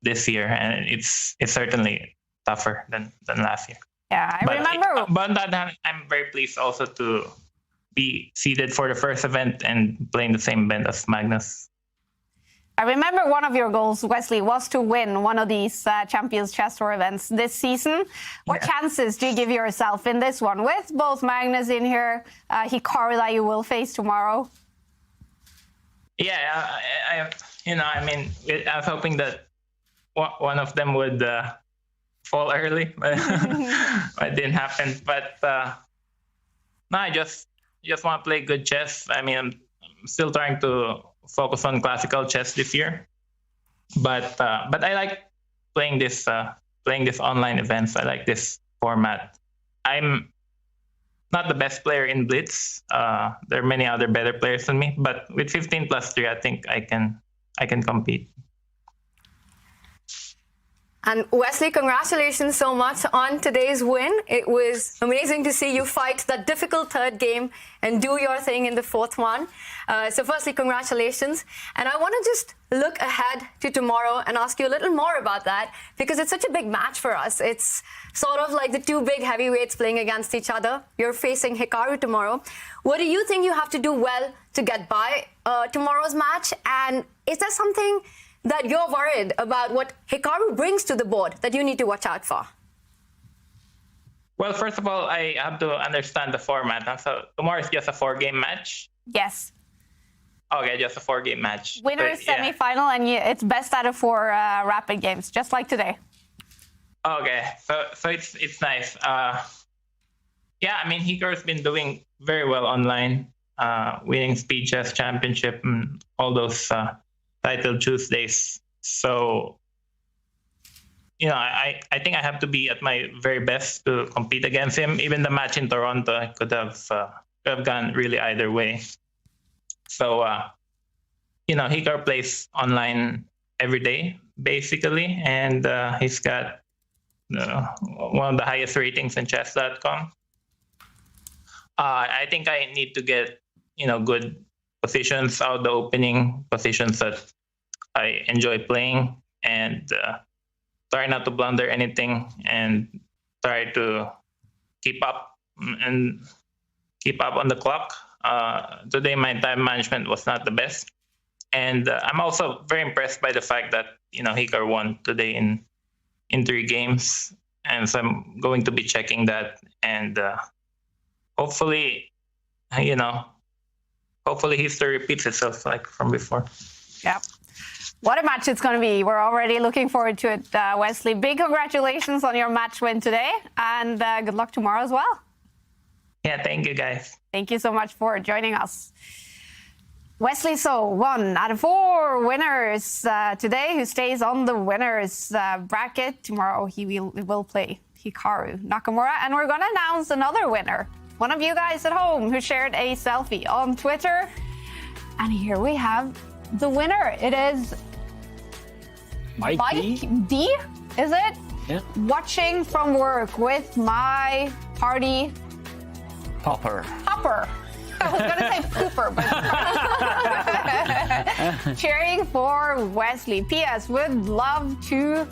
this year, and it's certainly tougher than last year. Yeah, I remember. But on that hand, I'm very pleased also to be seeded for the first event and playing the same event as Magnus. I remember one of your goals, Wesley, was to win one of these Champions Chess Tour events this season. What chances do you give yourself in this one, with both Magnus in here, Hikaru that you will face tomorrow? Yeah, I was hoping that one of them would fall early, but it didn't happen. But no, I just want to play good chess. I mean, I'm still trying to focus on classical chess this year, but I like playing this online events. I like this format. I'm not the best player in Blitz. There are many other better players than me, but with 15+3, I think I can compete. And Wesley, congratulations so much on today's win. It was amazing to see you fight that difficult third game and do your thing in the fourth one. So firstly, congratulations. And I want to just look ahead to tomorrow and ask you a little more about that, because it's such a big match for us. It's sort of like the 2 big heavyweights playing against each other. You're facing Hikaru tomorrow. What do you think you have to do well to get by tomorrow's match? And is there something that you're worried about what Hikaru brings to the board that you need to watch out for? Well, first of all, I have to understand the format. So tomorrow is just a 4-game match? Yes. Okay, just a 4-game match. Winner is semi-final, and it's best out of 4 rapid games, just like today. Okay, so it's nice. Yeah, I mean, Hikaru's been doing very well online, winning Speed Chess Championship and all those Title Tuesdays. So, I think I have to be at my very best to compete against him. Even the match in Toronto, I could have gone really either way. So, Hikaru plays online every day, basically, and he's got one of the highest ratings in chess.com. I think I need to get, good positions out the opening, positions that I enjoy playing, and try not to blunder anything, and try to keep up on the clock. Today my time management was not the best, and I'm also very impressed by the fact that Hikaru won today in 3 games, and so I'm going to be checking that, and hopefully history repeats itself like from before. Yeah. What a match it's going to be. We're already looking forward to it, Wesley. Big congratulations on your match win today, and good luck tomorrow as well. Yeah, thank you, guys. Thank you so much for joining us. Wesley So, 1 out of 4 winners today, who stays on the winners bracket. Tomorrow he will play Hikaru Nakamura, and we're going to announce another winner. One of you guys at home who shared a selfie on Twitter. And here we have the winner. It is Mike D, is it? Yeah. Watching from work with my party Popper. I was going to say pooper, but cheering for Wesley. P.S. Would love to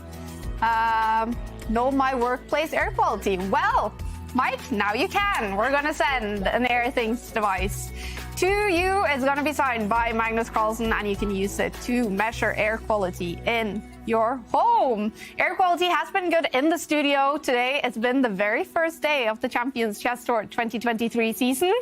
know my workplace air quality. Well, Mike, now you can. We're going to send an Airthings device to you. It's going to be signed by Magnus Carlsen, and you can use it to measure air quality in your home. Air quality has been good in the studio today. It's been the very first day of the Champions Chess Tour 2023 season.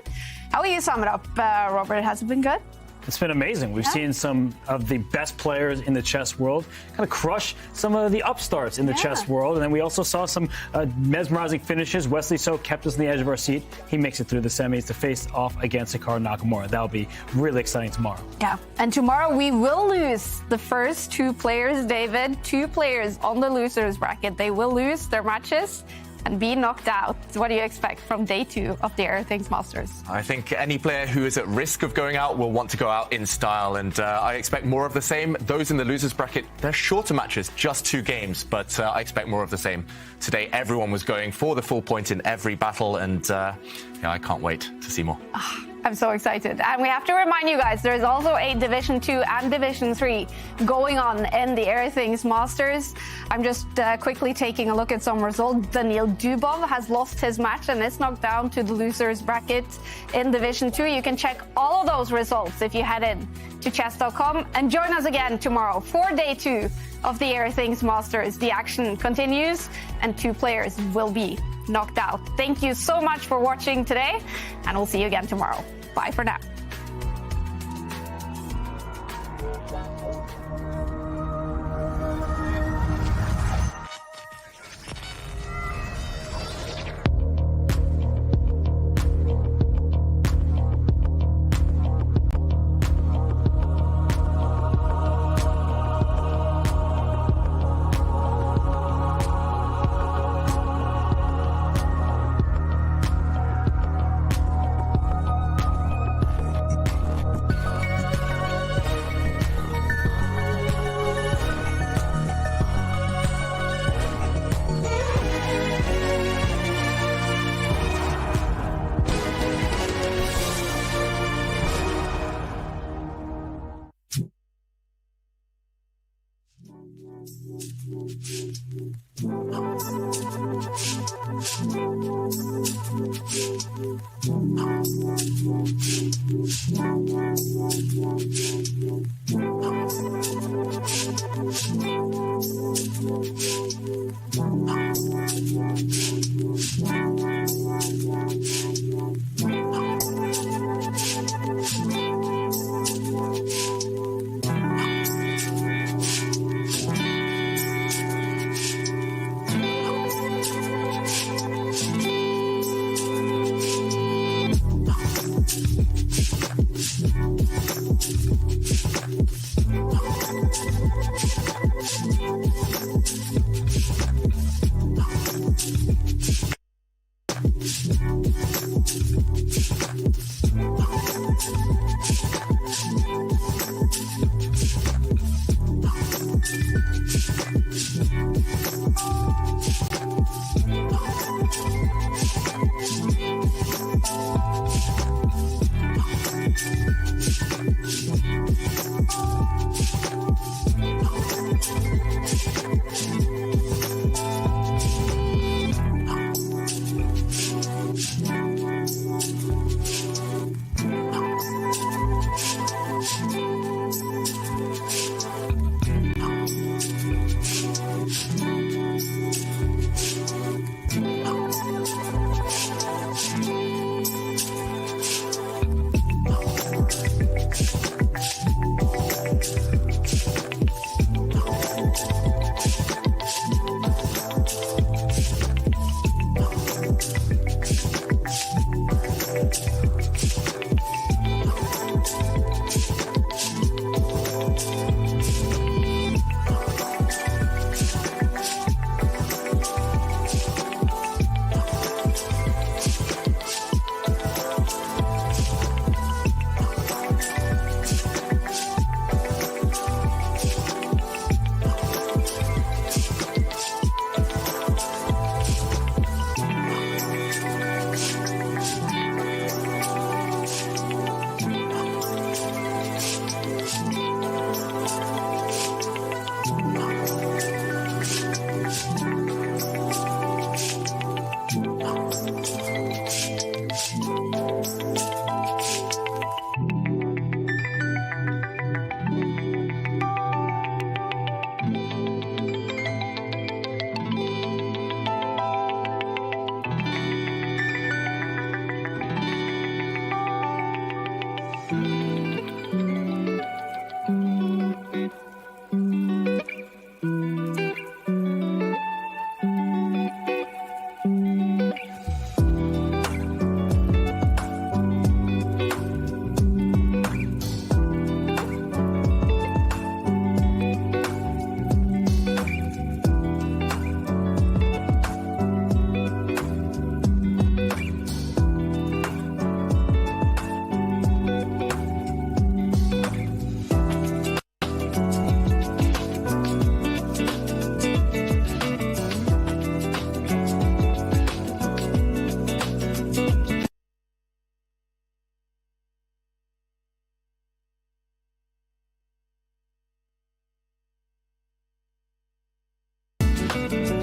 How will you sum it up, Robert? Has it been good? It's been amazing. We've seen some of the best players in the chess world kind of crush some of the upstarts in the chess world. And then we also saw some mesmerizing finishes. Wesley So kept us on the edge of our seat. He makes it through the semis to face off against Hikaru Nakamura. That'll be really exciting tomorrow. Yeah. And tomorrow we will lose the first two players, David. Two players on the losers bracket. They will lose their matches and be knocked out. What do you expect from day 2 of the Airthings Masters? I think any player who is at risk of going out will want to go out in style, and I expect more of the same. Those in the losers bracket, they're shorter matches, just 2 games, but I expect more of the same. Today, everyone was going for the full point in every battle, and I can't wait to see more. I'm so excited. And we have to remind you guys, there's also a Division 2 and Division 3 going on in the Airthings Masters. I'm just quickly taking a look at some results. Daniil Dubov has lost his match and is knocked down to the losers bracket in Division 2. You can check all of those results if you head in to chess.com and join us again tomorrow for day 2 of the Airthings Masters. The action continues and 2 players will be knocked out. Thank you so much for watching today, and we'll see you again tomorrow. Bye for now. Bye.